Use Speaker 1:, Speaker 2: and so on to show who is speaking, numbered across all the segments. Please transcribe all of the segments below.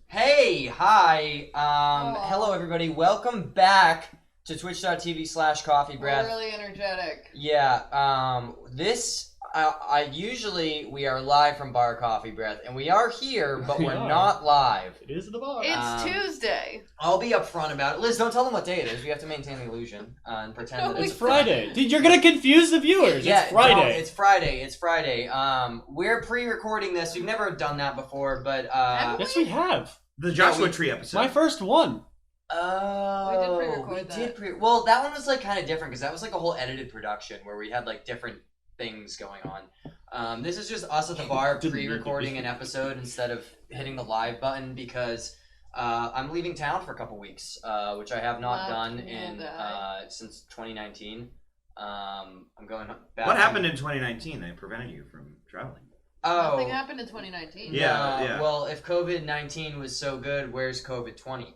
Speaker 1: Hey, hi, hello everybody, welcome back to twitch.tv/coffeebreath.
Speaker 2: We're really energetic.
Speaker 1: Yeah, we are live from Bar Coffeebreath, and we are here, but we're not live.
Speaker 3: It is the bar.
Speaker 2: It's Tuesday.
Speaker 1: I'll be upfront about it. Liz, don't tell them what day it is. We have to maintain the illusion and pretend that
Speaker 3: It's Friday. Dude, you're gonna confuse the viewers.
Speaker 1: Yeah,
Speaker 3: it's Friday.
Speaker 1: No, it's Friday. It's Friday. We're pre-recording this. We've never done that before, but
Speaker 3: yes, we have.
Speaker 4: The Joshua Tree episode.
Speaker 3: My first one.
Speaker 1: Oh,
Speaker 2: we did pre-record that.
Speaker 1: Well, that one was like kind of different because that was like a whole edited production where we had like different things going on. This is just us at the bar pre-recording an episode instead of hitting the live button because I'm leaving town for a couple weeks, which I have not done since 2019. I'm going back.
Speaker 4: What happened in 2019 that prevented you from traveling?
Speaker 1: Oh,
Speaker 2: nothing happened in 2019.
Speaker 4: Yeah.
Speaker 1: Well, if COVID-19 was so good, where's COVID-20?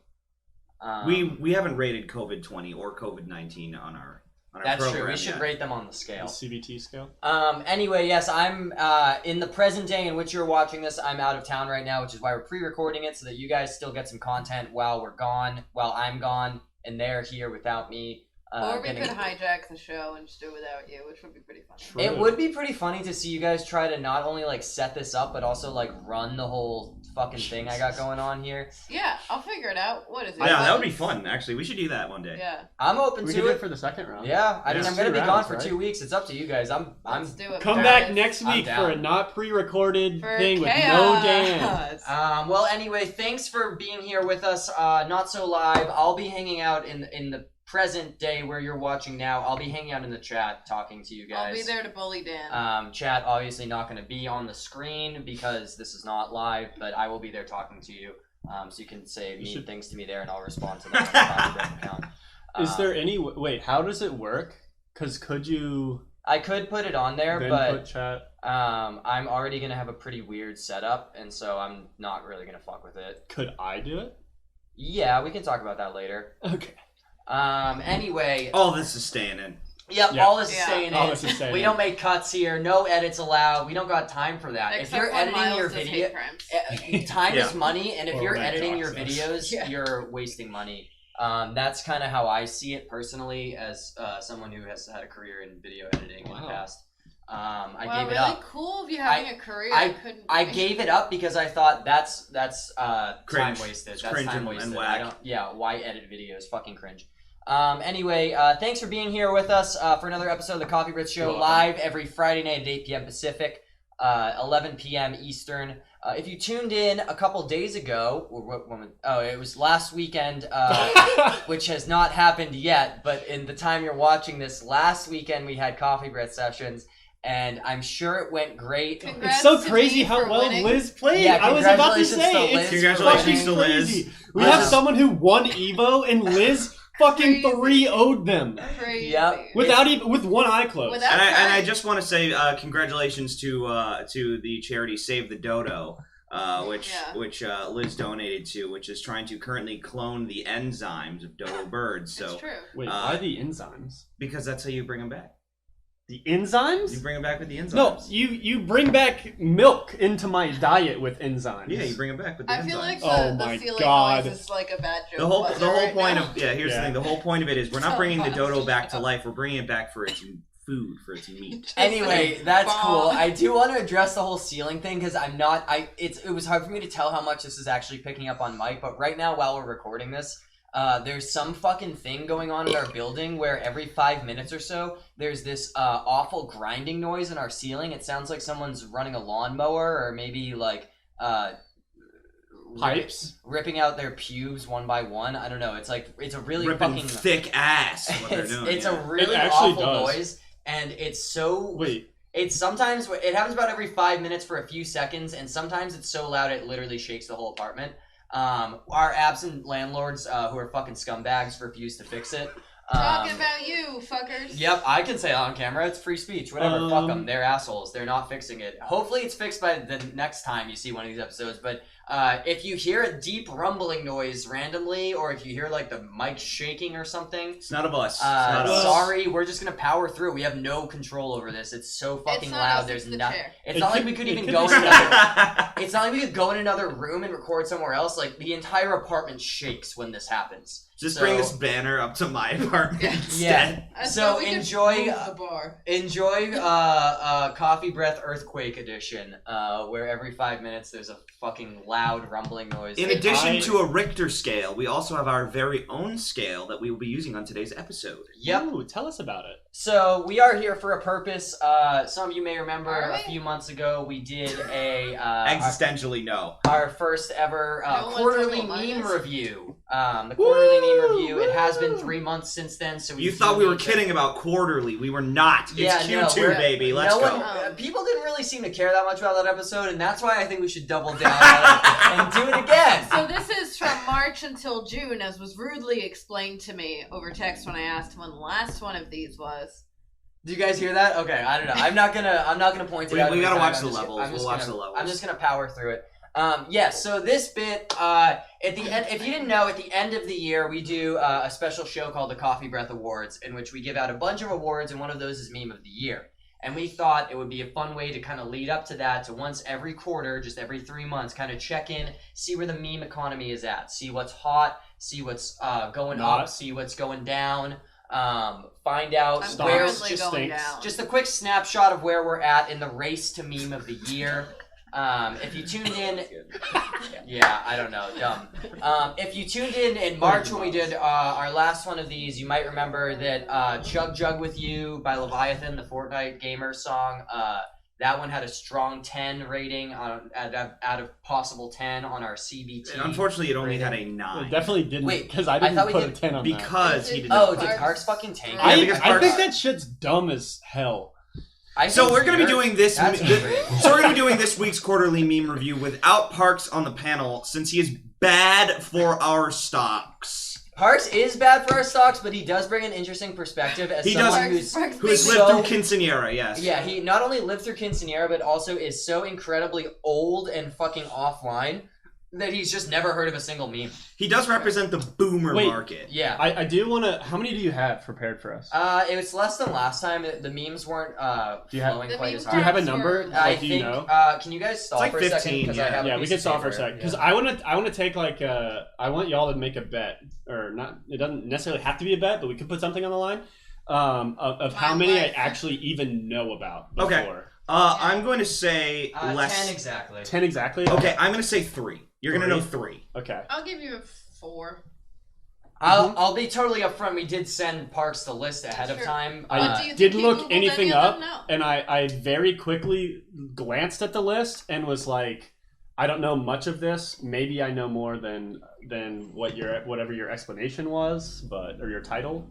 Speaker 4: We haven't rated COVID-20 or COVID-19 on our
Speaker 1: That's
Speaker 4: program
Speaker 1: true. We should
Speaker 4: yet.
Speaker 1: rate them on the scale.
Speaker 3: The CBT scale.
Speaker 1: Anyway, yes, I'm in the present day in which you're watching this. I'm out of town right now, which is why we're pre-recording it so that you guys still get some content while we're gone, while I'm gone, and they're here without me.
Speaker 2: Or we could hijack the show and just do it without you, which would be pretty funny.
Speaker 3: True.
Speaker 1: It would be pretty funny to see you guys try to not only like set this up, but also like run the whole fucking thing I got going on here.
Speaker 2: Yeah, I'll figure it out. What is it?
Speaker 4: Yeah, that would be fun. Actually, we should do that one day.
Speaker 2: Yeah.
Speaker 1: I'm open
Speaker 3: We
Speaker 1: to
Speaker 3: could do
Speaker 1: it.
Speaker 3: it for the second round.
Speaker 1: Yeah, I mean, I'm gonna be
Speaker 3: 2
Speaker 1: gone
Speaker 3: rounds,
Speaker 1: for
Speaker 3: right?
Speaker 1: 2 weeks. It's up to you guys.
Speaker 2: Let's do it.
Speaker 3: Come
Speaker 2: guys.
Speaker 3: back next
Speaker 1: I'm
Speaker 3: week
Speaker 1: down.
Speaker 3: for a not pre-recorded
Speaker 2: For
Speaker 3: thing with no
Speaker 2: chaos.
Speaker 3: Dan.
Speaker 1: Well, anyway, thanks for being here with us. Not so live. I'll be hanging out in the present day where you're watching now. I'll be hanging out in the chat talking to you guys.
Speaker 2: I'll be there to bully Dan.
Speaker 1: Chat obviously not going to be on the screen because this is not live, but I will be there talking to you. So you can say mean things to me there, and I'll respond to them on the Coffeebreath account.
Speaker 3: Is there any wait? How does it work? Because could you?
Speaker 1: I could put it on there,
Speaker 3: then
Speaker 1: but
Speaker 3: put chat.
Speaker 1: I'm already gonna have a pretty weird setup, and so I'm not really gonna fuck with it.
Speaker 3: Could I do it?
Speaker 1: Yeah, we can talk about that later.
Speaker 3: Okay.
Speaker 1: Anyway.
Speaker 4: All this is staying in.
Speaker 1: Yep,
Speaker 3: Yeah.
Speaker 1: all this is staying in.
Speaker 3: All this is staying
Speaker 1: We
Speaker 3: in.
Speaker 1: don't make cuts here. No edits allowed. We don't got time for that.
Speaker 2: Except
Speaker 1: if you're
Speaker 2: when
Speaker 1: editing
Speaker 2: Myles
Speaker 1: your
Speaker 2: does
Speaker 1: video,
Speaker 2: hate crimes.
Speaker 1: time
Speaker 4: Yeah.
Speaker 1: is money, and if
Speaker 3: Or
Speaker 1: you're
Speaker 3: when
Speaker 1: editing
Speaker 3: Josh
Speaker 1: your
Speaker 3: does.
Speaker 1: videos,
Speaker 2: Yeah.
Speaker 1: you're wasting money. That's kind of how I see it personally, as someone who has had a career in video editing in the past. I gave it up.
Speaker 2: Cool of you having a career.
Speaker 1: I gave it up because I thought that's
Speaker 4: Cringe.
Speaker 1: time wasted.
Speaker 4: It's
Speaker 1: That's
Speaker 4: cringe
Speaker 1: time
Speaker 4: and
Speaker 1: wasted.
Speaker 4: whack.
Speaker 1: Why edit videos? Fucking cringe. Anyway, thanks for being here with us for another episode of the Coffeebreath Show, live every Friday night at 8 p.m. Pacific, 11 p.m. Eastern. If you tuned in a couple days ago, it was last weekend, which has not happened yet, but in the time you're watching this, last weekend we had Coffeebreath sessions, and I'm sure it went great.
Speaker 3: It's so
Speaker 2: to
Speaker 3: crazy
Speaker 2: me
Speaker 3: how
Speaker 2: for
Speaker 3: well
Speaker 2: winning.
Speaker 3: Liz played.
Speaker 1: Yeah,
Speaker 3: I was about to
Speaker 1: congratulations
Speaker 3: say
Speaker 1: to Liz
Speaker 3: it's
Speaker 1: for
Speaker 4: Congratulations
Speaker 3: fucking
Speaker 4: to Liz.
Speaker 3: crazy. We have
Speaker 1: Wow.
Speaker 3: someone who won Evo and Liz fucking
Speaker 2: Crazy.
Speaker 3: 3-0'd them
Speaker 2: Crazy.
Speaker 1: Yep.
Speaker 3: with one eye closed.
Speaker 2: Without
Speaker 4: And I
Speaker 2: trying.
Speaker 4: just want to say congratulations to the charity Save the Dodo, which Liz donated to, which is trying to currently clone the enzymes of dodo birds. So
Speaker 2: It's true.
Speaker 3: Wait, why the enzymes?
Speaker 4: because that's how you bring them back.
Speaker 3: The enzymes?
Speaker 4: You bring them back with the enzymes.
Speaker 3: No, you bring back milk into my diet with enzymes.
Speaker 4: Yeah, you bring them back with the enzymes.
Speaker 2: I feel like
Speaker 3: Oh
Speaker 2: the
Speaker 3: my
Speaker 2: ceiling
Speaker 3: God.
Speaker 2: noise is like a bad joke.
Speaker 4: The whole
Speaker 2: right
Speaker 4: point
Speaker 2: now.
Speaker 4: of here's the
Speaker 3: Yeah.
Speaker 4: thing. The whole point of it is we're not
Speaker 2: So
Speaker 4: bringing the
Speaker 2: fun.
Speaker 4: dodo back to life. We're bringing it back for its food, for its meat.
Speaker 1: Anyway, that's
Speaker 2: Bomb.
Speaker 1: cool. I do want to address the whole ceiling thing because it was hard for me to tell how much this is actually picking up on mic, but right now while we're recording this, there's some fucking thing going on in our building where every 5 minutes or so, there's this awful grinding noise in our ceiling. It sounds like someone's running a lawnmower or maybe like
Speaker 3: Pipes?
Speaker 1: ripping out their pubes one by one. I don't know. It's a really
Speaker 4: Ripping
Speaker 1: fucking
Speaker 4: thick ass. What they're doing.
Speaker 1: it's
Speaker 4: yeah.
Speaker 1: a really
Speaker 3: It actually
Speaker 1: awful
Speaker 3: does.
Speaker 1: noise, and it's so.
Speaker 3: Wait,
Speaker 1: It's sometimes it happens about every 5 minutes for a few seconds, and sometimes it's so loud it literally shakes the whole apartment. Our absent landlords, who are fucking scumbags, refuse to fix it.
Speaker 2: Talking about you, fuckers.
Speaker 1: Yep, I can say it on camera. It's free speech. Whatever. Fuck them. They're assholes. They're not fixing it. Hopefully, it's fixed by the next time you see one of these episodes. But If you hear a deep rumbling noise randomly, or if you hear like the mic shaking or something,
Speaker 4: It's not of us. It's not of us.
Speaker 1: sorry, we're just gonna power through. We have no control over this. It's so fucking loud. There's nothing. It's not like we could even go in another. It's not like we could go in another room and record somewhere else. Like the entire apartment shakes when this happens.
Speaker 4: Just bring this banner up to my apartment instead.
Speaker 1: Yeah. So enjoy
Speaker 2: the bar.
Speaker 1: Enjoy Coffee Breath Earthquake Edition, where every 5 minutes there's a fucking loud rumbling noise.
Speaker 4: In addition to a Richter scale, we also have our very own scale that we will be using on today's episode.
Speaker 1: Yep.
Speaker 3: Ooh, tell us about it.
Speaker 1: So we are here for a purpose. Some of you may remember a few months ago we did a
Speaker 4: existentially no.
Speaker 1: Our first ever quarterly meme review. The quarterly meme review. It has been 3 months since then. So
Speaker 4: you thought we were kidding about quarterly? We were not. It's Q2, baby. Let's go.
Speaker 1: People didn't really seem to care that much about that episode, and that's why I think we should double down on it and do it again.
Speaker 2: So this is from March until June, as was rudely explained to me over text when I asked when the last one of these was.
Speaker 1: Do you guys hear that? Okay, I don't know. I'm not gonna point it out.
Speaker 4: We gotta watch the levels. We'll watch the levels.
Speaker 1: I'm just gonna power through it. So this bit, at the end, if you didn't know, at the end of the year, we do a special show called the Coffee Breath Awards, in which we give out a bunch of awards, and one of those is Meme of the Year. And we thought it would be a fun way to kind of lead up to that, to once every quarter, just every 3 months, kind of check in, see where the meme economy is at, see what's hot, see what's going up, see what's going down, find out where it's just a quick snapshot of where we're at in the race to Meme of the Year. If you tuned in, yeah, I don't know, dumb. If you tuned in March when we did our last one of these, you might remember that Chug Jug With You by Leviathan, the Fortnite gamer song, that one had a strong 10 rating out of possible 10 on our CBT.
Speaker 4: And unfortunately, it only had a 9.
Speaker 3: It definitely didn't.
Speaker 1: Wait,
Speaker 3: because I didn't put a 10 on that.
Speaker 4: Because he did
Speaker 1: not. Oh, did Parks fucking tank?
Speaker 3: I think that shit's dumb as hell.
Speaker 4: So we're gonna be doing this. So we're gonna be doing this week's quarterly meme review without Parks on the panel, since he is bad for our stocks.
Speaker 1: Parks is bad for our stocks, but he does bring an interesting perspective as someone who's
Speaker 4: lived through Quinceañera. Yes.
Speaker 1: Yeah, he not only lived through Quinceañera, but also is so incredibly old and fucking offline that he's just never heard of a single meme.
Speaker 4: He does represent the boomer market.
Speaker 1: Yeah.
Speaker 3: I do want to... How many do you have prepared for us?
Speaker 1: It was less than last time. The memes weren't flowing quite as hard.
Speaker 3: Do you have a number?
Speaker 1: I think... can you guys stall for
Speaker 4: 15,
Speaker 1: a second?
Speaker 4: Yeah,
Speaker 3: we can stall for a second. Because I want to take like... I want y'all to make a bet. Or not... It doesn't necessarily have to be a bet, but we could put something on the line. Of how many I actually even know about before.
Speaker 4: Okay. I'm going to say less...
Speaker 1: 10 exactly.
Speaker 3: 10 exactly?
Speaker 4: Okay, I'm going to say 3. You're going to know 3.
Speaker 3: Okay.
Speaker 2: I'll give you a 4.
Speaker 1: I'll be totally upfront. We did send Parks the list ahead of time.
Speaker 3: I didn't look anything up, and I very quickly glanced at the list and was like, I don't know much of this. Maybe I know more than whatever your explanation was, or your title.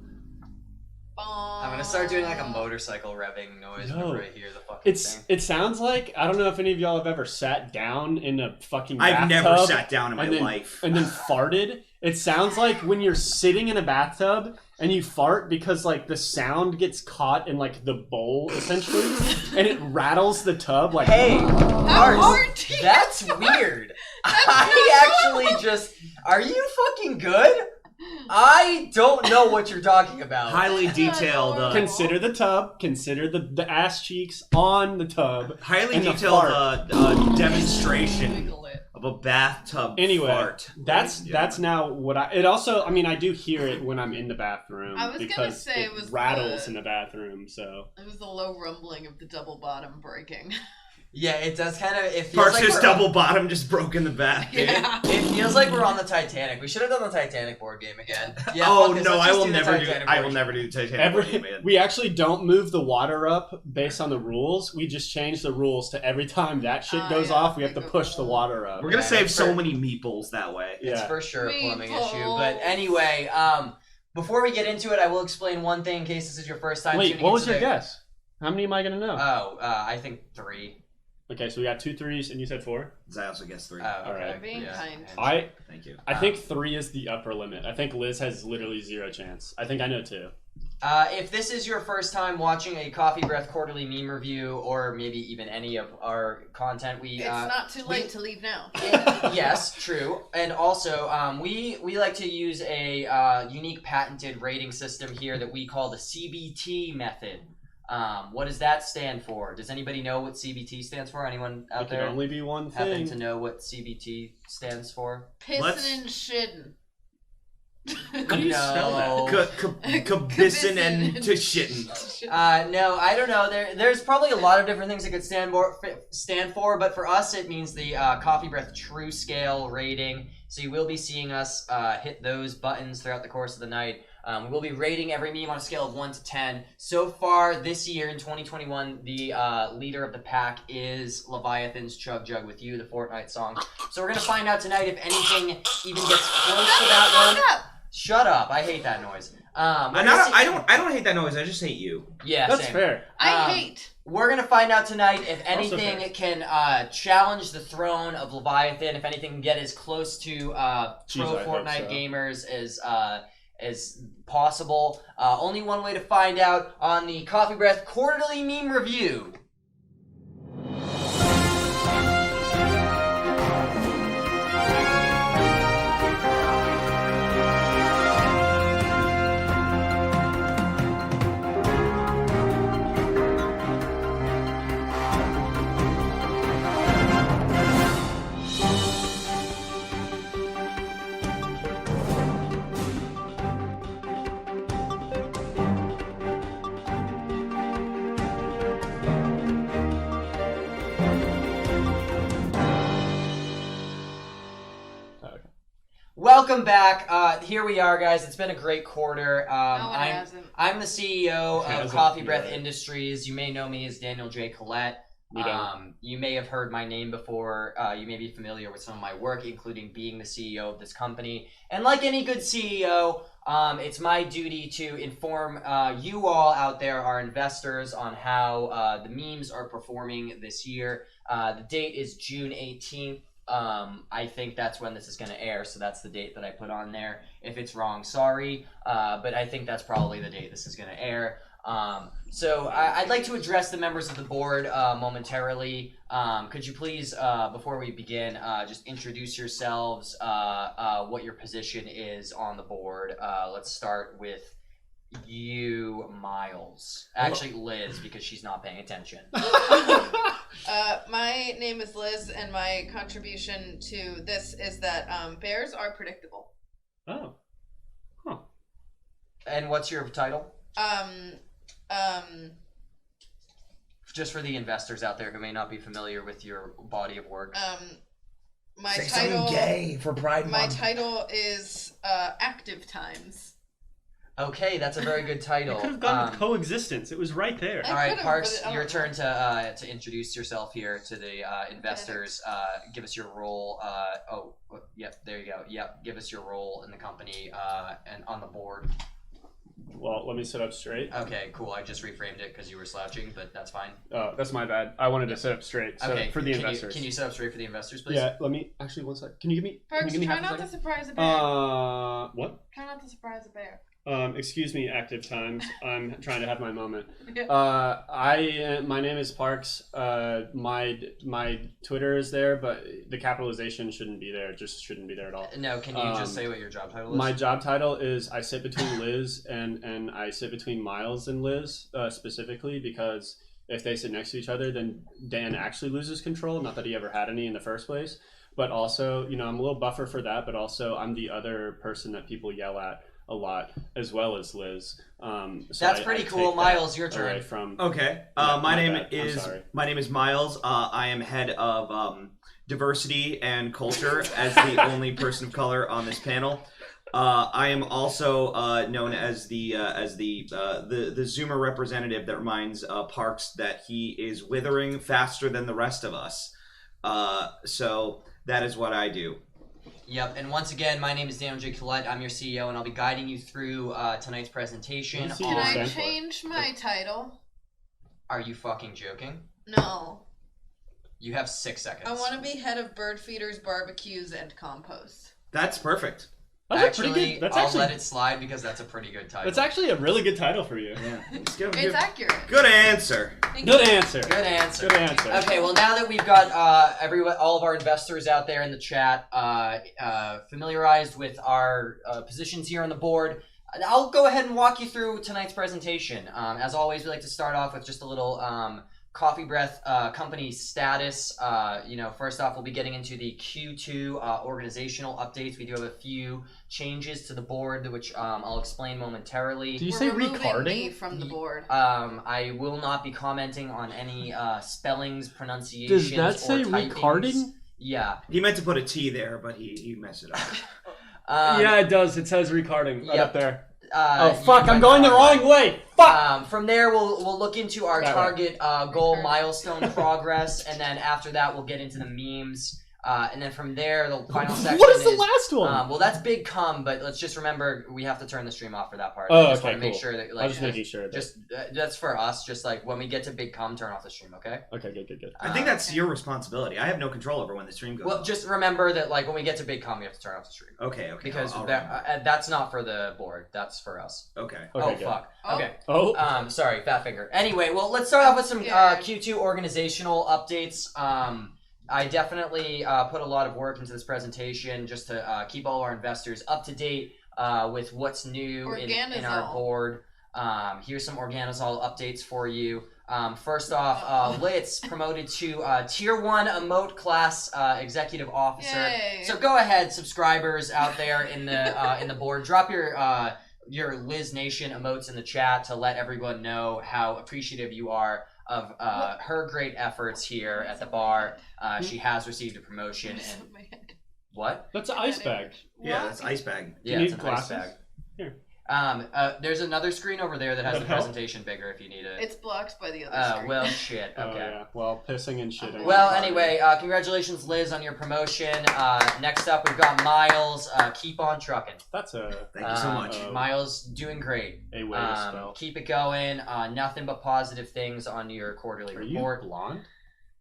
Speaker 1: I'm gonna start doing like a motorcycle revving noise whenever I hear the fucking thing.
Speaker 3: It sounds like, I don't know if any of y'all have ever sat down in a fucking bathtub.
Speaker 4: I've never sat down in my life.
Speaker 3: And then farted. It sounds like when you're sitting in a bathtub and you fart because like the sound gets caught in like the bowl essentially and it rattles the tub like...
Speaker 1: Hey, Parks, that's weird. Are you fucking good? I don't know what you're talking about.
Speaker 4: Highly detailed.
Speaker 3: Consider the tub. Consider the ass cheeks on the tub.
Speaker 4: Highly detailed demonstration of a bathtub fart.
Speaker 3: That's now what I... It also... I mean, I do hear it when I'm in the bathroom.
Speaker 2: I was gonna say it was
Speaker 3: rattles in the bathroom, so...
Speaker 2: It was the low rumbling of the double bottom breaking.
Speaker 1: Yeah, it does kind of... It feels
Speaker 4: Parks
Speaker 1: like
Speaker 4: just double bottom just broke in the bath.
Speaker 2: Yeah.
Speaker 1: It feels like we're on the Titanic. We should have done the Titanic board game again. Yeah,
Speaker 4: I will never do the Titanic board game again.
Speaker 3: We actually don't move the water up based on the rules. We just change the rules to every time that shit goes off, we have to push the water up.
Speaker 4: We're going to save so many meeples that way.
Speaker 1: It's for sure a plumbing issue. But anyway, before we get into it, I will explain one thing in case this is your first time tuning in.
Speaker 3: Wait, what was your guess? How many am I going to know?
Speaker 1: I think 3.
Speaker 3: Okay, so we got 2 3s, and you said 4?
Speaker 4: I also guessed 3.
Speaker 1: Oh,
Speaker 3: all right.
Speaker 2: Being kind.
Speaker 4: Thank you.
Speaker 3: I think 3 is the upper limit. I think Liz has literally 0 chance. I think I know 2.
Speaker 1: If this is your first time watching a Coffee Breath quarterly meme review, or maybe even any of our content,
Speaker 2: it's not too late to leave now.
Speaker 1: Yes, true. And also, we like to use a unique patented rating system here that we call the CBT method. What does that stand for? Does anybody know what CBT stands for? Anyone out there?
Speaker 3: It can only be one thing.
Speaker 1: Happen to know what CBT stands for?
Speaker 2: Pissing and shitting.
Speaker 3: How do you spell that?
Speaker 4: Kabissin and to shitting.
Speaker 1: No, I don't know. There's probably a lot of different things it could stand for, but for us it means the Coffee Breath True Scale rating. So you will be seeing us hit those buttons throughout the course of the night. We will be rating every meme on a scale of 1 to 10. So far this year in 2021, the leader of the pack is Leviathan's Chug Jug with You, the Fortnite song. So we're gonna find out tonight if anything even gets close to that one. Shut up! I hate that noise.
Speaker 4: I don't hate that noise. I just hate you.
Speaker 1: Yeah,
Speaker 3: that's
Speaker 1: same.
Speaker 3: fair.
Speaker 2: I hate.
Speaker 1: We're gonna find out tonight if anything can challenge the throne of Leviathan. If anything can get as close to pro Fortnite gamers as possible. Only one way to find out on the Coffee Breath quarterly meme review. Welcome back. Here we are, guys. It's been a great quarter. I'm the CEO of Coffee Breath Industries. You may know me as Daniel J. Collette. You may have heard my name before. You may be familiar with some of my work, including being the CEO of this company. And like any good CEO, it's my duty to inform you all out there, our investors, on how the memes are performing this year. The date is June 18th. I think that's when this is going to air, so that's the date that I put on there. If it's wrong, sorry, but I think that's probably the date this is going to air. So I'd like to address the members of the board momentarily. Could you please, before we begin, just introduce yourselves, what your position is on the board. Let's start with you, Myles. Actually, Liz, because she's not paying attention.
Speaker 2: My name is Liz, and my contribution to this is that bears are predictable.
Speaker 3: Oh. Huh.
Speaker 1: And what's your title? Just for the investors out there who may not be familiar with your body of work.
Speaker 2: My
Speaker 5: Say
Speaker 2: title.
Speaker 5: something gay for Pride
Speaker 2: My
Speaker 5: Month.
Speaker 2: title is Active Times.
Speaker 1: Okay, that's a very good title.
Speaker 3: You could have gone with coexistence. It was right there.
Speaker 1: All right, Parks, your turn to introduce yourself here to the investors. Give us your role. Yep, there you go. Yep, give us your role in the company and on the board.
Speaker 3: Well, let me sit up straight.
Speaker 1: Okay, cool. I just reframed it because you were slouching, but that's fine.
Speaker 3: Oh, that's my bad. I wanted to sit up straight. So
Speaker 1: okay,
Speaker 3: for the investors.
Speaker 1: Can you sit up straight for the investors, please?
Speaker 3: Yeah, let me. Actually, one sec. Can you give me?
Speaker 2: Parks,
Speaker 3: can you give me
Speaker 2: try
Speaker 3: half a
Speaker 2: not
Speaker 3: second?
Speaker 2: to surprise a bear.
Speaker 3: What?
Speaker 2: Try not to surprise a bear.
Speaker 3: Excuse me, Active Times. I'm trying to have my moment.
Speaker 2: Yeah.
Speaker 3: My name is Parks. My Twitter is there, but the capitalization shouldn't be there. It just shouldn't be there at all.
Speaker 1: No, can you just say what your job title is?
Speaker 3: My job title is I sit between Liz and I sit between Myles and Liz specifically because if they sit next to each other, then Dan actually loses control. Not that he ever had any in the first place, but also, you know, I'm a little buffer for that, but also I'm the other person that people yell at a lot, as well as Liz. So
Speaker 1: that's pretty cool. Myles, your turn.
Speaker 4: Okay. My name is Myles. I am head of diversity and culture as the only person of color on this panel. I am also known as the Zoomer representative that reminds Parks that he is withering faster than the rest of us. So that is what I do.
Speaker 1: Yep, and once again, my name is Daniel J. Collette. I'm your CEO, and I'll be guiding you through tonight's presentation.
Speaker 2: Can I change my title?
Speaker 1: Are you fucking joking?
Speaker 2: No.
Speaker 1: You have 6 seconds.
Speaker 2: I want to be head of bird feeders, barbecues, and compost.
Speaker 4: That's perfect.
Speaker 1: Actually, I'll let it slide because that's a pretty good title.
Speaker 3: That's actually a really good title for you.
Speaker 4: Yeah.
Speaker 2: It's accurate.
Speaker 4: Good answer.
Speaker 3: Good answer.
Speaker 1: Good answer.
Speaker 3: Good answer.
Speaker 1: Okay, well now that we've got all of our investors out there in the chat familiarized with our positions here on the board, I'll go ahead and walk you through tonight's presentation. As always, we like to start off with just a little Coffeebreath company status. First off, we'll be getting into the Q2 organizational updates. We do have a few changes to the board, which I'll explain momentarily.
Speaker 3: Do you say recording
Speaker 2: from the board?
Speaker 1: I will not be commenting on any spellings, pronunciations,
Speaker 3: Does that say recording?
Speaker 1: Yeah.
Speaker 4: He meant to put a T there, but he messed it up.
Speaker 3: Yeah, it does. It says recording right up there.
Speaker 1: Oh
Speaker 3: fuck! I'm going the wrong way. Fuck.
Speaker 1: From there, we'll look into our target goal milestone progress, and then after that, we'll get into the memes. And then from there, the final section
Speaker 3: What is the last one?
Speaker 1: Well, that's Big Cum, but let's just remember we have to turn the stream off for that part.
Speaker 3: Oh,
Speaker 1: I just
Speaker 3: okay,
Speaker 1: want to make
Speaker 3: cool.
Speaker 1: sure that
Speaker 3: I was just making sure.
Speaker 1: That's for us. Just like when we get to Big Cum, turn off the stream, okay?
Speaker 3: Okay, good.
Speaker 4: I think that's your responsibility. I have no control over when the stream goes.
Speaker 1: Well, just remember that like when we get to Big Cum, we have to turn off the stream.
Speaker 4: Okay.
Speaker 1: Because that's not for the board. That's for us.
Speaker 4: Okay.
Speaker 1: Oh fuck.
Speaker 2: Oh.
Speaker 1: Okay.
Speaker 3: Oh.
Speaker 1: Sorry, fat finger. Anyway, well, let's start off with some Q2 organizational updates. I definitely put a lot of work into this presentation just to keep all our investors up to date with what's new in our board. Here's some Organozol updates for you. First off, Litz promoted to Tier 1 Emote Class Executive Officer.
Speaker 2: Yay.
Speaker 1: So go ahead, subscribers out there in the board, drop your Liz Nation emotes in the chat to let everyone know how appreciative you are of her great efforts here at the bar. She has received a promotion. And what?
Speaker 3: That's an ice bag.
Speaker 4: Yeah, that's ice bag.
Speaker 1: Yeah, it's an ice bag.
Speaker 3: Here.
Speaker 1: There's another screen over there that has the presentation bigger if you need it.
Speaker 2: It's blocked by the other screen.
Speaker 1: Well, shit. Okay.
Speaker 3: Oh, yeah. Well, pissing and shitting.
Speaker 1: Well, anyway, congratulations, Liz, on your promotion. Next up, we've got Myles. Keep on trucking.
Speaker 3: That's a...
Speaker 4: Thank you so much.
Speaker 1: Myles, doing great.
Speaker 3: A way to spell.
Speaker 1: Keep it going. Nothing but positive things on your quarterly report.
Speaker 3: Are you blonde?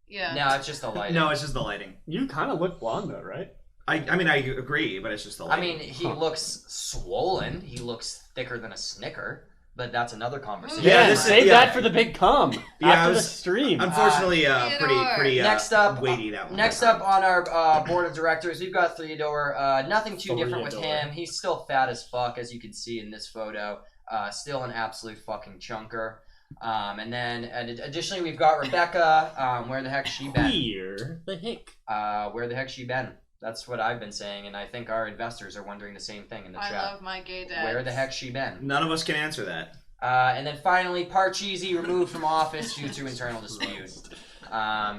Speaker 2: Yeah.
Speaker 1: No, it's just the lighting.
Speaker 4: No, it's just the lighting.
Speaker 3: You kind of look blonde, though, right?
Speaker 4: I mean, I agree, but it's just the lighting.
Speaker 1: I mean, he looks swollen. He looks thicker than a Snicker, but that's another conversation.
Speaker 3: Yeah, save that for the Big Cum after the stream.
Speaker 4: Unfortunately, pretty
Speaker 1: next up,
Speaker 4: weighty that one.
Speaker 1: Next up on our board of directors, we've got Theodore. Nothing too different with him. He's still fat as fuck, as you can see in this photo. Still an absolute fucking chunker. And then additionally, we've got Rebecca. Where the heck she been? Where the heck she been? That's what I've been saying, and I think our investors are wondering the same thing in the chat.
Speaker 2: I love my gay dad.
Speaker 1: Where the heck she been?
Speaker 4: None of us can answer that.
Speaker 1: And then finally, Parcheesi removed from office due to internal dispute.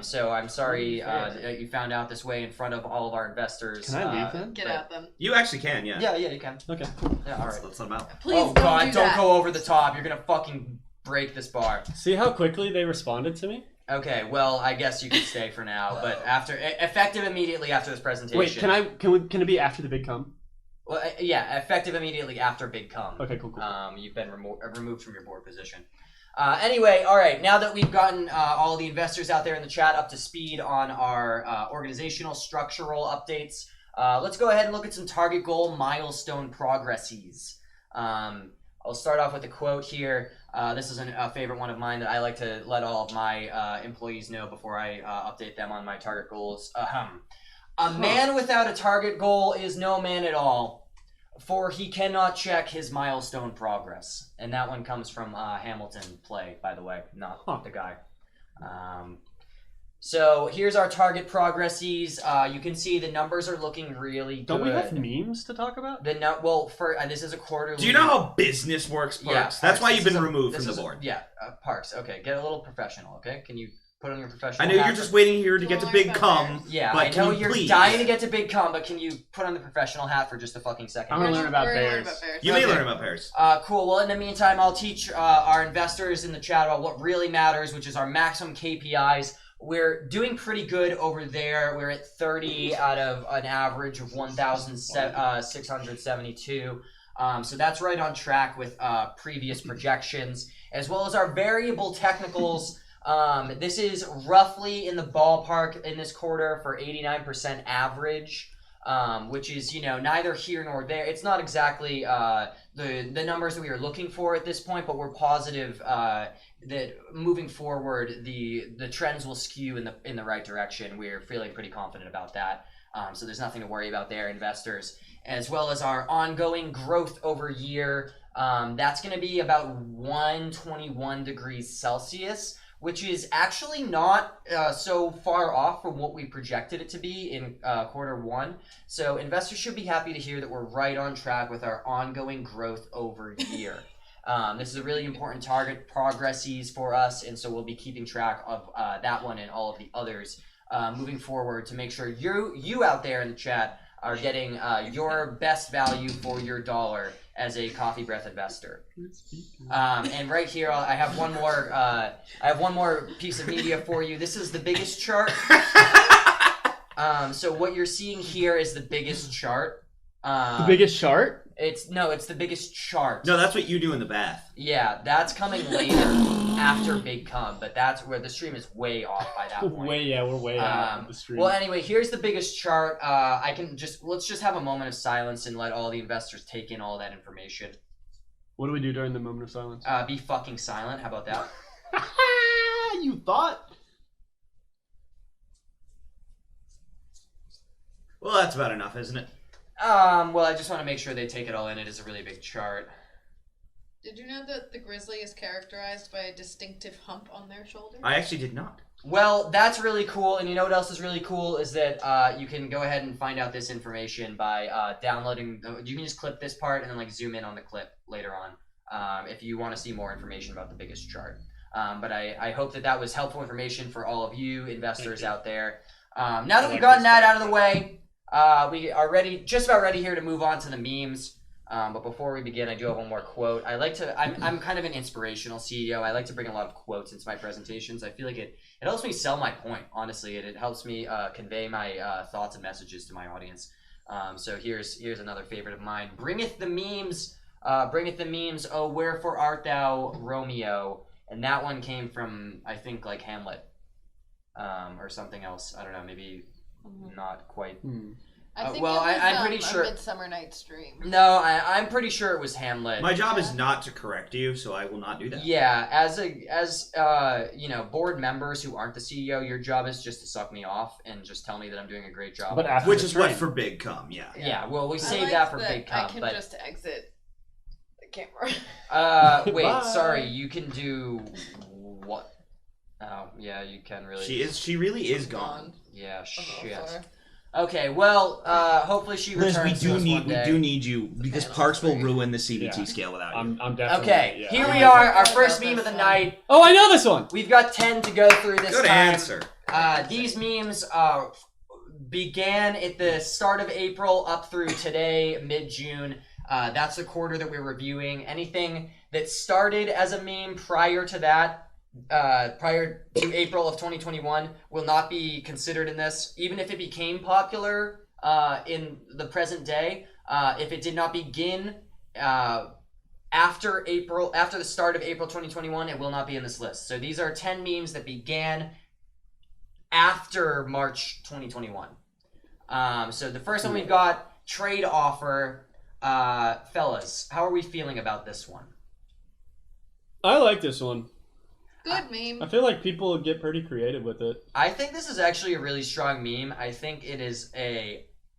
Speaker 1: So I'm sorry that you found out this way in front of all of our investors.
Speaker 3: Can I leave then?
Speaker 2: Get out then.
Speaker 4: You actually can, yeah.
Speaker 1: Yeah, you can.
Speaker 3: Okay.
Speaker 1: Yeah, all right.
Speaker 4: Let's let them out.
Speaker 2: Please don't
Speaker 1: go over the top. You're gonna fucking break this bar.
Speaker 3: See how quickly they responded to me?
Speaker 1: Okay, well, I guess you can stay for now, but effective immediately after this presentation.
Speaker 3: Wait, can it be after the Big Cum?
Speaker 1: Well, yeah, effective immediately after Big Cum.
Speaker 3: Okay, cool.
Speaker 1: You've been removed from your board position. Anyway, all right, now that we've gotten all the investors out there in the chat up to speed on our organizational structural updates, let's go ahead and look at some target goal milestone progresses. I'll start off with a quote here. This is a favorite one of mine that I like to let all of my employees know before I update them on my target goals. A man without a target goal is no man at all, for he cannot check his milestone progress. And that one comes from Hamilton Play, by the way, not the guy. So here's our target progresses. You can see the numbers are looking really good.
Speaker 3: Don't we have memes to talk about?
Speaker 1: This is a quarterly.
Speaker 4: Do you know how business works, Parks?
Speaker 1: Yeah,
Speaker 4: That's why you've been removed from the board.
Speaker 1: Yeah, Parks. Okay, get a little professional. Okay, can you put on your professional?
Speaker 4: I know you're just waiting here to get to Big Cum.
Speaker 1: Yeah,
Speaker 4: but
Speaker 1: I know you're dying to get to Big Cum, but can you put on the professional hat for just a fucking second?
Speaker 3: I'm gonna learn about bears.
Speaker 4: You may learn about bears.
Speaker 1: Cool. Well, in the meantime, I'll teach our investors in the chat about what really matters, which is our maximum KPIs. We're doing pretty good over there. We're at 30 out of an average of 1,672. So that's right on track with previous projections, as well as our variable technicals. This is roughly in the ballpark in this quarter for 89% average. which is, neither here nor there. It's not exactly the numbers that we are looking for at this point, but we're positive that moving forward, the trends will skew in the right direction. We're feeling pretty confident about that. So there's nothing to worry about there, investors. As well as our ongoing growth over year, that's going to be about 121 degrees Celsius, which is actually not so far off from what we projected it to be in Q1. So investors should be happy to hear that we're right on track with our ongoing growth over year. This is a really important target, progresses for us, and so we'll be keeping track of that one and all of the others moving forward to make sure you out there in the chat are getting your best value for your dollar as a Coffee Breath investor. And right here, I have one more piece of media for you. This is the biggest chart. So what you're seeing here is the biggest chart.
Speaker 3: The biggest chart?
Speaker 1: It's the biggest chart.
Speaker 4: No, that's what you do in the bath.
Speaker 1: Yeah, that's coming later after Big Cum, but that's where the stream is way off by that point.
Speaker 3: We're way off of the stream.
Speaker 1: Well, anyway, here's the biggest chart. Let's just have a moment of silence and let all the investors take in all that information.
Speaker 3: What do we do during the moment of silence?
Speaker 1: Be fucking silent. How about that?
Speaker 3: You thought?
Speaker 4: Well, that's about enough, isn't it?
Speaker 1: Well, I just want to make sure they take it all in. It is a really big chart.
Speaker 2: Did you know that the grizzly is characterized by a distinctive hump on their shoulder?
Speaker 4: I actually did not.
Speaker 1: Well, that's really cool, and you know what else is really cool is that you can go ahead and find out this information by downloading. You can just clip this part and then zoom in on the clip later on if you want to see more information about the biggest chart. But I hope that was helpful information for all of you investors out there. Now that we've gotten that out of the way, we are just about ready here to move on to the memes. But before we begin, I do have one more quote. I'm kind of an inspirational CEO. I like to bring a lot of quotes into my presentations. I feel like it helps me sell my point, honestly. It helps me convey my thoughts and messages to my audience. So here's another favorite of mine. Bringeth the memes, oh wherefore art thou, Romeo? And that one came from, I think, Hamlet, or something else. I don't know, maybe not quite.
Speaker 2: I think
Speaker 1: I'm pretty sure.
Speaker 2: A Midsummer Night's Dream.
Speaker 1: No, I'm pretty sure it was Hamlet.
Speaker 4: My job is not to correct you, so I will not do that.
Speaker 1: Yeah, as board members who aren't the CEO, your job is just to suck me off and just tell me that I'm doing a great job.
Speaker 4: Which is what for Big Cum, yeah.
Speaker 1: Yeah, well, we save that for Big Cum.
Speaker 2: I can just exit the
Speaker 1: camera. Wait,
Speaker 3: Bye.
Speaker 1: Sorry, you can do what? Oh, yeah, you can really.
Speaker 4: She really is gone.
Speaker 1: Yeah, shit. Okay, well, hopefully she returns to us one day.
Speaker 4: We do need you, because Parks will ruin the CBT scale without you.
Speaker 3: I'm definitely...
Speaker 1: Okay, here we are, our first meme of the night.
Speaker 3: Oh, I know this one!
Speaker 1: We've got 10 to go through this
Speaker 4: Good
Speaker 1: time.
Speaker 4: answer.
Speaker 1: These memes began at the start of April up through today, mid-June. That's the quarter that we're reviewing. Anything that started as a meme prior to that, prior to April of 2021 will not be considered in this. Even if it became popular in the present day, if it did not begin after the start of April 2021, it will not be in this list. So these are 10 memes that began after March 2021. So the first one we've got, trade offer. Fellas, how are we feeling about this one?
Speaker 3: I like this one.
Speaker 2: Good meme.
Speaker 3: I feel like people get pretty creative with it.
Speaker 1: I think this is actually a really strong meme. I think it is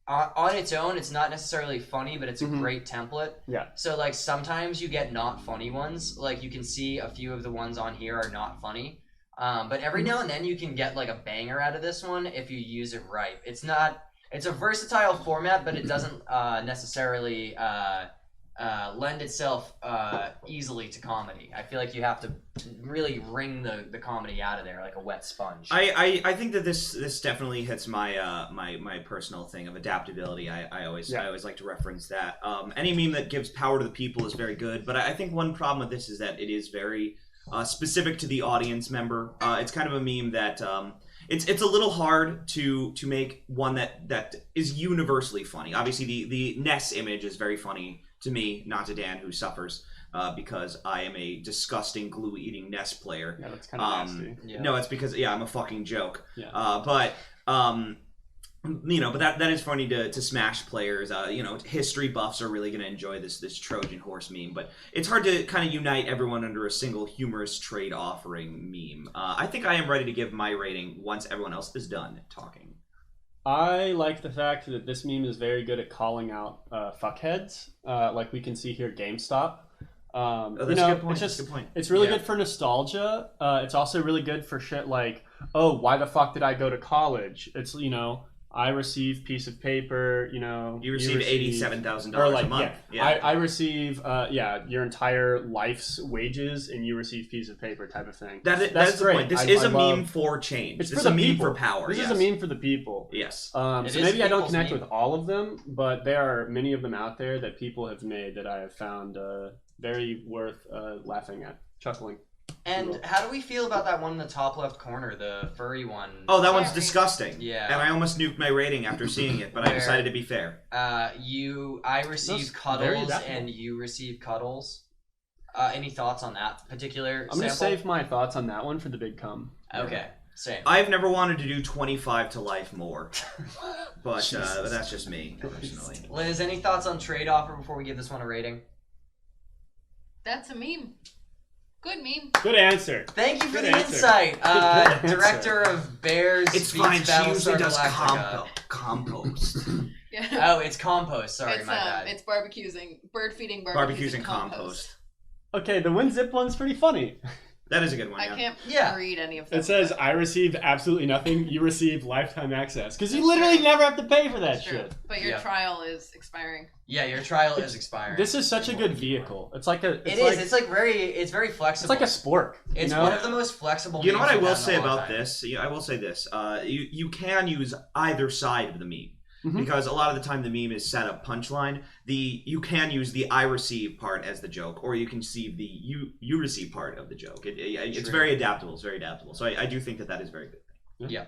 Speaker 1: on its own, it's not necessarily funny, but it's a great template.
Speaker 3: Yeah.
Speaker 1: So sometimes you get not funny ones. You can see a few of the ones on here are not funny. But every now and then you can get a banger out of this one if you use it right. It's a versatile format, but it doesn't necessarily lend itself easily to comedy. I feel like you have to really wring the comedy out of there like a wet sponge.
Speaker 4: I think that this definitely hits my my personal thing of adaptability. I always like to reference that. Any meme that gives power to the people is very good, but I think one problem with this is that it is very specific to the audience member. It's kind of a meme that it's a little hard to make one that is universally funny. Obviously, the Ness image is very funny to me, not to Dan, who suffers because I am a disgusting glue-eating Ness player.
Speaker 3: Yeah, that's kind of nasty.
Speaker 1: Yeah.
Speaker 4: No, it's because I'm a fucking joke.
Speaker 3: Yeah.
Speaker 4: But but that is funny to Smash players. History buffs are really going to enjoy this Trojan horse meme, but it's hard to kind of unite everyone under a single humorous trade offering meme. I think I am ready to give my rating once everyone else is done talking.
Speaker 3: I like the fact that this meme is very good at calling out fuckheads, like we can see here GameStop.
Speaker 4: That's a good point.
Speaker 3: It's
Speaker 4: good point.
Speaker 3: It's really good for nostalgia. It's also really good for shit like, oh, why the fuck did I go to college? It's, I receive piece of paper,
Speaker 4: You receive $87,000 a month.
Speaker 3: Yeah. I receive, your entire life's wages, and you receive piece of paper type of thing.
Speaker 4: That's the point. This is a meme for change.
Speaker 3: It's
Speaker 4: this
Speaker 3: for
Speaker 4: is a meme
Speaker 3: people.
Speaker 4: for power.
Speaker 3: This is a meme for the people.
Speaker 4: Yes.
Speaker 3: So maybe I don't connect with all of them, but there are many of them out there that people have made that I have found very worth laughing at, chuckling.
Speaker 1: And how do we feel about that one in the top left corner, the furry one?
Speaker 4: Oh, that one's disgusting.
Speaker 1: Yeah.
Speaker 4: And I almost nuked my rating after seeing it, but I decided to be fair.
Speaker 1: I receive cuddles and you receive cuddles. Any thoughts on that particular
Speaker 3: I'm going to save my thoughts on that one for the big come.
Speaker 1: Okay, same.
Speaker 4: I've never wanted to do 25 to life more, but that's just me, personally.
Speaker 1: Liz, any thoughts on trade offer before we give this one a rating?
Speaker 2: That's a meme. Good meme.
Speaker 3: Good answer.
Speaker 1: Thank you for
Speaker 3: Good
Speaker 1: the
Speaker 3: answer.
Speaker 1: insight. Director of Bears.
Speaker 4: It's
Speaker 1: Beats
Speaker 4: fine. She usually
Speaker 1: Battlestar
Speaker 4: does
Speaker 1: Galactica.
Speaker 4: compost.
Speaker 2: Yeah.
Speaker 1: Oh, it's compost. Sorry, my bad.
Speaker 2: It's bird feeding,
Speaker 4: barbecues and compost.
Speaker 3: Okay, the WinZip one's pretty funny.
Speaker 4: That is a good one.
Speaker 2: I can't read any of them.
Speaker 3: It says, I received absolutely nothing. You receive lifetime access. Because you literally never have to pay for that shit.
Speaker 2: But your trial is expiring.
Speaker 1: Yeah, your trial is expiring.
Speaker 3: This is such a good vehicle. It's like a...
Speaker 1: It's very flexible.
Speaker 3: It's like a sport.
Speaker 1: It's one of the most flexible.
Speaker 4: You know what I will say about this? I will say this. You can use either side of the meme. Mm-hmm. Because a lot of the time the meme is set up punchline. You can use the I receive part as the joke, or you can see the you receive part of the joke. It's very adaptable. It's very adaptable. So I do think that is very good.
Speaker 1: Yeah.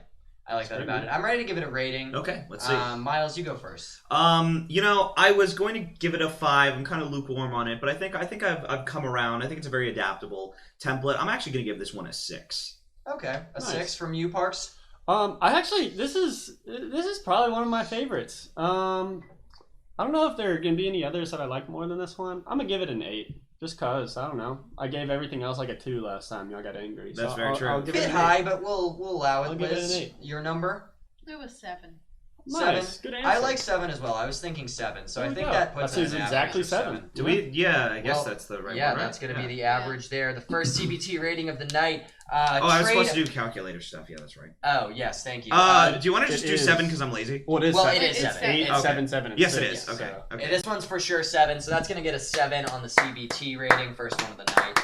Speaker 1: I like that about it. I'm ready to give it a rating.
Speaker 4: Okay, let's see.
Speaker 1: Myles, you go first.
Speaker 4: I was going to give it a 5. I'm kind of lukewarm on it, but I think I've come around. I think it's a very adaptable template. I'm actually going to give this one a 6.
Speaker 1: Okay, a 6 from you, Parks.
Speaker 3: This is probably one of my favorites. I don't know if there are gonna be any others that I like more than this one. I'm gonna give it an 8, just cause I don't know. I gave everything else like a 2 last time. Y'all got angry.
Speaker 4: That's very true.
Speaker 1: I'll give it high, but we'll allow it.
Speaker 3: I'll give it an 8.
Speaker 1: Your number?
Speaker 2: It was 7.
Speaker 3: Nice.
Speaker 1: 7.
Speaker 3: Good answer.
Speaker 1: I like 7 as well. I was thinking 7, so I think that puts
Speaker 3: it exactly 7.
Speaker 4: Do we? Yeah, I guess that's the right one.
Speaker 1: Yeah, that's going to be the average there. The first CBT rating of the night.
Speaker 4: I was supposed to do calculator stuff. Yeah, that's right.
Speaker 1: Oh, yes, thank you.
Speaker 4: Do you want to just do 7 because I'm lazy?
Speaker 3: Well, it is 7.
Speaker 1: It is 7.
Speaker 3: 8,
Speaker 1: it's
Speaker 3: 7, 7.
Speaker 4: Yes,
Speaker 3: 6.
Speaker 4: it is. Okay.
Speaker 1: Okay. This one's for sure 7, so that's going to get a 7 on the CBT rating, first one of the night.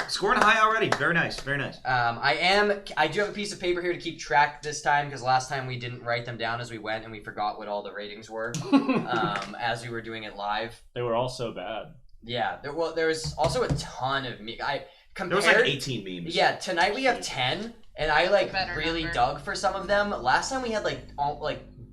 Speaker 4: Scoring high already. Very nice. Very nice.
Speaker 1: I do have a piece of paper here to keep track this time because last time we didn't write them down as we went and we forgot what all the ratings were as we were doing it live.
Speaker 3: They were all so bad.
Speaker 1: Yeah. There was also a ton of me.
Speaker 4: There was like 18 memes.
Speaker 1: Yeah. Tonight we have 10, and I really dug for some of them. Last time we had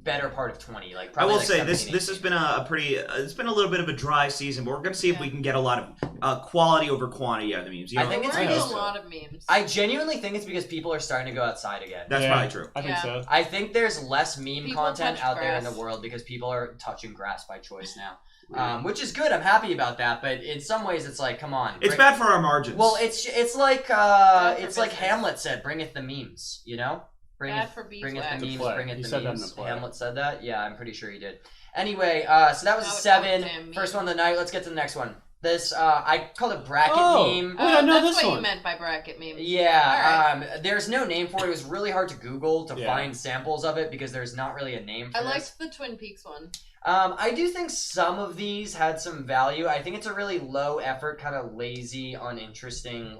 Speaker 1: better part of 20.
Speaker 4: I will say this has been it's been a little bit of a dry season, but we're going to see if we can get a lot of quality over quantity out of the memes.
Speaker 1: I think it's
Speaker 2: a lot of memes.
Speaker 1: I genuinely think it's because people are starting to go outside again.
Speaker 4: That's probably true.
Speaker 3: I think so.
Speaker 1: I think there's less meme content out there in the world because people are touching grass by choice now. Which is good. I'm happy about that, but in some ways it's like, come on.
Speaker 4: It's bad for our margins.
Speaker 1: Well, it's like Hamlet said, bringeth the memes, you know? Bringeth the memes, bringeth the memes. Hamlet said that? Yeah, I'm pretty sure he did. Anyway, so that was a 7. First one of the night. Let's get to the next one. This, I called it bracket meme.
Speaker 2: That's what you meant by bracket meme.
Speaker 1: Yeah, there's no name for it. It was really hard to Google to find samples of it because there's not really a name for it.
Speaker 2: I liked the Twin Peaks one.
Speaker 1: I do think some of these had some value. I think it's a really low effort, kind of lazy, uninteresting,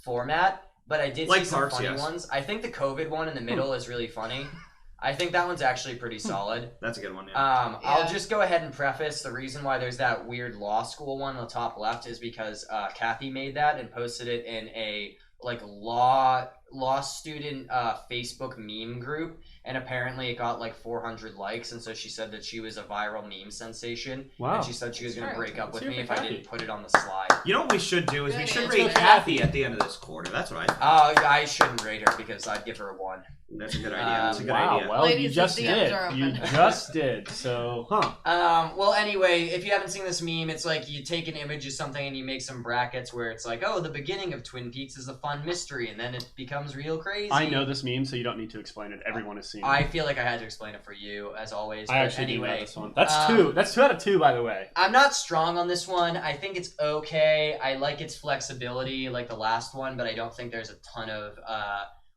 Speaker 1: format. But I did see some funny ones. I think the COVID one in the middle is really funny. I think that one's actually pretty solid.
Speaker 4: That's a good one, yeah.
Speaker 1: I'll just go ahead and preface the reason why there's that weird law school one on the top left is because Kathy made that and posted it in a law law student Facebook meme group, and apparently it got like 400 likes, and so she said that she was a viral meme sensation.
Speaker 3: Wow.
Speaker 1: And she said she was going to break up with me if I
Speaker 3: Kathy.
Speaker 1: didn't put it on the slide.
Speaker 4: You know what we should do is we should
Speaker 2: Really
Speaker 4: rate Kathy at the end of this quarter. That's what I think.
Speaker 1: I shouldn't rate her because I'd give her a 1.
Speaker 4: That's a good idea. That's a good
Speaker 3: Wow,
Speaker 4: idea.
Speaker 3: well,
Speaker 2: Ladies,
Speaker 3: you just
Speaker 2: the DMs
Speaker 3: did.
Speaker 2: are
Speaker 3: You
Speaker 2: open.
Speaker 3: just did. So,
Speaker 1: Well, anyway, if you haven't seen this meme, it's like you take an image of something and you make some brackets where it's like, oh, the beginning of Twin Peaks is a fun mystery, and then it becomes real crazy.
Speaker 3: I know this meme, so you don't need to explain it. Everyone has seen it.
Speaker 1: I feel like I had to explain it for you, as always.
Speaker 3: I
Speaker 1: but
Speaker 3: actually do know
Speaker 1: anyway,
Speaker 3: this one. That's 2. That's 2 out of 2, by the way.
Speaker 1: I'm not strong on this one. I think it's okay. I like its flexibility, like the last one, but I don't think there's a ton of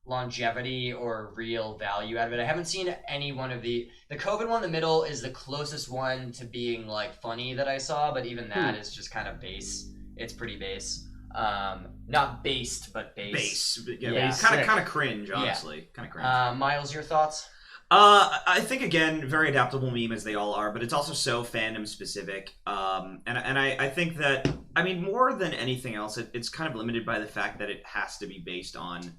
Speaker 1: longevity or real value out of it. I haven't seen any one of the COVID one in the middle is the closest one to being like funny that I saw, but even that is just kind of base. It's pretty base. Not based, but base.
Speaker 4: Yeah. Kind of cringe, honestly. Kind of cringe.
Speaker 1: Myles, your thoughts?
Speaker 4: I think again, very adaptable meme as they all are, but it's also so fandom specific. And I think that, I mean, more than anything else, it's kind of limited by the fact that it has to be based on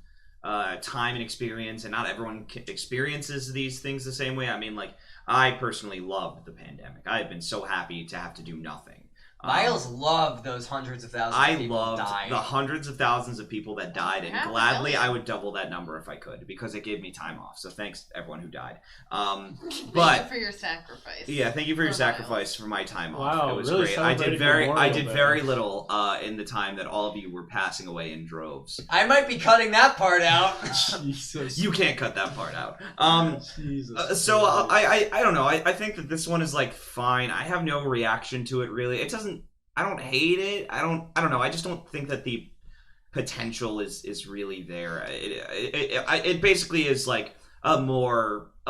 Speaker 4: time and experience, and not everyone experiences these things the same way. I mean, like, I personally loved the pandemic. I've been so happy to have to do nothing.
Speaker 1: Myles loved those hundreds of thousands of people
Speaker 4: loved
Speaker 1: dying.
Speaker 4: the hundreds of thousands of people that died, and gladly I would double that number if I could, because it gave me time off. So thanks to everyone who died.
Speaker 2: Thank you for your sacrifice.
Speaker 4: Yeah, thank you for your sacrifice for my time off.
Speaker 3: Wow,
Speaker 4: It was
Speaker 3: really
Speaker 4: great. I did
Speaker 3: celebrating
Speaker 4: very little in the time that all of you were passing away in droves.
Speaker 1: I might be cutting that part out.
Speaker 3: Jesus.
Speaker 4: You can't cut that part out.
Speaker 3: Jesus.
Speaker 4: So I don't know. I think that this one is like fine. I have no reaction to it really. It doesn't. I don't hate it. I don't know. I just don't think that the potential is really there. It basically is like a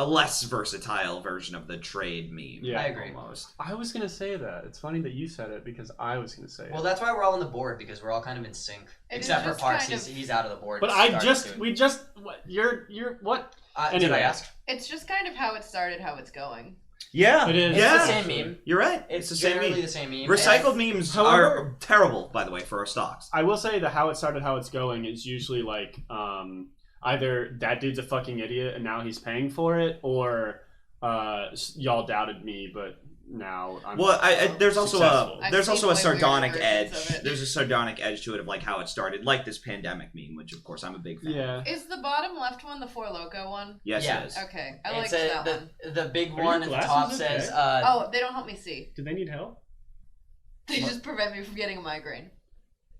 Speaker 4: less versatile version of the trade meme.
Speaker 3: Yeah,
Speaker 1: I agree.
Speaker 4: Almost.
Speaker 3: I was gonna say that. It's funny that you said it because I was gonna say it.
Speaker 1: Well, that's why we're all on the board, because we're all kind of in sync.
Speaker 2: It is
Speaker 1: Except for
Speaker 2: just
Speaker 1: Parks,
Speaker 2: kind of-
Speaker 1: he's out of the board.
Speaker 3: But you're what?
Speaker 1: Did
Speaker 3: Anyway.
Speaker 1: I ask?
Speaker 2: It's just kind of how it started, how it's going.
Speaker 4: Yeah,
Speaker 3: It is.
Speaker 1: It's
Speaker 4: Yeah,
Speaker 1: the same meme.
Speaker 4: You're right.
Speaker 1: It's
Speaker 4: the same
Speaker 1: generally
Speaker 4: meme.
Speaker 1: the same meme.
Speaker 4: Recycled memes
Speaker 3: However-
Speaker 4: are terrible, by the way, for our stocks.
Speaker 3: I will say that how it started, how it's going is usually like either that dude's a fucking idiot and now he's paying for it, or y'all doubted me, but now I'm
Speaker 4: there's also
Speaker 3: successful.
Speaker 4: a there's
Speaker 2: I've
Speaker 4: also a
Speaker 2: seen way weirder
Speaker 4: sardonic
Speaker 2: versions
Speaker 4: edge.
Speaker 2: of it.
Speaker 4: There's a sardonic edge to it of like how it started, like this pandemic meme, which of course I'm a big fan.
Speaker 3: Yeah.
Speaker 2: Is the bottom left one the Four Loko one?
Speaker 4: Yes,
Speaker 1: Yeah.
Speaker 4: it is.
Speaker 2: Okay, I liked
Speaker 1: It's
Speaker 2: that one.
Speaker 1: the big
Speaker 3: Are
Speaker 1: one
Speaker 3: your
Speaker 1: at the top
Speaker 3: glasses
Speaker 1: says.
Speaker 3: okay?
Speaker 2: Oh, they don't help me see.
Speaker 3: Do they need help?
Speaker 2: They just prevent me from getting a migraine.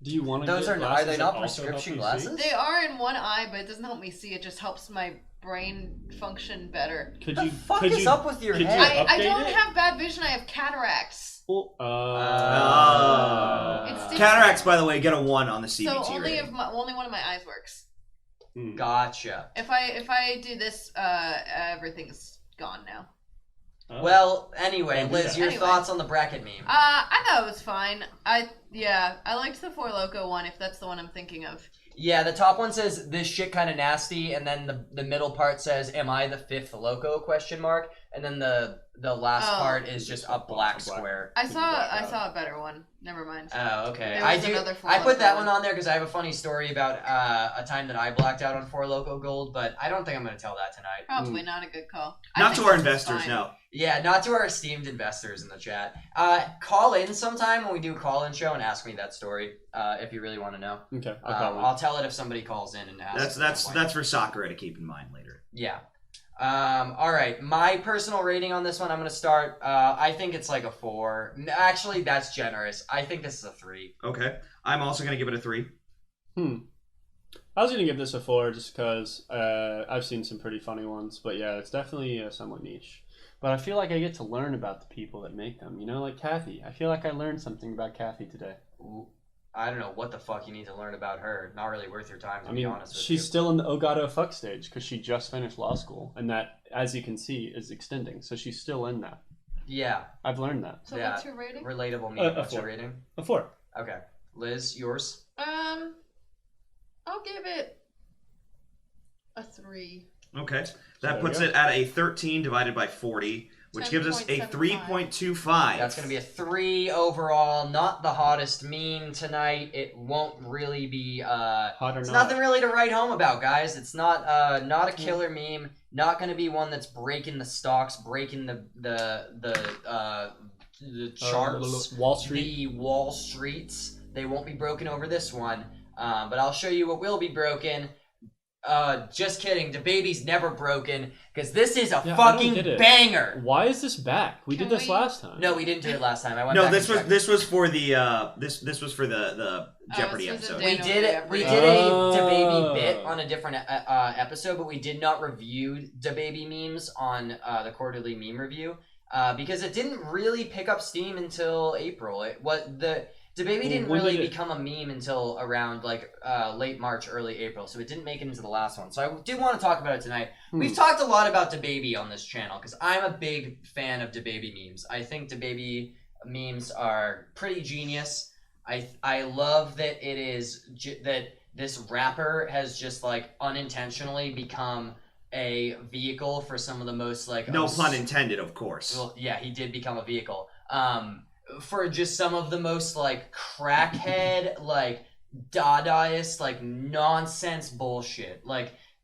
Speaker 3: Do you want to?
Speaker 1: Those
Speaker 3: get
Speaker 1: are
Speaker 3: glasses
Speaker 1: they
Speaker 3: that
Speaker 1: not
Speaker 3: also help
Speaker 1: prescription
Speaker 3: you
Speaker 1: glasses?
Speaker 2: They are in one eye, but it doesn't help me see. It just helps my brain function better.
Speaker 3: See? Could
Speaker 1: What
Speaker 3: you?
Speaker 1: the fuck
Speaker 3: could
Speaker 1: is
Speaker 3: you,
Speaker 1: up with your
Speaker 3: could you
Speaker 1: head?
Speaker 2: I
Speaker 3: update
Speaker 2: don't
Speaker 3: it?
Speaker 2: have bad vision. I have cataracts.
Speaker 3: Oh.
Speaker 2: It's different.
Speaker 4: Cataracts, by the way, get a 1 on the CBT
Speaker 2: So only
Speaker 4: rating.
Speaker 2: only one of my eyes works.
Speaker 1: Gotcha.
Speaker 2: If I do this, everything's gone now.
Speaker 3: Oh.
Speaker 1: Well, anyway,
Speaker 3: Don't do
Speaker 1: Liz,
Speaker 3: that.
Speaker 1: your
Speaker 2: Anyway.
Speaker 1: thoughts on the bracket meme?
Speaker 2: I thought it was fine. I liked the Four Loko one, if that's the one I'm thinking of.
Speaker 1: Yeah, the top one says this shit kind of nasty, and then the middle part says, "Am I the fifth loco?" question mark, and then the last
Speaker 2: Oh.
Speaker 1: part is just a black
Speaker 3: Black.
Speaker 1: square.
Speaker 2: I
Speaker 3: Keep it
Speaker 2: saw
Speaker 3: black
Speaker 2: I
Speaker 3: out.
Speaker 2: saw a better one. Never mind.
Speaker 1: Oh, okay.
Speaker 2: There
Speaker 1: I
Speaker 2: was
Speaker 1: do.
Speaker 2: another Four
Speaker 1: I put that
Speaker 2: Loko
Speaker 1: one on there because I have a funny story about a time that I blacked out on 4 Loco Gold, but I don't think I'm going to tell that tonight.
Speaker 2: Probably not a good call.
Speaker 4: Not to our investors, no.
Speaker 1: Yeah, not to our esteemed investors in the chat. Call in sometime when we do a call-in show and ask me that story if you really want to know.
Speaker 3: Okay. I'll call
Speaker 1: I'll tell it if somebody calls in and asks.
Speaker 4: That's for Sakura to keep in mind later.
Speaker 1: Yeah. All right. My personal rating on this one, I'm going to start. I think it's like a 4. Actually, that's generous. I think this is a 3.
Speaker 4: Okay. I'm also going to give it a 3.
Speaker 3: I was gonna give this a 4 just because I've seen some pretty funny ones, but yeah, it's definitely somewhat niche. But I feel like I get to learn about the people that make them. You know, like Kathy. I feel like I learned something about Kathy today.
Speaker 1: Ooh, I don't know what the fuck you need to learn about her. Not really worth your time, to
Speaker 3: I
Speaker 1: be
Speaker 3: mean,
Speaker 1: honest with
Speaker 3: she's
Speaker 1: you.
Speaker 3: still in the Ogata fuck stage because she just finished law school, and that, as you can see, is extending. So she's still in that.
Speaker 1: Yeah.
Speaker 3: I've learned that.
Speaker 2: So
Speaker 1: Yeah.
Speaker 2: what's your rating?
Speaker 1: Relatable
Speaker 3: A
Speaker 1: meme. What's your
Speaker 3: 4.
Speaker 1: rating?
Speaker 3: A 4.
Speaker 1: Okay. Liz, yours?
Speaker 2: I'll give it a 3.
Speaker 4: Okay.
Speaker 3: there
Speaker 4: That
Speaker 3: you
Speaker 4: puts
Speaker 3: go.
Speaker 4: it at a 13 divided by 40. which gives us a 3.25.
Speaker 1: That's going to be a 3 overall. Not the hottest meme tonight. It won't really be...
Speaker 3: Hot or
Speaker 1: it's
Speaker 3: not.
Speaker 1: nothing really to write home about, guys. It's not a killer meme. Not going to be one that's breaking the stocks, breaking the charts.
Speaker 3: Wall Street.
Speaker 1: The Wall Streets. They won't be broken over this one. But I'll show you what will be broken. Just kidding. Dababy's never broken because this is a fucking banger.
Speaker 3: Why is this back? We did this last time.
Speaker 1: No, we didn't do it last time. I went
Speaker 4: no,
Speaker 1: back
Speaker 4: this was for the this was for the Jeopardy episode.
Speaker 1: We did a Dababy bit on a different episode, but we did not review Dababy memes on the quarterly meme review because it didn't really pick up steam until April. Dababy didn't really become a meme until around late March, early April, so it didn't make it into the last one. So I do want to talk about it tonight. We've talked a lot about Dababy on this channel because I'm a big fan of Dababy memes. I think Dababy memes are pretty genius. I love that it is that this rapper has just unintentionally become a vehicle for some of the most
Speaker 4: no pun intended, of course.
Speaker 1: Well, yeah, he did become a vehicle. For just some of the most crackhead, Dadaist, nonsense bullshit.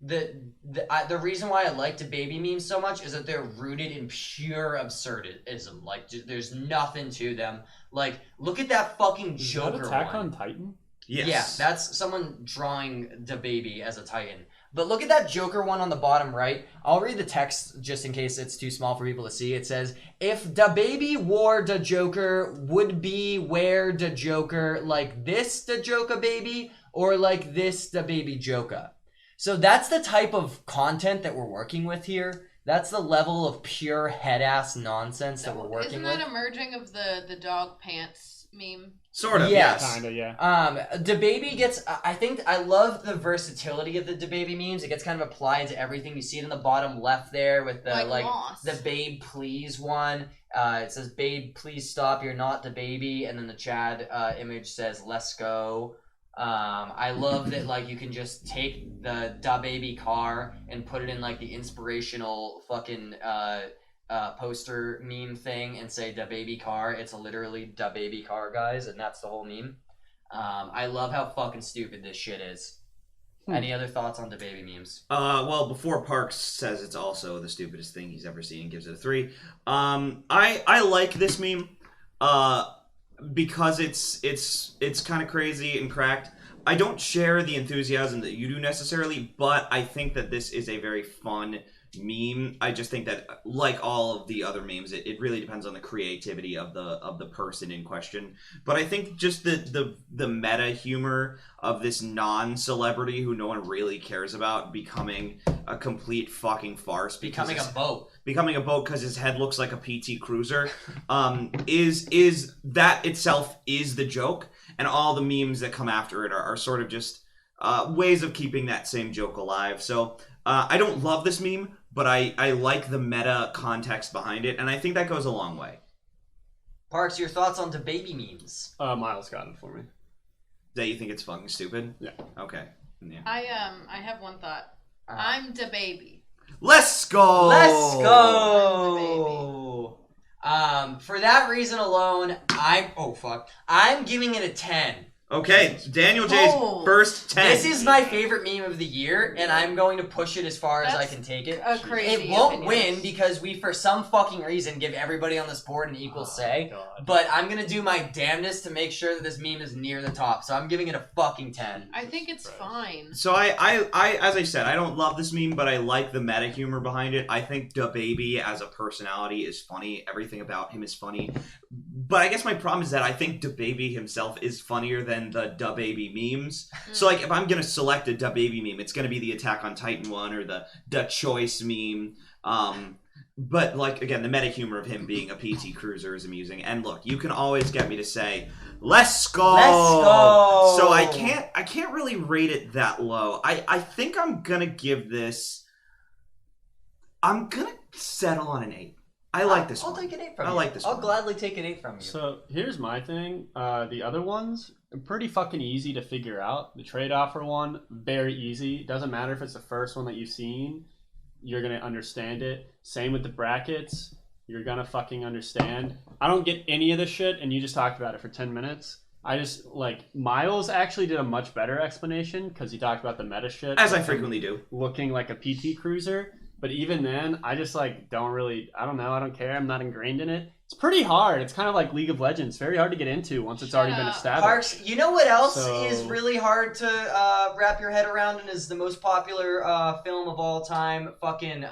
Speaker 1: The reason why I like Dababy memes so much is that they're rooted in pure absurdism. There's nothing to them. Look at that fucking Joker
Speaker 3: Is that Attack
Speaker 1: one.
Speaker 3: on Titan?
Speaker 4: Yes.
Speaker 1: Yeah, that's someone drawing Dababy as a Titan. But look at that Joker one on the bottom right. I'll read the text just in case it's too small for people to see. It says, if Dababy wore the Joker, would be wear the Joker like this the Joker baby or like this the baby Joker. So that's the type of content that we're working with here. That's the level of pure head-ass nonsense that we're working with.
Speaker 2: Isn't that a merging of the dog pants meme?
Speaker 4: Sort of,
Speaker 1: yes.
Speaker 3: Kinda, yeah.
Speaker 1: Dababy gets, I think, I love the versatility of the Dababy memes. It gets kind of applied to everything. You see it in the bottom left there with the, the babe please one. It says, babe, please stop, you're not Dababy. And then the Chad image says, let's go. I love that, you can just take the Dababy car and put it in, the inspirational fucking, poster meme thing and say Dababy car. It's literally Dababy car, guys, and that's the whole meme. I love how fucking stupid this shit is. Any other thoughts on Dababy memes?
Speaker 4: Well, before Parks says it's also the stupidest thing he's ever seen and gives it a 3. I like this meme because it's kind of crazy and cracked. I don't share the enthusiasm that you do necessarily, but I think that this is a very fun meme. I just think that, like all of the other memes, it really depends on the creativity of the person in question. But I think just the meta humor of this non-celebrity who no one really cares about becoming a complete fucking farce,
Speaker 1: Becoming a boat
Speaker 4: because his head looks like a PT Cruiser, is that itself is the joke, and all the memes that come after it are sort of just ways of keeping that same joke alive. So I don't love this meme, but I like the meta context behind it, and I think that goes a long way.
Speaker 1: Parks, your thoughts on Dababy memes?
Speaker 3: Miles got it for me.
Speaker 4: That you think it's fucking stupid?
Speaker 3: Yeah.
Speaker 4: Okay. Yeah.
Speaker 2: I have one thought. I'm Dababy.
Speaker 4: Let's go!
Speaker 1: Let's go! For that reason alone, I'm giving it a 10.
Speaker 4: Okay, Daniel J's first 10.
Speaker 1: This is my favorite meme of the year, and I'm going to push it as far as I can take it. It won't win because we, for some fucking reason, give everybody on this board an equal say.
Speaker 3: God.
Speaker 1: But I'm going to do my damnedest to make sure that this meme is near the top. So I'm giving it a fucking 10.
Speaker 2: I think it's fine.
Speaker 4: So I as I said, I don't love this meme, but I like the meta humor behind it. I think Dababy as a personality is funny. Everything about him is funny. But I guess my problem is that I think Dababy himself is funnier than the Dababy memes. So, if I'm going to select a Dababy meme, it's going to be the Attack on Titan one or the Choice meme. But, again, the meta humor of him being a PT Cruiser is amusing. And look, you can always get me to say, let's go!
Speaker 1: Let's go!
Speaker 4: So I can't really rate it that low. I think I'm going to give this... I'm going to settle on an 8. I like this one.
Speaker 1: I'll take an 8 from you.
Speaker 4: I like this one.
Speaker 1: I'll gladly take an 8 from you.
Speaker 3: So here's my thing. The other ones are pretty fucking easy to figure out. The trade offer one, very easy. Doesn't matter if it's the first one that you've seen. You're going to understand it. Same with the brackets. you're gonna fucking understand. I don't get any of this shit, and you just talked about it for 10 minutes. I just, like, Myles actually did a much better explanation because he talked about the meta shit.
Speaker 4: As I frequently do.
Speaker 3: Looking like a PT cruiser. But even then, I just, like, don't really, I don't know, I don't care. I'm not ingrained in it. It's pretty hard. It's kind of like League of Legends. Very hard to get into once it's already been established.
Speaker 1: Parks, you know what else is really hard to wrap your head around and is the most popular film of all time? Fucking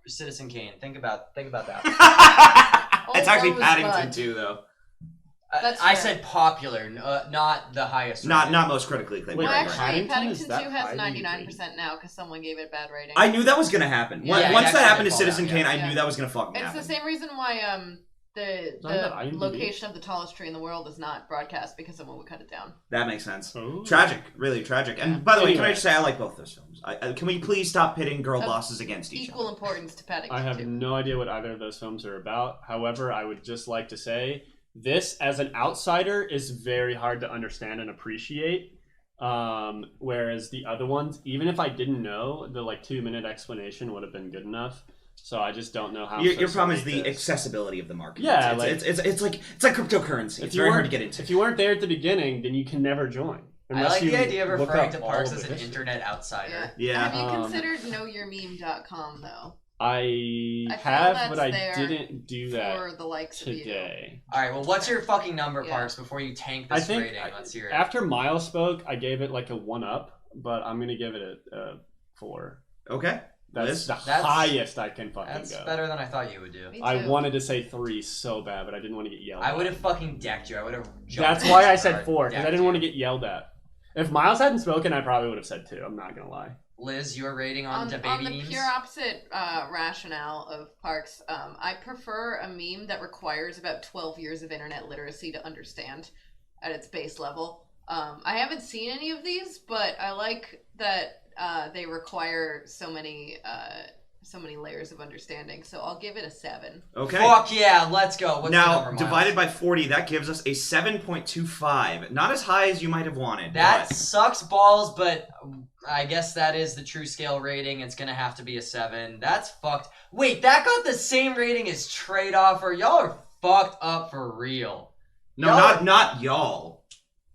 Speaker 1: Citizen Kane. Think about that.
Speaker 4: It's actually Paddington too, though.
Speaker 1: I said popular, not the highest.
Speaker 4: Not most critically acclaimed.
Speaker 2: Well, actually,
Speaker 3: Paddington
Speaker 2: 2 has 99% now because someone gave it a bad rating.
Speaker 4: I knew that was gonna happen.
Speaker 1: Yeah,
Speaker 4: Once that happened to
Speaker 1: fall
Speaker 4: Citizen
Speaker 1: down,
Speaker 4: Kane, I knew that was gonna fucking happen.
Speaker 2: It's the same reason why the
Speaker 3: IMDb.
Speaker 2: location of the tallest tree in the world is not broadcast because someone would cut it down.
Speaker 4: That makes sense.
Speaker 3: Ooh.
Speaker 4: Tragic, really tragic. And by the way, can I
Speaker 3: Anyway.
Speaker 4: just say I like both those films? Can we please stop pitting girl bosses against each
Speaker 2: Equal
Speaker 4: other?
Speaker 2: importance to Paddington
Speaker 3: I have
Speaker 2: 2.
Speaker 3: no idea what either of those films are about. However, I would just like to say this, as an outsider, is very hard to understand and appreciate. Whereas the other ones, even if I didn't know, the 2-minute explanation would have been good enough. So I just don't know how.
Speaker 4: Your problem is the accessibility of the market.
Speaker 3: Yeah,
Speaker 4: it's like cryptocurrency. It's very hard to get into.
Speaker 3: If you weren't there at the beginning, then you can never join.
Speaker 1: I like the idea of
Speaker 3: look
Speaker 1: referring
Speaker 3: up
Speaker 1: to
Speaker 3: all
Speaker 1: Parks
Speaker 3: of
Speaker 1: as
Speaker 3: the
Speaker 1: an
Speaker 3: history.
Speaker 1: internet outsider.
Speaker 4: Yeah.
Speaker 2: Have you considered knowyourmeme.com though?
Speaker 3: I
Speaker 2: feel
Speaker 3: have,
Speaker 2: that's
Speaker 3: but I
Speaker 2: there
Speaker 3: didn't do that
Speaker 2: for the likes of you.
Speaker 3: today.
Speaker 1: All right, well, what's your fucking number,
Speaker 2: Yeah.
Speaker 1: Parks, before you tank
Speaker 3: I
Speaker 1: this
Speaker 3: think
Speaker 1: rating? Let's hear it.
Speaker 3: after Myles spoke, I gave it like a 1-up, but I'm gonna give it a 4.
Speaker 4: Okay.
Speaker 3: That's
Speaker 4: Liz?
Speaker 3: the
Speaker 1: That's-
Speaker 3: highest I can fucking
Speaker 1: That's
Speaker 3: go.
Speaker 1: better than I thought you would do.
Speaker 2: Me
Speaker 3: I
Speaker 2: too.
Speaker 3: wanted to say 3 so bad, but I didn't want to get yelled at.
Speaker 1: I would have fucking decked you. I would have jumped.
Speaker 3: That's why I said 4, because I didn't want to get yelled at. If Myles hadn't spoken, I probably would have said 2. I'm not gonna lie.
Speaker 1: Liz, your rating on
Speaker 2: On
Speaker 1: Dababy
Speaker 2: the
Speaker 1: memes?
Speaker 2: pure opposite rationale of Parks, I prefer a meme that requires about 12 years of internet literacy to understand at its base level. I haven't seen any of these, but I like that they require so many layers of understanding. So I'll give it a 7.
Speaker 4: Okay.
Speaker 1: Fuck yeah, let's go. What's the
Speaker 4: Now,
Speaker 1: number, Myles?
Speaker 4: divided by 40, that gives us a 7.25. Not as high as you might have wanted.
Speaker 1: That
Speaker 4: but
Speaker 1: sucks balls, but I guess that is the true scale rating. It's gonna have to be a 7. That's fucked. Wait, that got the same rating as Trade Offer. Y'all are fucked up for real.
Speaker 4: No,
Speaker 1: Y'all
Speaker 4: not y'all.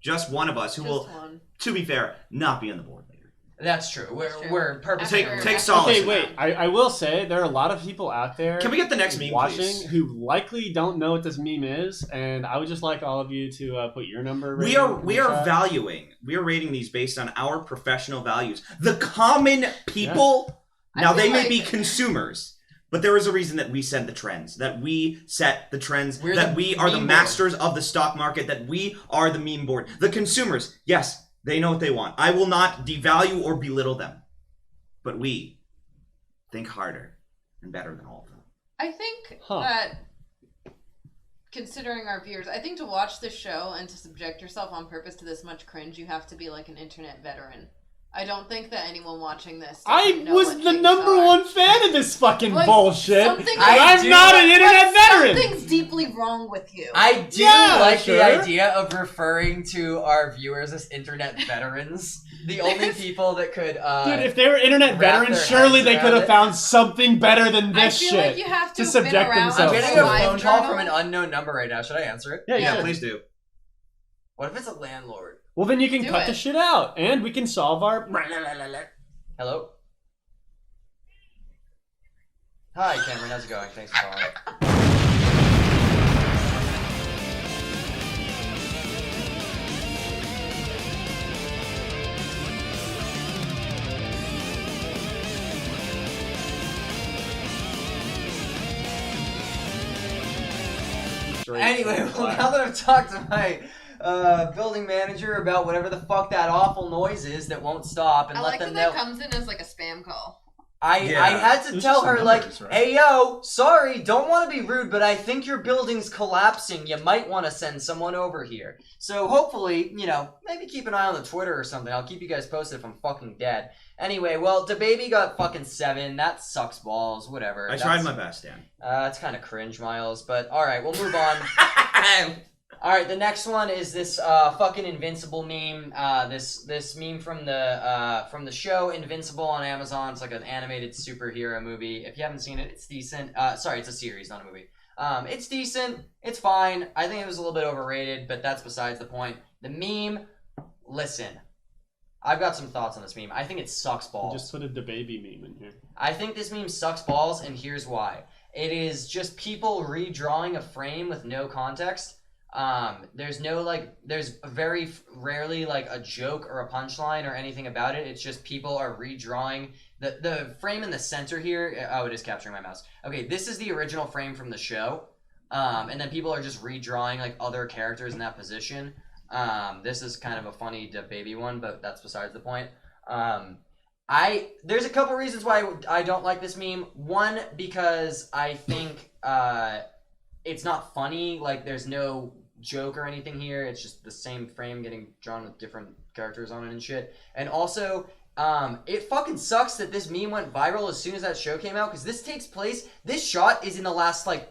Speaker 4: Just one of us who will,
Speaker 2: Just one.
Speaker 4: to be fair, not be on the board later.
Speaker 1: That's true.
Speaker 2: That's true.
Speaker 1: We're purposely
Speaker 4: Take solace.
Speaker 3: Okay,
Speaker 4: in
Speaker 3: wait.
Speaker 4: that.
Speaker 3: I will say there are a lot of people out there.
Speaker 4: Can we get the next meme,
Speaker 3: watching
Speaker 4: please?
Speaker 3: who likely don't know what this meme is, and I would just like all of you to put your number.
Speaker 4: We are rating these based on our professional values. The common people,
Speaker 2: I
Speaker 4: now
Speaker 2: feel
Speaker 4: they may
Speaker 2: like-
Speaker 4: be consumers, but there is a reason that we set the trends, that we set the trends,
Speaker 1: We're
Speaker 4: that
Speaker 1: the
Speaker 4: we are the
Speaker 1: meme
Speaker 4: masters of the stock market, that we are the meme board. The consumers, yes, they know what they want. I will not devalue or belittle them, but we think harder and better than all of them.
Speaker 2: I think
Speaker 3: Huh.
Speaker 2: that, considering our viewers, I think to watch this show and to subject yourself on purpose to this much cringe, you have to be like an internet veteran. I don't think that anyone watching this
Speaker 3: I
Speaker 2: doesn't know
Speaker 3: was
Speaker 2: what
Speaker 3: the
Speaker 2: things
Speaker 3: number
Speaker 2: are.
Speaker 3: 1 fan of this fucking
Speaker 2: Like,
Speaker 3: bullshit.
Speaker 2: something-
Speaker 3: And
Speaker 1: I
Speaker 3: I'm
Speaker 1: do-
Speaker 3: not an internet veteran.
Speaker 2: Something's deeply wrong with you.
Speaker 1: I do
Speaker 3: Yeah,
Speaker 1: like
Speaker 3: sure.
Speaker 1: the idea of referring to our viewers as internet veterans. The only people that could
Speaker 3: Dude, if they were internet
Speaker 1: wrap
Speaker 3: veterans,
Speaker 1: their
Speaker 3: surely
Speaker 1: heads
Speaker 3: they
Speaker 1: around
Speaker 3: could have
Speaker 1: it.
Speaker 3: found something better than
Speaker 2: I
Speaker 3: this
Speaker 2: feel
Speaker 3: shit.
Speaker 2: like you have
Speaker 3: to
Speaker 2: to have been
Speaker 3: subject
Speaker 2: around
Speaker 1: I'm
Speaker 3: themselves
Speaker 2: for
Speaker 1: getting
Speaker 3: to
Speaker 1: a
Speaker 2: live
Speaker 1: phone call
Speaker 2: journal.
Speaker 1: from an unknown number right now. Should I answer it?
Speaker 3: Yeah, you
Speaker 4: Yeah,
Speaker 3: should.
Speaker 4: please do.
Speaker 1: What if it's a landlord?
Speaker 3: Well, then you can
Speaker 2: Do
Speaker 3: cut
Speaker 2: it.
Speaker 3: the shit out, and we can solve our.
Speaker 1: Hello? Hi, Cameron. How's it going? Thanks for calling. Anyway, well, now that I've talked to my building manager about whatever the fuck that awful noise is that won't stop and
Speaker 2: I
Speaker 1: let
Speaker 2: like
Speaker 1: them
Speaker 2: that
Speaker 1: know.
Speaker 2: that comes in as like a spam call.
Speaker 1: I had to
Speaker 3: There's
Speaker 1: tell
Speaker 3: just
Speaker 1: her,
Speaker 3: some
Speaker 1: like,
Speaker 3: numbers, right?
Speaker 1: hey, yo, sorry, don't want to be rude, but I think your building's collapsing. You might want to send someone over here. So hopefully, maybe keep an eye on the Twitter or something. I'll keep you guys posted if I'm fucking dead. Anyway, well, Dababy got fucking 7. That sucks balls. Whatever.
Speaker 4: I tried my best, Dan.
Speaker 1: It's kind of cringe, Myles, but all right, we'll move on. All right, the next one is this fucking Invincible meme. This meme from the show Invincible on Amazon. It's like an animated superhero movie. If you haven't seen it, it's decent. Sorry, it's a series, not a movie. It's decent. It's fine. I think it was a little bit overrated, but that's besides the point. The meme. Listen, I've got some thoughts on this meme. I think it sucks balls.
Speaker 3: You just put a Dababy meme in here.
Speaker 1: I think this meme sucks balls, and here's why. It is just people redrawing a frame with no context. There's very rarely like a joke or a punchline or anything about it. It's just people are redrawing the frame in the center here. Oh, it is capturing my mouse. Okay, this is the original frame from the show. And then people are just redrawing like other characters in that position. This is kind of a funny Dababy one, but that's besides the point. There's a couple reasons why I don't like this meme. One, because I think it's not funny. Like, there's no joke or anything here. It's just the same frame getting drawn with different characters on it and shit. And also, it fucking sucks that this meme went viral as soon as that show came out, because this shot is in the last, like,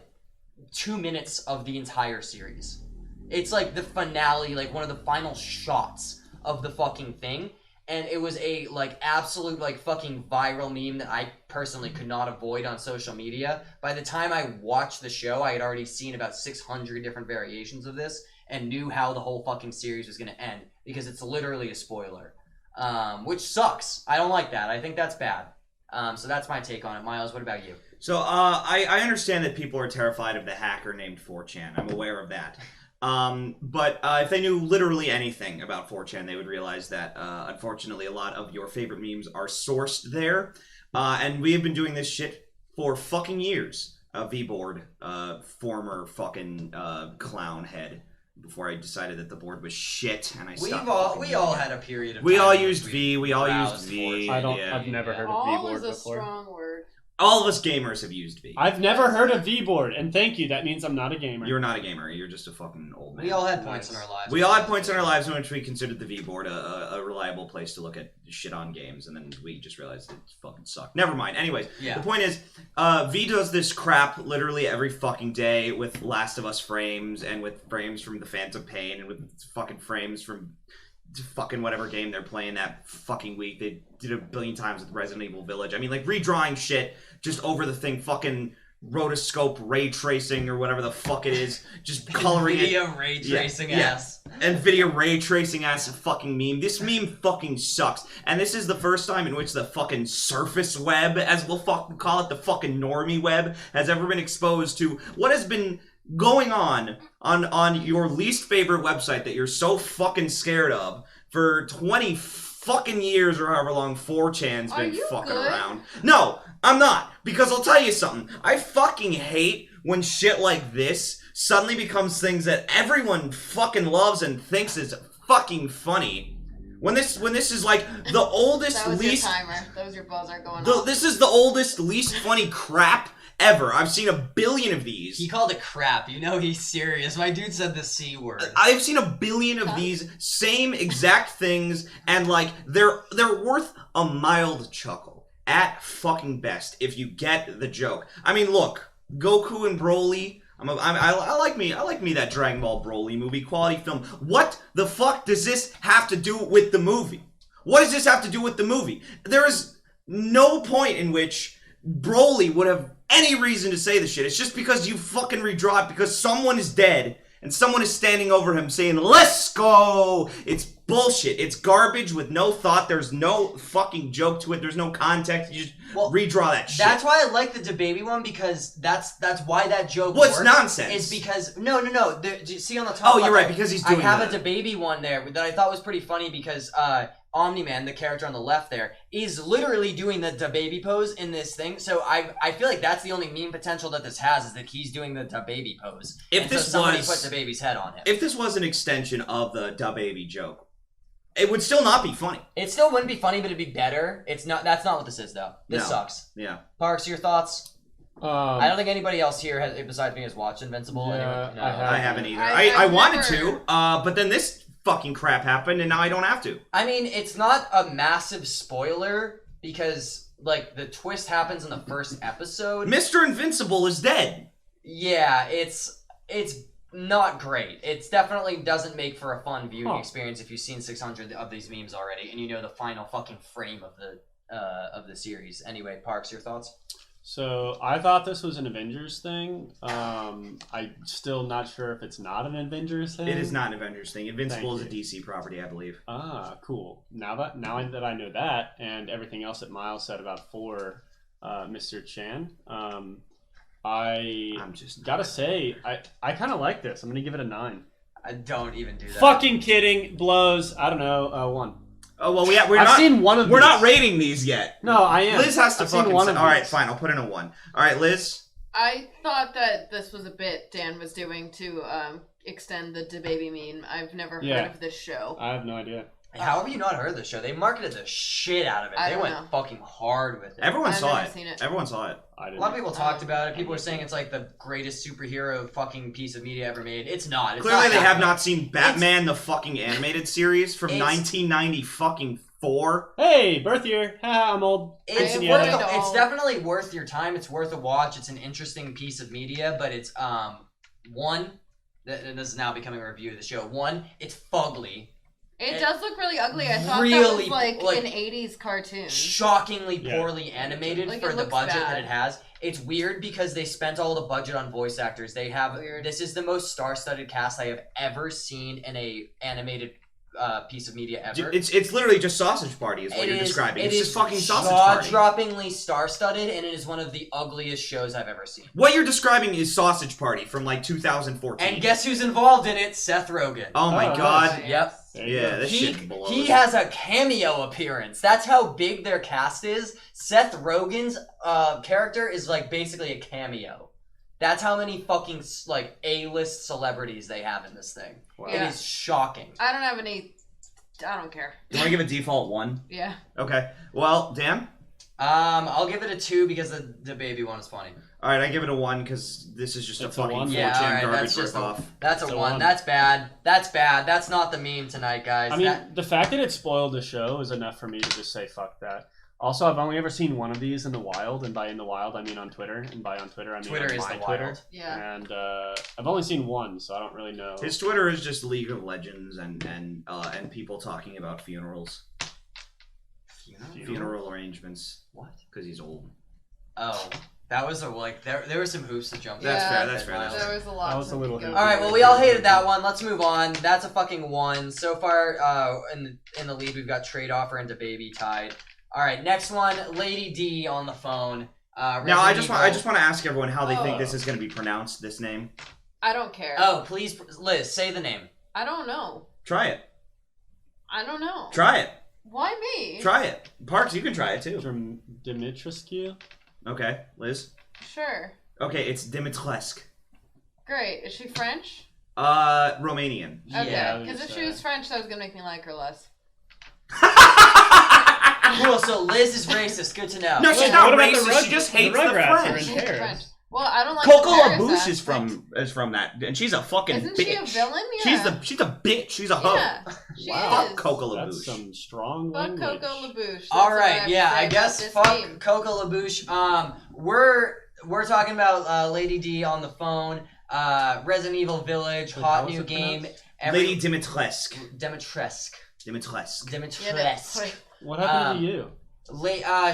Speaker 1: 2 minutes of the entire series. It's like the finale, like one of the final shots of the fucking thing. And it was a, like, absolute, like, fucking viral meme that I personally could not avoid on social media. By the time I watched the show, I had already seen about 600 different variations of this and knew how the whole fucking series was going to end, because it's literally a spoiler, which sucks. I don't like that. I think that's bad. So that's my take on it. Myles, what about you?
Speaker 4: So I understand that people are terrified of the hacker named 4chan. I'm aware of that. But if they knew literally anything about 4chan, they would realize that, unfortunately, a lot of your favorite memes are sourced there. And we have been doing this shit for fucking years. V-board, former fucking clown head, before I decided that the board was shit, and I stopped.
Speaker 1: We all had a period of time.
Speaker 4: We all used V. We all used V.
Speaker 3: I've never heard of V-board before.
Speaker 2: All is a strong word.
Speaker 4: All of us gamers have used V.
Speaker 3: I've never heard of V-board, and thank you. That means I'm not a gamer.
Speaker 4: You're not a gamer. You're just a fucking old man.
Speaker 1: We all had points in our lives.
Speaker 4: We all had points in our lives in which we considered the V-board a reliable place to look at shit on games, and then we just realized it fucking sucked. Never mind. Anyways, The point is, V does this crap literally every fucking day with Last of Us frames, and with frames from The Phantom Pain, and with fucking frames from fucking whatever game they're playing that fucking week. They did 1 billion times with Resident Evil Village. I mean, like, redrawing shit just over the thing, fucking rotoscope ray tracing or whatever the fuck it is, just coloring
Speaker 1: video ray tracing ass.
Speaker 4: And video ray tracing ass fucking meme. This meme fucking sucks. And this is the first time in which the fucking surface web, as we'll fucking call it, the fucking normie web, has ever been exposed to what has been going on your least favorite website that you're so fucking scared of for 20 fucking years, or however long 4chan's been fucking around. No, I'm not, because I'll tell you something. I fucking hate when shit like this suddenly becomes things that everyone fucking loves and thinks is fucking funny. When this is like the oldest,
Speaker 2: that was
Speaker 4: least
Speaker 2: your timer. That was your buzzer going off.
Speaker 4: This is the oldest, least funny crap ever. I've seen 1 billion of these.
Speaker 1: He called it crap. You know he's serious. My dude said the C word.
Speaker 4: I've seen 1 billion of these same exact things, and like they're worth a mild chuckle at fucking best if you get the joke. I mean, look, Goku and Broly. I like me that Dragon Ball Broly movie, quality film. What the fuck does this have to do with the movie? What does this have to do with the movie? There is no point in which Broly would have any reason to say this shit. It's just because you fucking redraw it because someone is dead and someone is standing over him saying, "Let's go!" It's bullshit. It's garbage with no thought. There's no fucking joke to it. There's no context. You just redraw that shit.
Speaker 1: That's why I like the Dababy one, because that's why that joke
Speaker 4: works.
Speaker 1: It's
Speaker 4: nonsense.
Speaker 1: It's because no. Do you see on the top?
Speaker 4: Oh, you're right, because he's doing
Speaker 1: I have a Dababy one there that I thought was pretty funny because Omni-Man, the character on the left there, is literally doing the Dababy pose in this thing. So I feel like that's the only meme potential that this has, is that he's doing the Dababy pose. Somebody put Dababy's head on him.
Speaker 4: If this was an extension of the Dababy joke, it would still not be funny.
Speaker 1: It still wouldn't be funny, but it'd be better. It's not. That's not what this is, though. This sucks.
Speaker 4: Yeah.
Speaker 1: Parks, your thoughts? I don't think anybody else here besides me has watched Invincible.
Speaker 3: Yeah,
Speaker 1: anyway. No.
Speaker 4: I haven't either. I wanted to, but then this fucking crap happened, and now I don't have to. I
Speaker 1: mean, it's not a massive spoiler because, like, the twist happens in the first episode.
Speaker 4: Mr. Invincible is dead.
Speaker 1: Yeah, it's not great. It's definitely doesn't make for a fun viewing experience if you've seen 600 of these memes already and you know the final fucking frame of the series. Anyway, Parks, your thoughts?
Speaker 3: So I thought this was an Avengers thing. I'm still not sure if it's not an Avengers thing.
Speaker 4: It is not an Avengers thing. Invincible is a DC property, I believe.
Speaker 3: Ah, cool. Now that I know that and everything else that Myles said about Mr. Chan, I'm just gotta say I kind of like this. I'm gonna give it a 9.
Speaker 1: I don't even do that.
Speaker 3: Fucking kidding. Blows. I don't know. 1.
Speaker 4: Oh well, we're
Speaker 3: I've
Speaker 4: not.
Speaker 3: seen one of.
Speaker 4: We're
Speaker 3: these.
Speaker 4: not rating these yet.
Speaker 3: No, I am.
Speaker 4: Liz has to fucking.
Speaker 3: One of
Speaker 4: all right, fine. I'll put in a 1. All right, Liz.
Speaker 2: I thought that this was a bit Dan was doing to extend the Dababy meme. I've never heard of this show.
Speaker 3: I have no idea.
Speaker 1: How have you not heard of the show? They marketed the shit out of it. They went fucking hard with it.
Speaker 4: Everyone saw
Speaker 2: it.
Speaker 4: Everyone saw it.
Speaker 1: A lot of people talked about it. People were saying it's like the greatest superhero fucking piece of media ever made. It's not. It's
Speaker 4: Clearly,
Speaker 1: not
Speaker 4: they have not seen Batman, the fucking animated series from 1990 fucking 4.
Speaker 3: Hey, birth year. I'm old.
Speaker 1: It's definitely worth your time. It's worth a watch. It's an interesting piece of media, but it's one. This is now becoming a review of the show. One, it's fugly.
Speaker 2: It does look really ugly. I thought that was like an 80s cartoon.
Speaker 1: Shockingly poorly animated for the budget
Speaker 2: bad.
Speaker 1: that it has. It's weird because they spent all the budget on voice actors. They have this is the most star-studded cast I have ever seen in a animated piece of media ever.
Speaker 4: It's literally just Sausage Party is what you're describing. It's just fucking Sausage Party.
Speaker 1: Jaw-droppingly star-studded, and it is one of the ugliest shows I've ever seen.
Speaker 4: What you're describing is Sausage Party from like 2014.
Speaker 1: And guess who's involved in it? Seth Rogen.
Speaker 4: Oh my god.
Speaker 1: Nice. Yep.
Speaker 4: Yeah, this shit blows.
Speaker 1: He has a cameo appearance. That's how big their cast is. Seth Rogen's character is like basically a cameo. That's how many fucking like A-list celebrities they have in this thing. Wow. It is shocking.
Speaker 2: I don't have any. I don't care.
Speaker 4: You want to give a default 1?
Speaker 2: Yeah.
Speaker 4: Okay. Well, Dan?
Speaker 1: I'll give it a 2 because the baby one is funny.
Speaker 4: All right, I give it a 1 because this is just a fucking 4chan garbage ripoff.
Speaker 1: That's a 1. That's bad. That's bad. That's not the meme tonight, guys.
Speaker 3: I mean, the fact that it spoiled the show is enough for me to just say fuck that. Also, I've only ever seen one of these in the wild, and by in the wild, I mean on Twitter, and by on Twitter, I mean
Speaker 1: Twitter
Speaker 3: on
Speaker 1: is
Speaker 3: my
Speaker 1: the
Speaker 3: Twitter.
Speaker 1: wild.
Speaker 2: Yeah.
Speaker 3: And I've only seen one, so I don't really know.
Speaker 4: His Twitter is just League of Legends and people talking about funerals. Funeral arrangements.
Speaker 1: What?
Speaker 4: Because he's old.
Speaker 1: Oh. That was there were some hoops to jump.
Speaker 4: That's fair. That's fair.
Speaker 2: There was a lot.
Speaker 3: That was a little.
Speaker 1: All right. Well, we all hated that one. Let's move on. That's a fucking 1 so far. In the lead, we've got Trade Offer and Dababy tied. All right. Next one, Lady D on the phone.
Speaker 4: Now I just want to ask everyone how they think this is going to be pronounced. This name.
Speaker 2: I don't care.
Speaker 1: Oh, please, Liz, say the name.
Speaker 2: I don't know.
Speaker 4: Try it.
Speaker 2: I don't know.
Speaker 4: Try it.
Speaker 2: Why me?
Speaker 4: Try it. Parks, you can try it too.
Speaker 3: Dimitrescu?
Speaker 4: Okay, Liz.
Speaker 2: Sure.
Speaker 4: Okay, it's Dimitrescu.
Speaker 2: Great. Is she French?
Speaker 4: Romanian.
Speaker 2: Okay, because if she was French, that was gonna make me like her less.
Speaker 1: Cool. So Liz is racist. Good to know.
Speaker 4: No, she's not racist. She just hates the French.
Speaker 2: She's French. Well, I don't like
Speaker 4: Coco LaBouche is from that, and she's a fucking
Speaker 2: Isn't
Speaker 4: bitch.
Speaker 2: she a villain? Yeah.
Speaker 4: She's a bitch. She's a hoe.
Speaker 2: Yeah, she
Speaker 4: Fuck
Speaker 2: is.
Speaker 4: Coco
Speaker 3: That's
Speaker 4: LaBouche.
Speaker 3: some strong
Speaker 2: Fuck
Speaker 3: language.
Speaker 2: Coco LaBouche.
Speaker 1: All right. Yeah. I guess fuck Coco LaBouche. We're talking about Lady D on the phone. Resident Evil Village, hot new game.
Speaker 4: Lady Dimitrescu.
Speaker 1: Dimitrescu.
Speaker 3: What happened to you?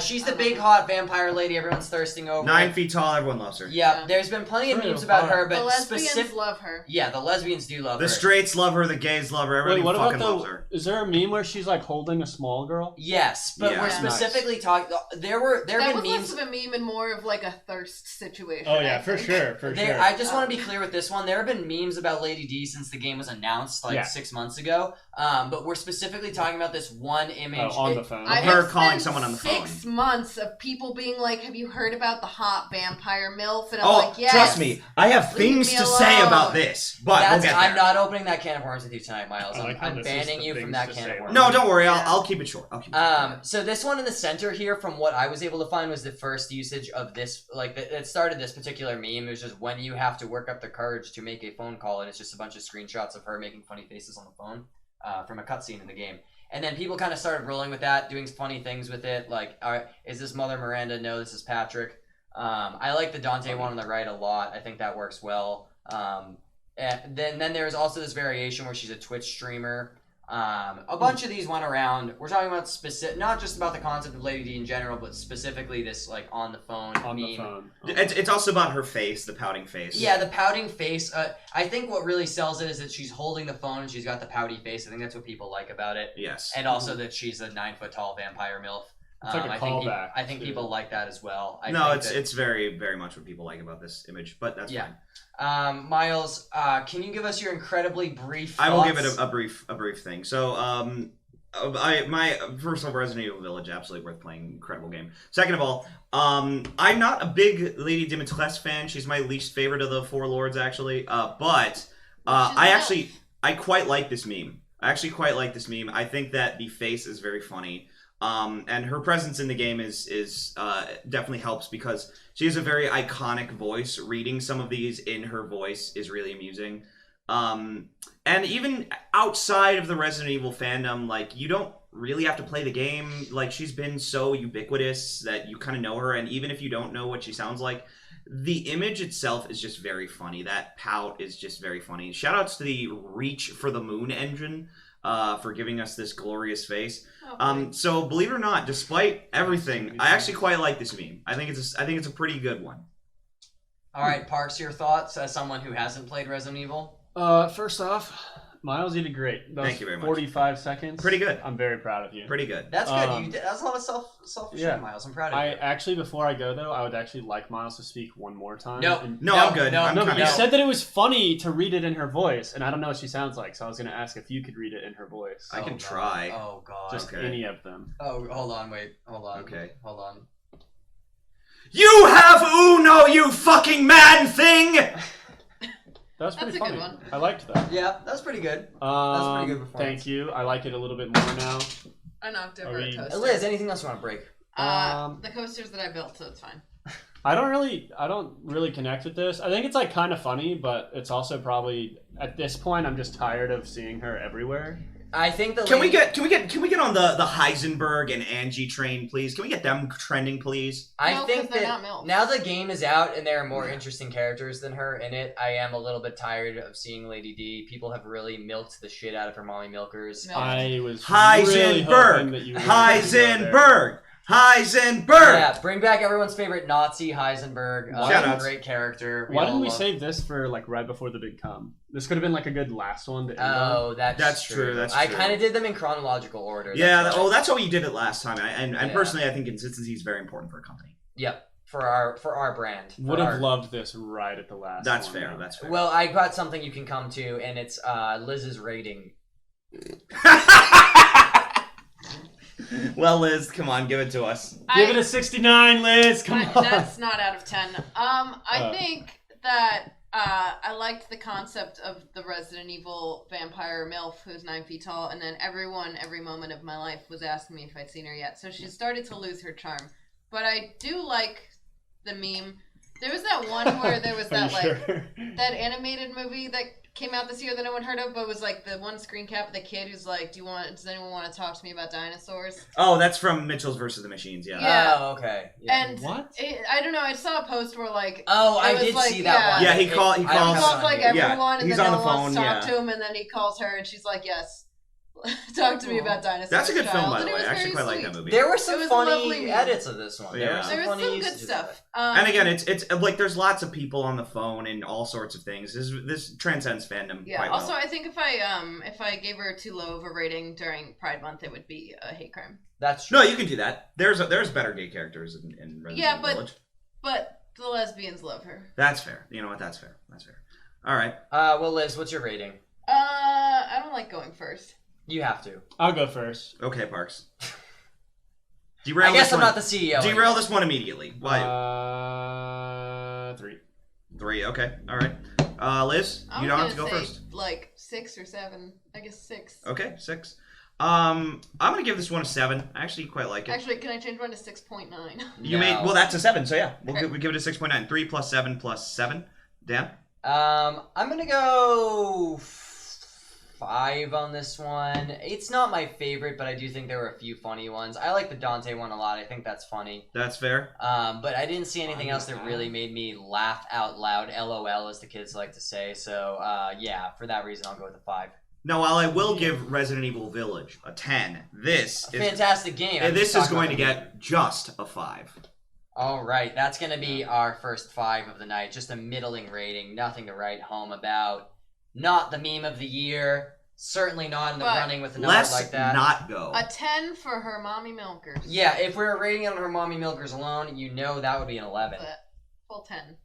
Speaker 1: She's the big hot vampire lady everyone's thirsting over.
Speaker 4: 9 feet tall, everyone loves her.
Speaker 1: Yeah, there's been plenty of memes about her, but
Speaker 2: the lesbians love her.
Speaker 1: Yeah, the lesbians do love her.
Speaker 4: The straights love her, the gays love her, everybody fucking loves her.
Speaker 3: Is there a meme where she's like holding a small girl?
Speaker 1: Yes, but we're specifically talking. There have been memes. That
Speaker 2: was less of a meme and more of like a thirst situation.
Speaker 3: Oh yeah, for sure.
Speaker 1: I just want to be clear with this one. There have been memes about Lady D since the game was announced 6 months ago. But we're specifically talking about this one image
Speaker 3: on the phone.
Speaker 4: Of her calling someone on the phone.
Speaker 2: 6 months of people being like, "Have you heard about the hot vampire MILF?" And I'm like, "Yes."
Speaker 4: Trust me, I have things to say about this. But we'll get there.
Speaker 1: I'm not opening that can of worms with you tonight, Myles. I'm banning you from that can of worms.
Speaker 4: No, don't worry. I'll keep it short.
Speaker 1: So this one in the center here, from what I was able to find, was the first usage of this. It started this particular meme. It was just when you have to work up the courage to make a phone call, and it's just a bunch of screenshots of her making funny faces on the phone from a cutscene in the game. And then people kind of started rolling with that, doing funny things with it, like, is this Mother Miranda? No, this is Patrick. I like the Dante one on the right a lot. I think that works well. then there's also this variation where she's a Twitch streamer. A bunch of these went around. We're talking about not just about the concept of Lady D in general, but specifically this like on the phone meme.
Speaker 3: The phone.
Speaker 4: It's also about her face, the pouting face.
Speaker 1: Yeah, the pouting face. I think what really sells it is that she's holding the phone and she's got the pouty face. I think that's what people like about it.
Speaker 4: Yes.
Speaker 1: And also that she's a 9-foot tall vampire MILF.
Speaker 3: It's like a callback.
Speaker 1: I think people like that as well.
Speaker 4: It's very, very much what people like about this image, but that's fine.
Speaker 1: Myles, can you give us your incredibly brief thoughts?
Speaker 4: I will give it a brief thing. So, first of all, Resident Evil Village, absolutely worth playing, incredible game. Second of all, I'm not a big Lady Dimitrescu fan. She's my least favorite of the four lords, actually. But I quite like this meme. I think that the face is very funny. And her presence in the game is definitely helps because she has a very iconic voice. Reading some of these in her voice is really amusing. And even outside of the Resident Evil fandom, like, you don't really have to play the game. Like, she's been so ubiquitous that you kind of know her, and even if you don't know what she sounds like, the image itself is just very funny. That pout is just very funny. Shoutouts to the Reach for the Moon engine for giving us this glorious face. Okay. So believe it or not, despite everything, I actually quite like this meme. I think it's a pretty good one.
Speaker 1: All right, Parks, your thoughts as someone who hasn't played Resident Evil?
Speaker 3: First off, Myles, you did great.
Speaker 4: Thank you very much.
Speaker 3: 45 seconds.
Speaker 4: Pretty good.
Speaker 3: I'm very proud of you.
Speaker 4: Pretty good.
Speaker 1: That's good. That's a lot of self-esteem, Myles. I'm proud of you.
Speaker 3: Actually, before I go though, I would actually like Myles to speak one more time.
Speaker 4: No, I'm good.
Speaker 3: But you said that it was funny to read it in her voice, and I don't know what she sounds like, so I was going to ask if you could read it in her voice.
Speaker 4: I can try.
Speaker 1: Oh God.
Speaker 3: Just any of them.
Speaker 1: Oh, hold on, wait, hold on.
Speaker 4: Okay,
Speaker 1: hold on.
Speaker 4: You have Uno, you fucking man thing.
Speaker 3: That was pretty funny.
Speaker 2: Good one.
Speaker 3: I liked that.
Speaker 1: Yeah, that's pretty good. That's a pretty good performance.
Speaker 3: Thank you. I like it a little bit more now.
Speaker 2: I knocked over a coaster.
Speaker 1: Liz, anything else you want to break?
Speaker 2: The coasters that I built, so it's fine.
Speaker 3: I don't really connect with this. I think it's like kind of funny, but it's also probably at this point I'm just tired of seeing her everywhere.
Speaker 1: I think
Speaker 4: Can we get on the Heisenberg and Angie train, please? Can we get them trending, please?
Speaker 1: I think that now the game is out and there are more interesting characters than her in it, I am a little bit tired of seeing Lady D. People have really milked the shit out of her mommy milkers.
Speaker 3: I was
Speaker 4: Heisenberg.
Speaker 3: Really
Speaker 4: Heisenberg.
Speaker 1: Yeah, bring back everyone's favorite Nazi, Heisenberg. Great character.
Speaker 3: Why didn't we save this for like right before the big come? This could have been like a good last one to end
Speaker 1: on.
Speaker 4: That's true.
Speaker 1: I kind of did them in chronological order.
Speaker 4: Yeah, that's how you did it last time. And personally, I think consistency is very important for a company.
Speaker 1: Yep. For our brand.
Speaker 3: Would have loved this right at the last.
Speaker 4: That's fair. That's fair.
Speaker 1: Well, I got something you can come to, and it's Liz's rating.
Speaker 4: Well, Liz, come on, give it to us.
Speaker 3: Give it a 69, Liz. Come on.
Speaker 2: That's not out of 10. I think that I liked the concept of the Resident Evil vampire MILF who's 9 feet tall, and then every moment of my life was asking me if I'd seen her yet. So she started to lose her charm. But I do like the meme. There was that one where there was that that animated movie that came out this year that no one heard of, but it was like the one screen cap of the kid who's like, does anyone want to talk to me about dinosaurs?
Speaker 4: Oh, that's from Mitchell's versus the Machines, yeah.
Speaker 1: Oh, okay. Yeah.
Speaker 2: And what? I don't know, I saw a post where like...
Speaker 1: Oh, I did see that one.
Speaker 4: Yeah, he calls
Speaker 2: like everyone, and
Speaker 4: he's
Speaker 2: then
Speaker 4: on
Speaker 2: no
Speaker 4: the
Speaker 2: one
Speaker 4: phone,
Speaker 2: wants to talk to him, and then he calls her, and she's like, yes. Talk to me about dinosaurs.
Speaker 4: That's a good film, by the way. I actually quite like that movie.
Speaker 1: There were some funny edits of this one.
Speaker 4: Yeah.
Speaker 2: There was some good stuff.
Speaker 4: And again, it's like there's lots of people on the phone and all sorts of things. This transcends fandom.
Speaker 2: Yeah.
Speaker 4: Quite
Speaker 2: Also,
Speaker 4: well.
Speaker 2: I think if I gave her too low of a rating during Pride Month, it would be a hate crime.
Speaker 1: That's true.
Speaker 4: No, you can do that. There's better gay characters in Resident Evil Village.
Speaker 2: But the lesbians love her.
Speaker 4: That's fair. You know what? That's fair. All right.
Speaker 1: Well, Liz, what's your rating?
Speaker 2: I don't like going first.
Speaker 1: You have to.
Speaker 3: I'll go first.
Speaker 4: Okay, Parks.
Speaker 1: I guess I'm not the CEO.
Speaker 4: Derail this one immediately. Why?
Speaker 3: 3.
Speaker 4: 3, okay. All right. Liz, you don't have to go first.
Speaker 2: Like 6 or 7. I guess 6.
Speaker 4: Okay, 6. I'm going to give this one a 7. I actually quite like it.
Speaker 2: Actually, can I change one to 6.9?
Speaker 4: Well, that's a 7, so yeah. We'll give it a 6.9. 3 plus 7 plus 7. Dan?
Speaker 1: I'm going to go 5 on this one. It's not my favorite, but I do think there were a few funny ones. I like the Dante one a lot. I think that's funny.
Speaker 4: That's fair.
Speaker 1: But I didn't see anything else that really made me laugh out loud. LOL, as the kids like to say. So, yeah, for that reason, I'll go with a 5.
Speaker 4: Now, while I will give Resident Evil Village a 10, this is...
Speaker 1: fantastic game.
Speaker 4: And this is going to get just a 5.
Speaker 1: All right, that's going to be our first 5 of the night. Just a middling rating. Nothing to write home about. Not the meme of the year. Certainly not in the running with a number like that.
Speaker 4: Let's not go.
Speaker 2: A 10 for her mommy milkers.
Speaker 1: Yeah, if we were rating it on her mommy milkers alone, you know that would be an 11.
Speaker 2: Full 10.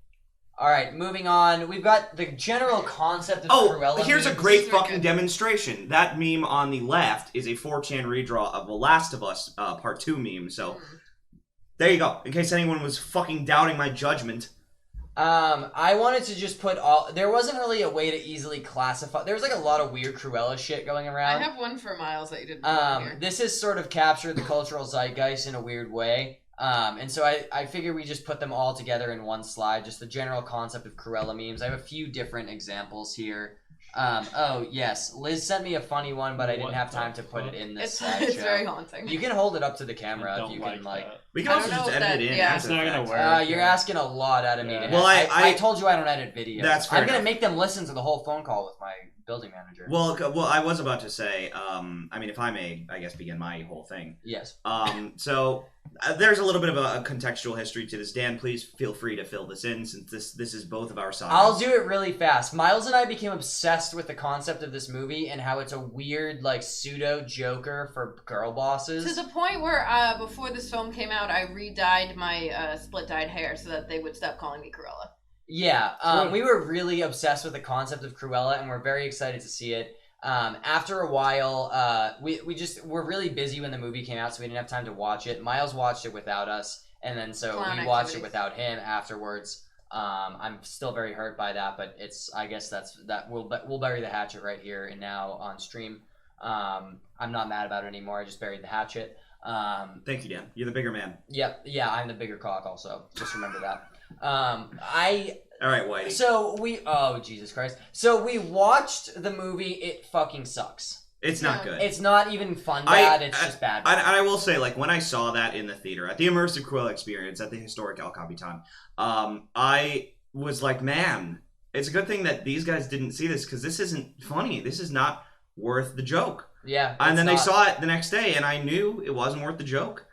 Speaker 1: All right, moving on. We've got the general concept of Cruella.
Speaker 4: Here's a great fucking demonstration. That meme on the left is a 4chan redraw of The Last of Us Part 2 meme. So there you go. In case anyone was fucking doubting my judgment.
Speaker 1: I wanted to just put all... There wasn't really a way to easily classify... There was like a lot of weird Cruella shit going around.
Speaker 2: I have one for Myles that you didn't put here.
Speaker 1: This has sort of captured the cultural zeitgeist in a weird way. And so I figure we just put them all together in one slide, just the general concept of Cruella memes. I have a few different examples here. Oh, yes. Liz sent me a funny one, but I didn't have time to put it in this slideshow.
Speaker 2: It's very haunting.
Speaker 1: You can hold it up to the camera if you can, like...
Speaker 4: We can also just edit it in.
Speaker 2: Yeah.
Speaker 3: It's not going to work.
Speaker 1: You're asking a lot out of me.
Speaker 4: Well,
Speaker 1: I told you I don't edit videos.
Speaker 4: That's fair
Speaker 1: I'm going to make them listen to the whole phone call with my building manager.
Speaker 4: Well, I was about to say, I mean, if I may, I guess, begin my whole thing.
Speaker 1: Yes.
Speaker 4: So there's a little bit of a contextual history to this. Dan, please feel free to fill this in, since this is both of our sides.
Speaker 1: I'll do it really fast. Myles and I became obsessed with the concept of this movie and how it's a weird, like, pseudo Joker for girl bosses.
Speaker 2: To the point where, before this film came out, I re-dyed my split-dyed hair so that they would stop calling me Cruella.
Speaker 1: Yeah, we were really obsessed with the concept of Cruella, and we're very excited to see it. After a while, we were really busy when the movie came out, so we didn't have time to watch it. Myles watched it without us, and then so we watched it without him afterwards. I'm still very hurt by that, but I guess we'll bury the hatchet right here and now on stream. I'm not mad about it anymore. I just buried the hatchet.
Speaker 4: Thank you, Dan. You're the bigger man.
Speaker 1: Yep. Yeah, I'm the bigger cock also. Just remember that.
Speaker 4: All right, Whitey.
Speaker 1: So oh, Jesus Christ. So we watched the movie. It fucking sucks.
Speaker 4: It's not good.
Speaker 1: It's not even fun bad. It's just bad.
Speaker 4: I will say, like, when I saw that in the theater, at the immersive Cruella experience, at the historic El Capitan, I was like, man, it's a good thing that these guys didn't see this, because this isn't funny. This is not worth the joke.
Speaker 1: Yeah.
Speaker 4: And then they saw it the next day, and I knew it wasn't worth the joke.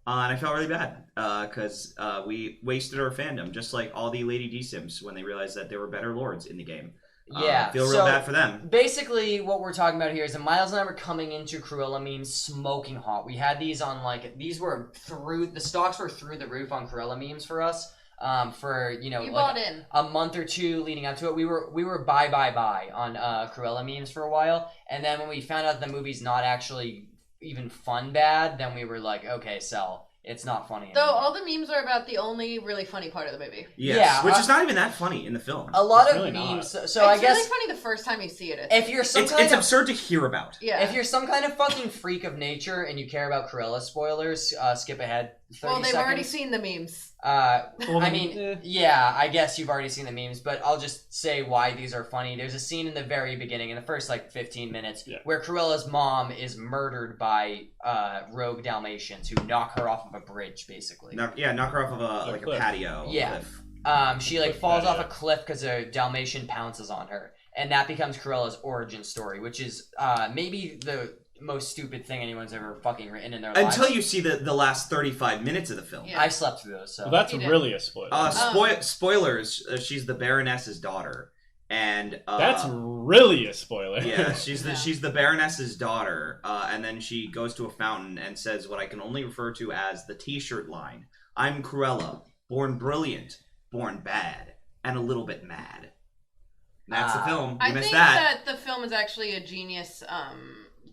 Speaker 4: And I felt really bad, because we wasted our fandom, just like all the Lady D-Sims when they realized that there were better lords in the game.
Speaker 1: Yeah.
Speaker 4: Feel real bad for them.
Speaker 1: Basically, what we're talking about here is that Myles and I were coming into Cruella memes smoking hot. We had these on, like, the stocks were through the roof on Cruella memes for us. For, you
Speaker 2: bought in
Speaker 1: a month or two leading up to it. We were buy on Cruella memes for a while. And then when we found out the movie's not actually even fun bad, then we were like, okay, sell. It's not funny anymore.
Speaker 2: Though all the memes are about the only really funny part of the movie.
Speaker 4: Yes, yeah, which is not even that funny in the film.
Speaker 1: A lot of memes. So
Speaker 2: it's
Speaker 1: I guess
Speaker 2: really funny the first time you see it.
Speaker 1: If you're
Speaker 4: it's absurd to hear about.
Speaker 2: Yeah.
Speaker 1: If you're some kind of fucking freak of nature and you care about Cruella spoilers, skip ahead 30 seconds.
Speaker 2: Well, they've already seen the memes.
Speaker 1: I mean, yeah, I guess you've already seen the memes, but I'll just say why these are funny. There's a scene in the very beginning, in the first, 15 minutes, where Cruella's mom is murdered by rogue Dalmatians who knock her off of a bridge, basically.
Speaker 4: Knock her off of a patio.
Speaker 1: Yeah. She, falls off a cliff because a Dalmatian pounces on her, and that becomes Cruella's origin story, which is maybe the most stupid thing anyone's ever fucking written in their lives.
Speaker 4: Until you see the last 35 minutes of the film.
Speaker 1: Yeah. I slept through those, so...
Speaker 3: Well, that's really a spoiler.
Speaker 4: Spoilers, she's the Baroness's daughter. And
Speaker 3: that's really a spoiler.
Speaker 4: Yeah, she's the Baroness's daughter, and then she goes to a fountain and says what I can only refer to as the T-shirt line. I'm Cruella, born brilliant, born bad, and a little bit mad. That's the film. You missed that.
Speaker 2: I think that the film is actually a genius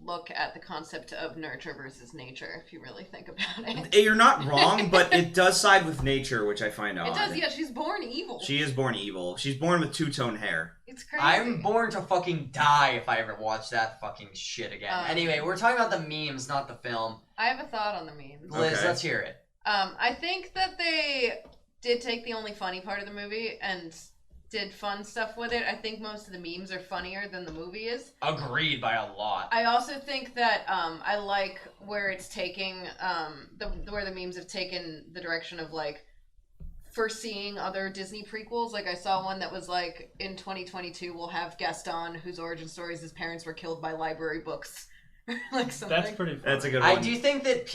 Speaker 2: look at the concept of nurture versus nature, if you really think about it.
Speaker 4: You're not wrong, but it does side with nature, which I find odd.
Speaker 2: It does, yeah. She's born evil.
Speaker 4: She is born evil. She's born with two-tone hair.
Speaker 2: It's crazy.
Speaker 1: I'm born to fucking die if I ever watch that fucking shit again. Anyway, we're talking about the memes, not the film.
Speaker 2: I have a thought on the memes.
Speaker 1: Liz, let's hear it.
Speaker 2: I think that they did take the only funny part of the movie and did fun stuff with it. I think most of the memes are funnier than the movie is.
Speaker 1: Agreed by a lot.
Speaker 2: I also think that I like where it's taking where the memes have taken the direction of like foreseeing other Disney prequels. Like I saw one that was like in 2022 we'll have Gaston, whose origin story is his parents were killed by library books. Like something.
Speaker 3: That's pretty funny.
Speaker 4: That's a good one.
Speaker 1: I do think that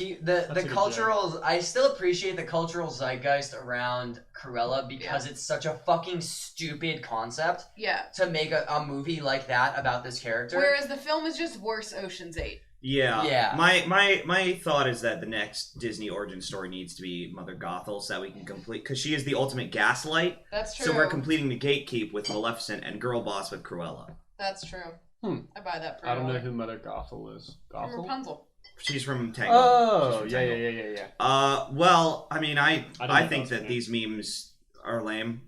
Speaker 1: the cultural... I still appreciate the cultural zeitgeist around Cruella because it's such a fucking stupid concept.
Speaker 2: Yeah.
Speaker 1: To make a movie like that about this character.
Speaker 2: Whereas the film is just worse Ocean's 8.
Speaker 4: Yeah.
Speaker 1: Yeah.
Speaker 4: My thought is that the next Disney origin story needs to be Mother Gothel so that we can complete... Because she is the ultimate gaslight.
Speaker 2: That's true.
Speaker 4: So we're completing the gatekeep with Maleficent and Girl Boss with Cruella.
Speaker 2: That's true. I buy that for
Speaker 3: I don't know who Mother Gothel is.
Speaker 2: From
Speaker 3: Gothel?
Speaker 2: Rapunzel.
Speaker 4: She's from Tangled.
Speaker 3: Oh,
Speaker 4: She's from
Speaker 3: yeah.
Speaker 4: Tangled. Well, I mean, I think that
Speaker 3: funny.
Speaker 4: these memes are lame.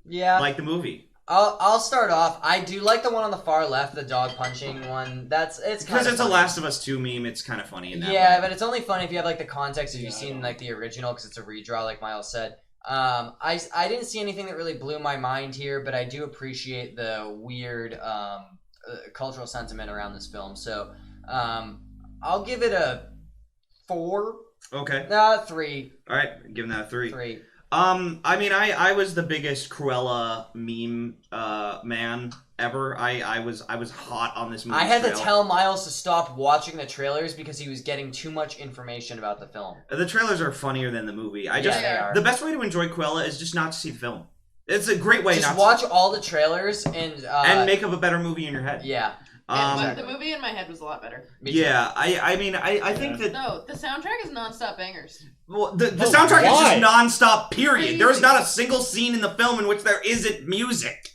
Speaker 1: Yeah.
Speaker 4: Like the movie.
Speaker 1: I'll start off. I do like the one on the far left, the dog punching one. It's
Speaker 4: Because it's
Speaker 1: funny.
Speaker 4: a Last of Us 2 meme, it's kind of funny in that
Speaker 1: Yeah,
Speaker 4: way.
Speaker 1: but it's only funny if you have like the context if you've seen like the original because it's a redraw, like Myles said. I didn't see anything that really blew my mind here, but I do appreciate the weird cultural sentiment around this film. So I'll give it a 4.
Speaker 4: Okay.
Speaker 1: 3.
Speaker 4: All right, giving that a 3.
Speaker 1: 3.
Speaker 4: I mean, I was the biggest Cruella meme man ever. I was hot on this movie.
Speaker 1: I had to tell Myles to stop watching the trailers because he was getting too much information about the film.
Speaker 4: The trailers are funnier than the movie.
Speaker 1: They are.
Speaker 4: The best way to enjoy Cruella is just not to see the film. It's a great way
Speaker 1: just
Speaker 4: not
Speaker 1: watch
Speaker 4: to
Speaker 1: all the trailers and
Speaker 4: make up a better movie in your head.
Speaker 1: Yeah.
Speaker 2: But the movie in my head was a lot better.
Speaker 4: Yeah, I mean, I think that...
Speaker 2: No, the soundtrack is non-stop bangers.
Speaker 4: Well, the soundtrack is just non-stop, period.
Speaker 2: Crazy.
Speaker 4: There is not a single scene in the film in which there isn't music.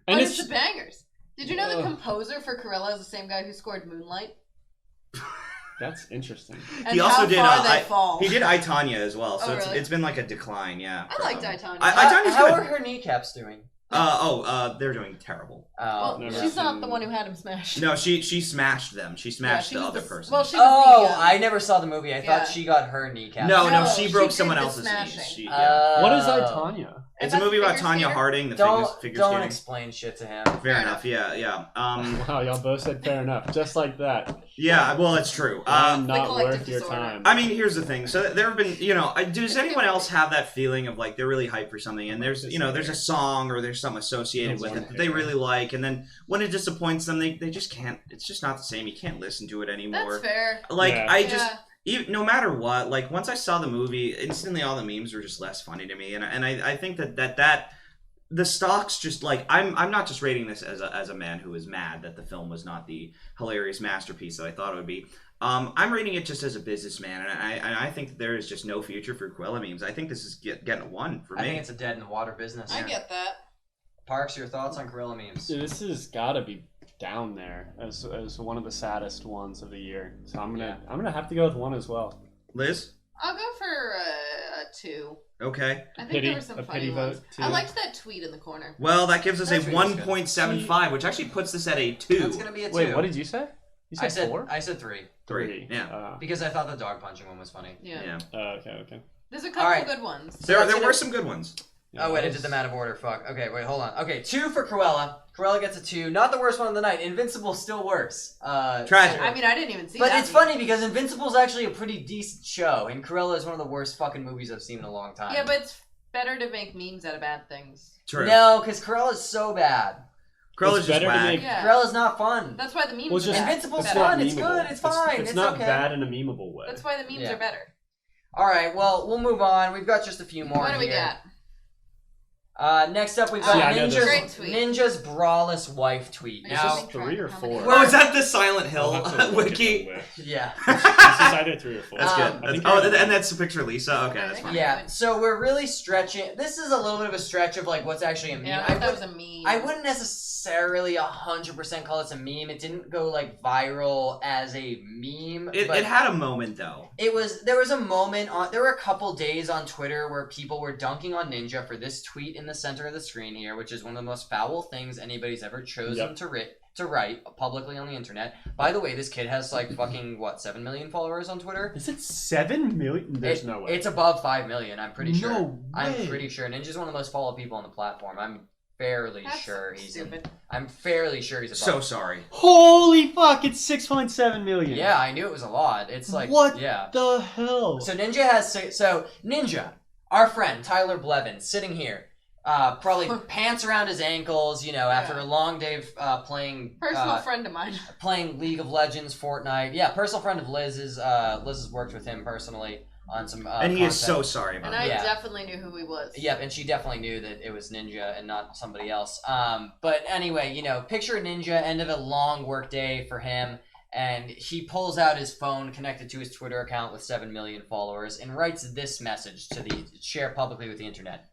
Speaker 2: But it's the bangers. Did you know the composer for Cruella is the same guy who scored Moonlight?
Speaker 3: That's interesting.
Speaker 2: And
Speaker 4: he also did.
Speaker 2: Fall.
Speaker 4: He did I, Tonya as well, so
Speaker 2: really?
Speaker 4: it's been like a decline. Yeah.
Speaker 2: I liked I, Tonya.
Speaker 1: How are her kneecaps doing?
Speaker 4: They're doing terrible.
Speaker 2: Well, she's not the one who had him smashed.
Speaker 4: No, she smashed them. She smashed the other person.
Speaker 2: Well, she was
Speaker 1: I never saw the movie. I thought she got her kneecaps.
Speaker 4: No, she broke someone else's knees.
Speaker 3: What is I, Tonya?
Speaker 4: It's a movie about Tonya Harding, the figure
Speaker 1: Don't
Speaker 4: skating.
Speaker 1: explain shit to him.
Speaker 4: Fair enough, yeah.
Speaker 3: Wow, y'all both said fair enough, just like that.
Speaker 4: Yeah, well, it's true.
Speaker 3: Not worth your time.
Speaker 4: I mean, here's the thing. So there have been, does anyone else have that feeling of like they're really hyped for something, and there's a song or there's something associated with it that they really like, and then when it disappoints them, they just can't. It's just not the same. You can't listen to it anymore.
Speaker 2: That's fair.
Speaker 4: Like no matter what, like once I saw the movie, instantly all the memes were just less funny to me, and I think that the stocks just like I'm not just rating this as a man who is mad that the film was not the hilarious masterpiece that I thought it would be. I'm rating it just as a businessman, and I think that there is just no future for Cruella memes. I think this is getting a 1 for me.
Speaker 1: I think it's a dead in the water business.
Speaker 2: I get that.
Speaker 1: Parks, your thoughts on Cruella memes?
Speaker 3: Dude, this has got to be down there as one of the saddest ones of the year. So I'm gonna have to go with 1 as well.
Speaker 4: Liz?
Speaker 2: I'll go for a 2.
Speaker 4: Okay.
Speaker 2: I think there were some funny ones. I liked that tweet in the corner.
Speaker 4: Well, that gives us a 1.75, which actually puts this at a 2.
Speaker 1: That's gonna be a 2.
Speaker 3: Wait, what did you say? You said 4?
Speaker 1: I said 3.
Speaker 4: 3. Yeah.
Speaker 1: Because I thought the dog punching one was funny.
Speaker 2: Yeah.
Speaker 3: Okay.
Speaker 2: There's a couple good ones.
Speaker 4: There were some good ones.
Speaker 1: Oh, wait, I did them out of order. Fuck. Okay, wait, hold on. Okay, 2 for Cruella. Cruella gets a 2. Not the worst one of the night. Invincible still works.
Speaker 4: Tragic.
Speaker 2: I mean, I didn't even see
Speaker 1: that. But it's
Speaker 2: movie.
Speaker 1: funny because Invincible's actually a pretty decent show, and Cruella is one of the worst fucking movies I've seen in a long time.
Speaker 2: Yeah, but it's better to make memes out of bad things.
Speaker 4: True.
Speaker 1: No, because Cruella's so bad.
Speaker 4: Cruella's just whack.
Speaker 1: Cruella's not fun.
Speaker 2: That's why the memes are bad.
Speaker 1: Invincible's fun. It's good. It's fine.
Speaker 3: It's not
Speaker 1: okay.
Speaker 3: bad in a memeable way.
Speaker 2: That's why the memes are better.
Speaker 1: All right, well, we'll move on. We've got just a few more.
Speaker 2: What do we got?
Speaker 1: Next up, we've got Ninja's braless wife tweet.
Speaker 3: Now, 3 or 4.
Speaker 4: Oh, is that the Silent Hill wiki?
Speaker 1: Yeah.
Speaker 3: This is either 3 or 4.
Speaker 4: That's good. And that's the picture of Lisa? Okay, that's fine.
Speaker 1: Yeah, so we're really stretching. This is a little bit of a stretch of like what's actually a meme.
Speaker 2: Yeah, that was a meme.
Speaker 1: I wouldn't necessarily 100% call this a meme. It didn't go like viral as a meme.
Speaker 4: It had a moment though.
Speaker 1: There was a moment there were a couple days on Twitter where people were dunking on Ninja for this tweet in the center of the screen here, which is one of the most foul things anybody's ever chosen to write publicly on the internet. By the way, this kid has like fucking 7 million followers on Twitter?
Speaker 3: Is it 7 million? There's no way.
Speaker 1: It's above 5 million, I'm pretty sure.
Speaker 3: No way.
Speaker 1: I'm pretty sure. Ninja's one of the most followed people on the platform. I'm fairly sure he's stupid. I'm fairly sure he's above.
Speaker 4: So sorry.
Speaker 3: Holy fuck! It's 6.7 million.
Speaker 1: Yeah, I knew it was a lot. It's like
Speaker 3: what
Speaker 1: the
Speaker 3: hell?
Speaker 1: So Ninja, our friend Tyler Blevins, sitting here, probably pants around his ankles. After a long day of playing.
Speaker 2: Personal friend of mine.
Speaker 1: Playing League of Legends, Fortnite. Yeah, personal friend of Liz's. Liz has worked with him personally on some
Speaker 4: and he
Speaker 1: content.
Speaker 4: is so sorry about
Speaker 2: it. And I definitely knew who he was.
Speaker 1: Yep, and she definitely knew that it was Ninja and not somebody else. But anyway, picture Ninja, end of a long work day for him, and he pulls out his phone connected to his Twitter account with 7 million followers and writes this message to share publicly with the internet.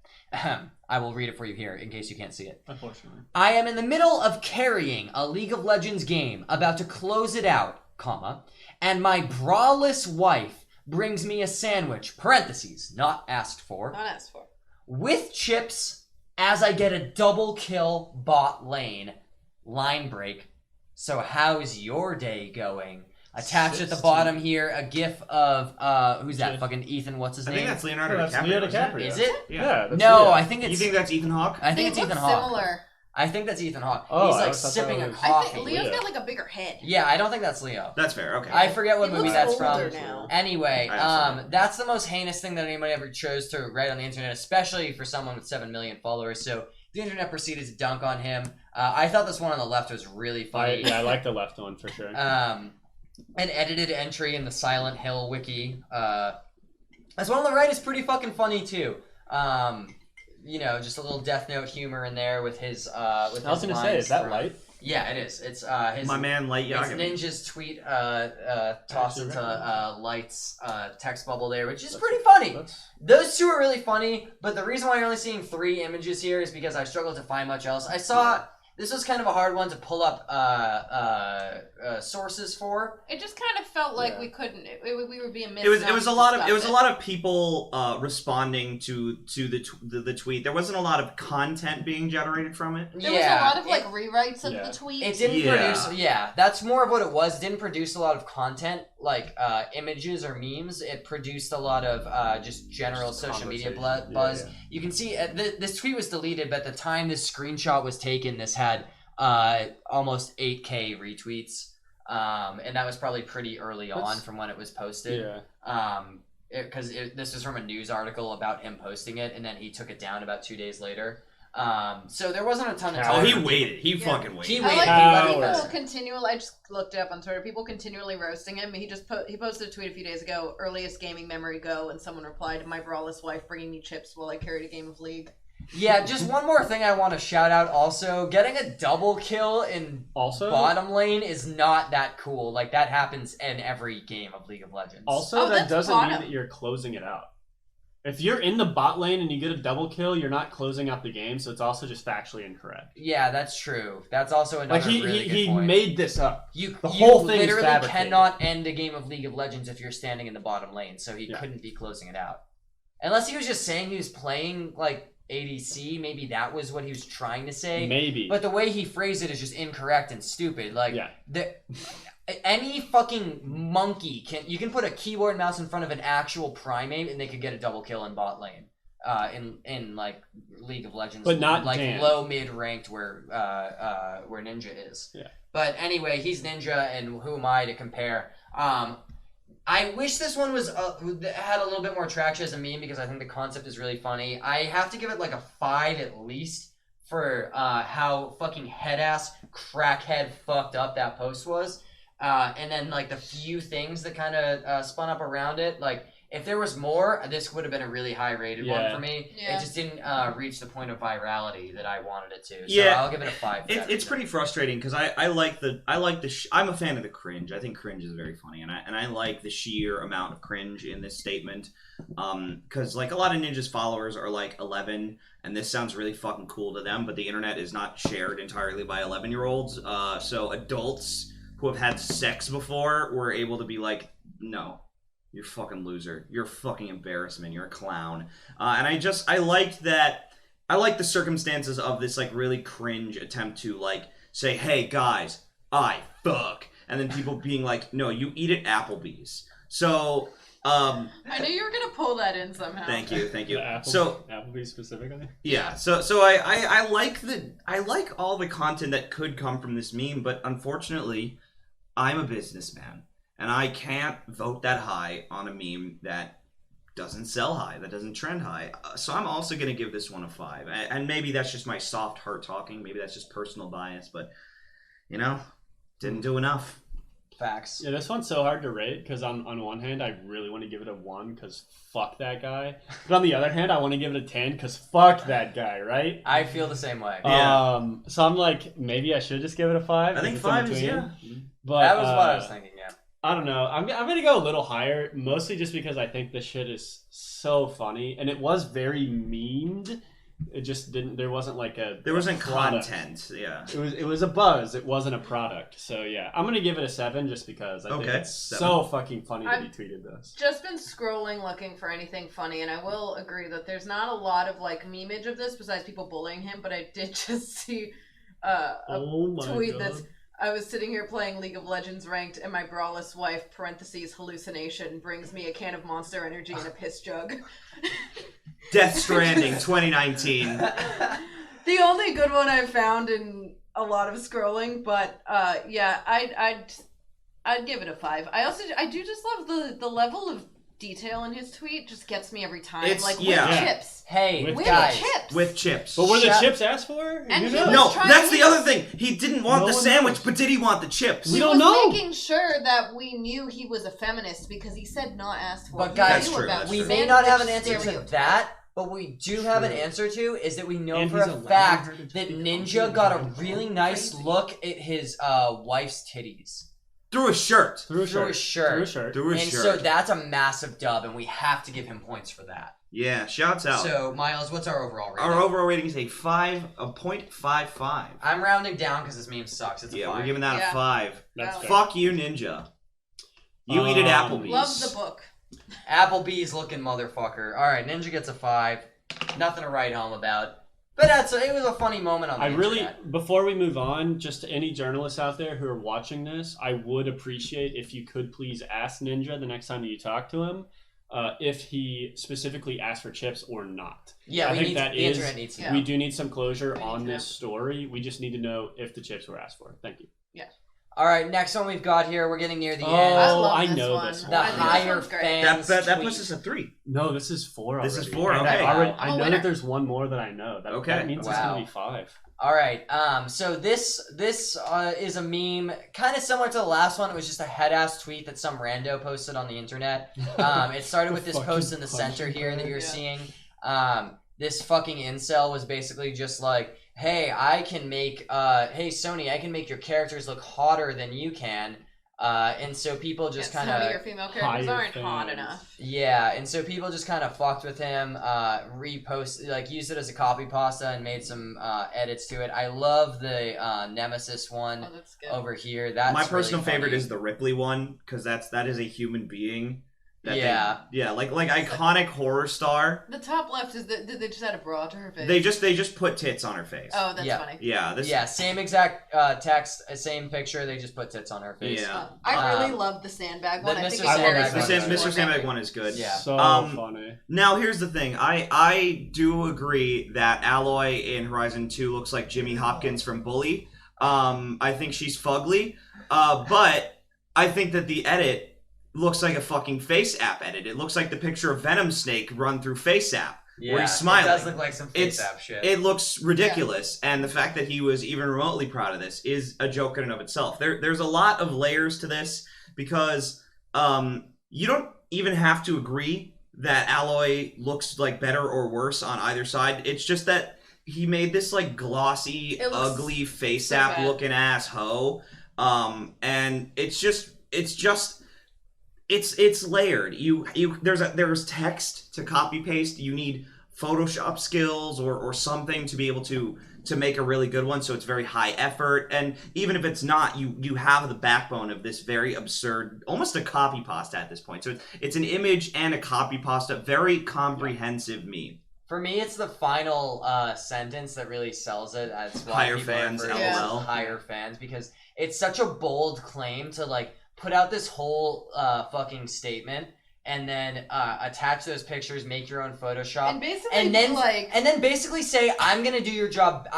Speaker 1: I will read it for you here in case you can't see it.
Speaker 3: Unfortunately.
Speaker 1: I am in the middle of carrying a League of Legends game, about to close it out, and my braless wife brings me a sandwich, parentheses, not asked for, with chips as I get a double kill bot lane, line break. So how's your day going? Attached at the bottom here, a gif of, who's that? Fucking Ethan, what's his name?
Speaker 4: I think that's Leonardo DiCaprio.
Speaker 1: Is it?
Speaker 3: Yeah.
Speaker 1: No, I think it's...
Speaker 4: You think that's Ethan Hawke?
Speaker 1: I think it's Ethan Hawke.
Speaker 2: Similar.
Speaker 1: I think that's Ethan Hawke.
Speaker 3: Oh,
Speaker 1: he's like sipping a coffee.
Speaker 2: I think Leo's got like a bigger head.
Speaker 1: Yeah, I don't think that's Leo.
Speaker 4: That's fair, okay.
Speaker 1: I forget what movie that's from.
Speaker 2: Now.
Speaker 1: Anyway, that's the most heinous thing that anybody ever chose to write on the internet, especially for someone with 7 million followers. So the internet proceeded to dunk on him. I thought this one on the left was really funny.
Speaker 3: I like the left one for sure.
Speaker 1: An edited entry in the Silent Hill wiki. This one on the right is pretty fucking funny too. Just a little Death Note humor in there with his I was gonna say,
Speaker 3: is that Light?
Speaker 1: Yeah, it is. It's his
Speaker 4: my man Light Yagami.
Speaker 1: It's Ninja's tweet tossed into Light's text bubble there, which is pretty funny. Those two are really funny, but the reason why you're only seeing 3 images here is because I struggled to find much else. I saw this was kind of a hard one to pull up sources for.
Speaker 2: It just kind of felt like we couldn't. We were being missed.
Speaker 4: It was a lot of people responding to the tweet. There wasn't a lot of content being generated from it.
Speaker 2: There was a lot of rewrites of the tweet.
Speaker 1: It didn't produce. Yeah, that's more of what it was. It didn't produce a lot of content like images or memes. It produced a lot of just general social media buzz. Yeah. You can see this tweet was deleted, but at the time this screenshot was taken, this had almost 8K retweets. And that was probably pretty early on from when it was posted. Yeah. Because this was from a news article about him posting it, and then he took it down about 2 days later. So there wasn't a ton of time.
Speaker 4: Oh, he waited. He fucking waited.
Speaker 2: He waited. I just looked it up on Twitter. People continually roasting him. He posted a tweet a few days ago, earliest gaming memory go, and someone replied, my braless wife bringing me chips while I carried a game of League.
Speaker 1: Yeah, just one more thing I want to shout out also. Getting a double kill in bottom lane is not that cool. Like, that happens in every game of League of Legends.
Speaker 3: Also, that doesn't mean that you're closing it out. If you're in the bot lane and you get a double kill, you're not closing out the game, so it's also just factually incorrect.
Speaker 1: Yeah, that's true. That's also another really good point.
Speaker 3: He made this up.
Speaker 1: The whole thing literally cannot end a game of League of Legends if you're standing in the bottom lane, so he couldn't be closing it out. Unless he was just saying he was playing, like, ADC, maybe that was what he was trying to say.
Speaker 3: Maybe.
Speaker 1: But the way he phrased it is just incorrect and stupid. Like, any fucking monkey you can put a keyboard and mouse in front of an actual primate and they could get a double kill in bot lane. In like League of Legends,
Speaker 3: but not
Speaker 1: like
Speaker 3: Dan.
Speaker 1: Low mid ranked where Ninja is. Yeah. But anyway, he's Ninja, and who am I to compare? I wish this one was had a little bit more traction as a meme because I think the concept is really funny. I have to give it like a 5 at least for how fucking head-ass crackhead fucked up that post was. And then like the few things that kind of spun up around it. Like if there was more, this would have been a really high rated one for me. Yeah. It just didn't reach the point of virality that I wanted it to. So I'll give it a 5.
Speaker 4: It's pretty frustrating because I like the I'm a fan of the cringe. I think cringe is very funny, and I like the sheer amount of cringe in this statement. Because like a lot of Ninja's followers are like 11, and this sounds really fucking cool to them, but the internet is not shared entirely by 11-year-olds. So adults who have had sex before were able to be like, no. You're a fucking loser. You're a fucking embarrassment. You're a clown. And I liked that. I like the circumstances of this like really cringe attempt to like say, hey guys, I fuck. And then people being like, no, you eat at Applebee's. So
Speaker 2: I knew you were gonna pull that in somehow.
Speaker 4: Thank you.
Speaker 3: Applebee's specifically.
Speaker 4: Yeah. So I like all the content that could come from this meme, but unfortunately, I'm a businessman and I can't vote that high on a meme that doesn't sell high, that doesn't trend high. So I'm also gonna give this one a 5, and maybe that's just my soft heart talking. Maybe that's just personal bias, but didn't do enough.
Speaker 1: Facts.
Speaker 3: Yeah, this one's so hard to rate because on one hand, I really want to give it a 1 because fuck that guy. But on the other hand, I want to give it a 10 because fuck that guy, right?
Speaker 1: I feel the same way.
Speaker 4: Yeah.
Speaker 3: So I'm like, maybe I should just give it a 5.
Speaker 4: I think 5 is,
Speaker 3: But
Speaker 1: that was what I was thinking, yeah.
Speaker 3: I don't know. I'm going to go a little higher, mostly just because I think this shit is so funny. And it was very memed. It just didn't. There wasn't like a.
Speaker 4: There wasn't
Speaker 3: product.
Speaker 4: content. Yeah.
Speaker 3: It was a buzz. It wasn't a product. So yeah, I'm gonna give it a 7 just because I think it's 7. So fucking funny that he tweeted this.
Speaker 2: Just been scrolling looking for anything funny, and I will agree that there's not a lot of like memeage of this besides people bullying him. But I did just see a tweet that's. I was sitting here playing League of Legends ranked, and my braless wife (hallucination) brings me a can of Monster Energy and a piss jug.
Speaker 4: Death Stranding 2019.
Speaker 2: The only good one I've found in a lot of scrolling, but yeah, I'd give it a 5. I do just love the level of detail in his tweet. Just gets me every time.
Speaker 4: It's,
Speaker 2: like
Speaker 4: yeah.
Speaker 2: with chips.
Speaker 1: Hey,
Speaker 2: with
Speaker 1: guys.
Speaker 2: chips.
Speaker 4: With chips.
Speaker 3: But were the chips asked for?
Speaker 2: And
Speaker 4: No, that's the other thing. He didn't want the sandwich, but did he want the chips?
Speaker 2: We don't know. Making sure that we knew he was a feminist because he said not asked for.
Speaker 1: But guys,
Speaker 2: we
Speaker 1: may not have an answer to that. But we do have an answer to is that we know for a fact that Ninja got a really nice look at his wife's titties.
Speaker 4: Through his shirt.
Speaker 1: Through his shirt.
Speaker 4: And
Speaker 1: so that's a massive dub, and we have to give him points for that.
Speaker 4: Yeah, shouts out.
Speaker 1: So, Myles, what's our overall rating?
Speaker 4: Our overall rating is a 0.55.
Speaker 1: I'm rounding down because this meme sucks. It's a 5.
Speaker 4: We're giving that a 5.
Speaker 3: That's
Speaker 4: Fuck you, Ninja. You eat at Applebee's.
Speaker 2: Love the book.
Speaker 1: Applebee's looking motherfucker. All right, Ninja gets a 5. Nothing to write home about. But it was a funny moment on the internet.
Speaker 3: Before we move on, just to any journalists out there who are watching this, I would appreciate if you could please ask Ninja the next time that you talk to him if he specifically asked for chips or not.
Speaker 1: Yeah, the internet needs to know.
Speaker 3: We do need some closure on this story. We just need to know if the chips were asked for. Thank you.
Speaker 2: Yeah.
Speaker 1: All right, next one we've got here. We're getting near the end.
Speaker 3: I know this one.
Speaker 1: The higher fans.
Speaker 4: That puts us at 3.
Speaker 3: No, this is 4 already.
Speaker 4: This is 4, okay.
Speaker 3: I know that there's one more that I know. That means it's going to be 5.
Speaker 1: All right, so this is a meme kind of similar to the last one. It was just a head-ass tweet that some rando posted on the internet. It started with this post in the center here that you're seeing. This fucking incel was basically just like, hey, hey Sony, I can make your characters look hotter than you can. And so people just kind of...
Speaker 2: Some of your female characters aren't hot enough.
Speaker 1: Yeah, and so people just kind of fucked with him, used it as a copy pasta and made some edits to it. I love the Nemesis one over here. That's
Speaker 4: my personal
Speaker 1: really
Speaker 4: favorite is the Ripley one, because that is a human being. Like iconic horror star.
Speaker 2: The top left is did they just add a bra to her face?
Speaker 4: They just put tits on her face.
Speaker 2: Oh, that's funny.
Speaker 4: Yeah,
Speaker 1: same exact text, same picture. They just put tits on her face.
Speaker 4: Yeah,
Speaker 2: I really love the sandbag one. I think
Speaker 4: Mr. Sandbag one is good.
Speaker 1: Yeah,
Speaker 3: so funny.
Speaker 4: Now here's the thing. I do agree that Alloy in Horizon 2 looks like Jimmy Hopkins from Bully. I think she's fugly, but I think that the edit looks like a fucking Face App edit. It looks like the picture of Venom Snake run through Face App, where he's smiling.
Speaker 1: It does look like some Face App shit.
Speaker 4: It looks ridiculous, and the fact that he was even remotely proud of this is a joke in and of itself. There's a lot of layers to this, because you don't even have to agree that Alloy looks like better or worse on either side. It's just that he made this like glossy, ugly Face App looking ass hoe, and it's layered. There's text to copy paste. You need Photoshop skills or something to be able to make a really good one. So it's very high effort. And even if it's not, you have the backbone of this very absurd, almost a copy pasta at this point. So it's an image and a copy pasta, very comprehensive meme.
Speaker 1: For me, it's the final sentence that really sells it. That's why
Speaker 4: higher fans, LOL.
Speaker 1: Higher fans, because it's such a bold claim to like put out this whole fucking statement and then attach those pictures, make your own Photoshop,
Speaker 2: And basically,
Speaker 1: and then basically say, I'm gonna do your job.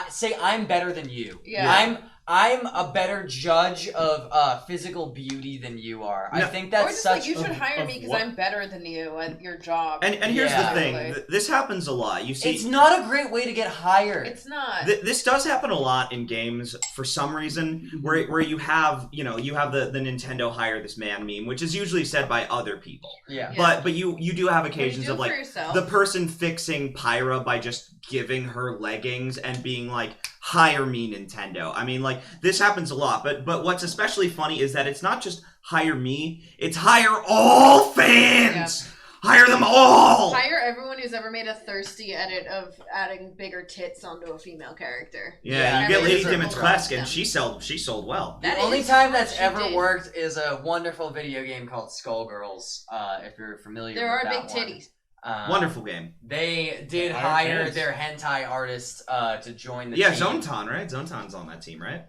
Speaker 1: Say I'm better than you.
Speaker 2: Yeah.
Speaker 1: I'm a better judge of physical beauty than you are. No. I think that's
Speaker 2: or just
Speaker 1: such.
Speaker 2: Like, you should hire me because I'm better than you at your job.
Speaker 4: And here's the thing: this happens a lot. You see,
Speaker 1: it's not a great way to get hired.
Speaker 2: It's not.
Speaker 4: This does happen a lot in games for some reason, where you have the Nintendo hire this man meme, which is usually said by other people.
Speaker 1: Yeah.
Speaker 4: But you do have occasions of like
Speaker 2: the
Speaker 4: person fixing Pyra by just giving her leggings and being like, hire me, Nintendo. I mean, like, this happens a lot, but what's especially funny is that it's not just hire me, it's hire all fans! Yeah. Hire them all!
Speaker 2: Hire everyone who's ever made a thirsty edit of adding bigger tits onto a female character.
Speaker 4: Yeah, you get Lady Dimitrescu, and she sold well.
Speaker 1: The only time that's ever worked is a wonderful video game called Skullgirls, if you're familiar with that one.
Speaker 2: There are big titties.
Speaker 4: Wonderful game.
Speaker 1: They did hire their hentai artist to join the team.
Speaker 4: Yeah, Zontan, right? Zontan's on that team, right?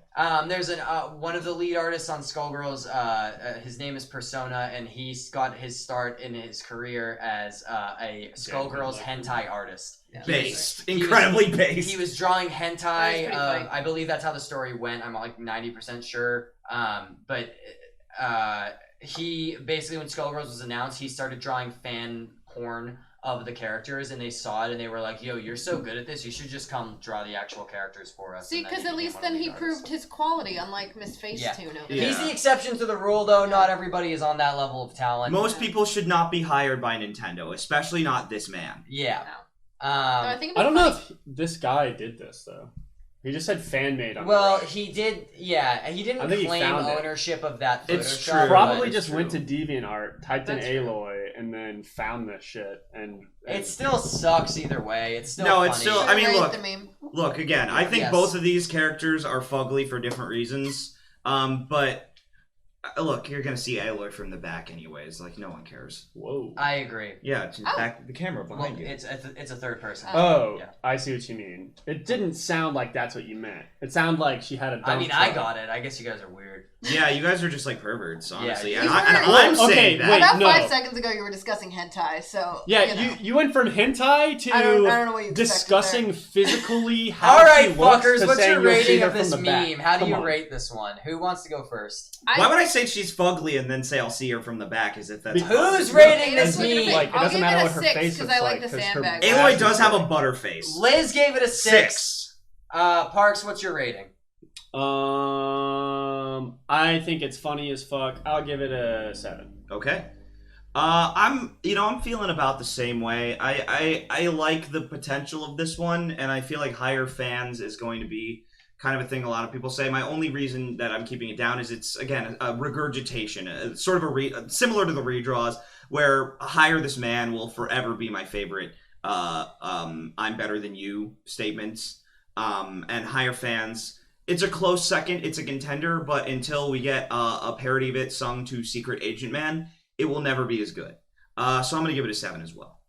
Speaker 1: There's one of the lead artists on Skullgirls. His name is Persona, and he's got his start in his career as a Skullgirls hentai artist.
Speaker 4: Yeah. Incredibly based.
Speaker 1: He was drawing hentai. I believe that's how the story went. I'm like 90% sure. But he basically, when Skullgirls was announced, he started drawing fan porn of the characters, and they saw it and they were like, yo, you're so good at this, you should just come draw the actual characters for us.
Speaker 2: See, because at least then he proved his quality, unlike Miss Facetune.
Speaker 1: He's the exception to the rule, though. Not everybody is on that level of talent.
Speaker 4: Most people should not be hired by Nintendo, especially not this man.
Speaker 1: Yeah.
Speaker 2: No.
Speaker 3: I don't know if this guy did this, though. He just said fan made on
Speaker 1: he did, he didn't claim ownership of that Photoshop.
Speaker 3: It's true. Probably just went to DeviantArt, typed in Aloy, and then found this shit. And
Speaker 1: it still sucks either way. It's still
Speaker 4: funny.
Speaker 1: It's
Speaker 4: still, I mean, look, again, I think both of these characters are fugly for different reasons. But look, you're gonna see Aloy from the back anyways. Like, no one cares.
Speaker 3: Whoa.
Speaker 1: I agree.
Speaker 4: Yeah, it's back the camera behind you.
Speaker 1: It's a third person.
Speaker 3: I see what you mean. It didn't sound like that's what you meant. It sounded like she had a dump truck.
Speaker 1: I got it. I guess you guys are weird.
Speaker 4: Yeah, you guys are just like perverts, honestly.
Speaker 2: Yeah,
Speaker 4: I'm saying that.
Speaker 2: About 5 seconds ago, you were discussing hentai, so
Speaker 3: you went from hentai to
Speaker 2: I don't know what you
Speaker 3: discussing physically how
Speaker 1: all right,
Speaker 3: she looks
Speaker 1: fuckers,
Speaker 3: to
Speaker 1: what's your rating of
Speaker 3: this
Speaker 1: meme? How do you rate this one? Who wants to go first?
Speaker 4: Why would I say she's fugly and then say I'll see her from the back as if that's
Speaker 1: who's rating this meme?
Speaker 3: Like, it doesn't matter what her face looks like.
Speaker 2: The sandbag.
Speaker 4: Aloy does have a butter face.
Speaker 1: Liz gave it a 6. Parks, what's your rating?
Speaker 3: I think it's funny as fuck. I'll give it a 7.
Speaker 4: Okay. I'm feeling about the same way. I like the potential of this one, and I feel like higher fans is going to be kind of a thing a lot of people say. My only reason that I'm keeping it down is it's, again, a regurgitation, sort of similar to the redraws, where hire this man will forever be my favorite I'm better than you statements. And higher fans, it's a close second, it's a contender, but until we get a parody of it sung to Secret Agent Man, it will never be as good. So I'm going to give it a 7 as well.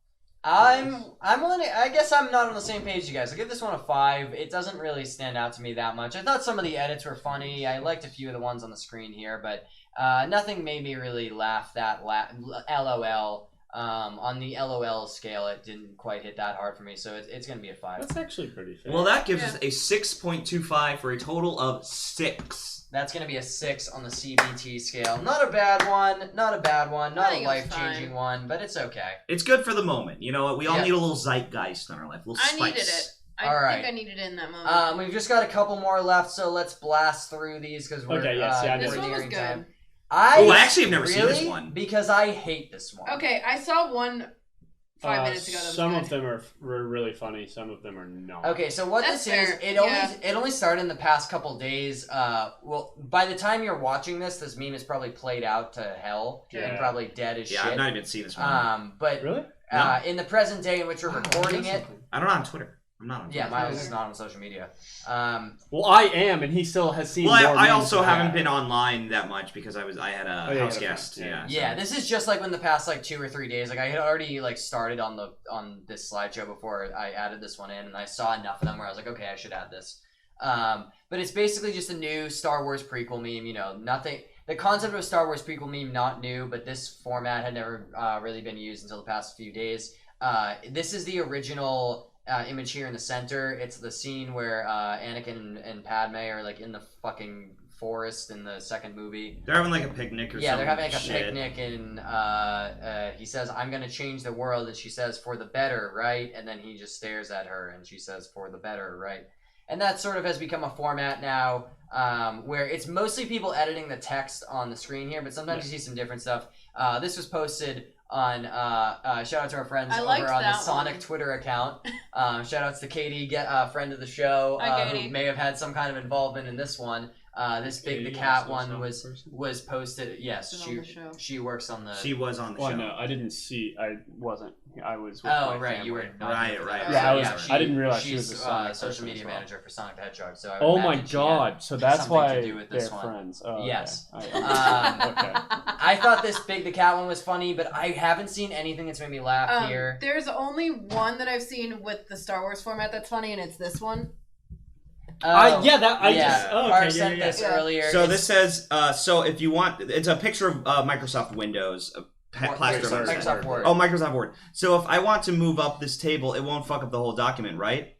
Speaker 1: I guess I'm not on the same page as you guys. I'll give this one a 5. It doesn't really stand out to me that much. I thought some of the edits were funny. I liked a few of the ones on the screen here, but nothing made me really laugh LOL. On the LOL scale, it didn't quite hit that hard for me, so it's going to be a 5.
Speaker 3: That's actually pretty fair.
Speaker 4: Well, that gives us a 6.25 for a total of 6.
Speaker 1: That's going to be a 6 on the CBT scale. Not a bad one. Not a life-changing one, but it's okay.
Speaker 4: It's good for the moment. You know what? We all need a little zeitgeist in our life. A little spice.
Speaker 2: I needed it. I think I needed it in that moment.
Speaker 1: We've just got a couple more left, so let's blast through these because we're
Speaker 2: this one was good.
Speaker 1: Time.
Speaker 4: I actually have never seen this one.
Speaker 1: Because I hate this one.
Speaker 2: Okay, I saw one 5 minutes ago.
Speaker 3: Some of them are really funny. Some of them are not.
Speaker 1: Okay, so what this is, it only started in the past couple days. Well, by the time you're watching this meme is probably played out to hell and probably dead as shit.
Speaker 4: Yeah, I've not even seen this one.
Speaker 1: But
Speaker 3: really,
Speaker 1: in the present day in which we're recording it,
Speaker 4: I don't know on Twitter. I'm not on Twitter.
Speaker 1: Yeah, Myles is not on social media.
Speaker 3: Well, I am, and he still has seen.
Speaker 4: Well, I also haven't been online that much because I had a house guest.
Speaker 1: Yeah, this is just like when the past 2 or 3 days. Like I had already started on this slideshow before I added this one in, and I saw enough of them where I was like, okay, I should add this. But it's basically just a new Star Wars prequel meme. You know, nothing. the concept of a Star Wars prequel meme not new, but this format had never really been used until the past few days. This is the original image here in the center. It's the scene where Anakin and Padme are like in the fucking forest in the second movie.
Speaker 4: They're having like a picnic or something.
Speaker 1: Yeah, they're having like a picnic, and he says, "I'm gonna change the world," and she says, "For the better, right?" And then he just stares at her, and she says, "For the better, right?" And that sort of has become a format now, where it's mostly people editing the text on the screen here, but sometimes you see some different stuff. This was posted on shout out to our friends over on the Sonic Twitter account. Shout outs to Katie, friend of the show, who may have had some kind of involvement in this one. This Big the Cat one was posted. Yes, she works on the.
Speaker 4: She was on the show.
Speaker 3: Oh no, I didn't see. I wasn't. I was. With
Speaker 1: oh
Speaker 3: my
Speaker 1: right,
Speaker 3: family.
Speaker 1: you were not
Speaker 4: right.
Speaker 3: Yeah, I didn't realize she was a Sonic
Speaker 1: social media manager for Sonic the Hedgehog. So
Speaker 3: oh my god, so that's why they're
Speaker 1: one.
Speaker 3: friends. Oh,
Speaker 1: yes.
Speaker 3: Okay.
Speaker 1: Okay. I thought this Big the Cat one was funny, but I haven't seen anything that's made me laugh here.
Speaker 2: There's only one that I've seen with the Star Wars format that's funny, and it's this one.
Speaker 1: Park sent this earlier.
Speaker 4: So this says, so if you want, it's a picture of Microsoft Windows,
Speaker 1: Microsoft Word.
Speaker 4: Oh, Microsoft Word. So if I want to move up this table, it won't fuck up the whole document, right?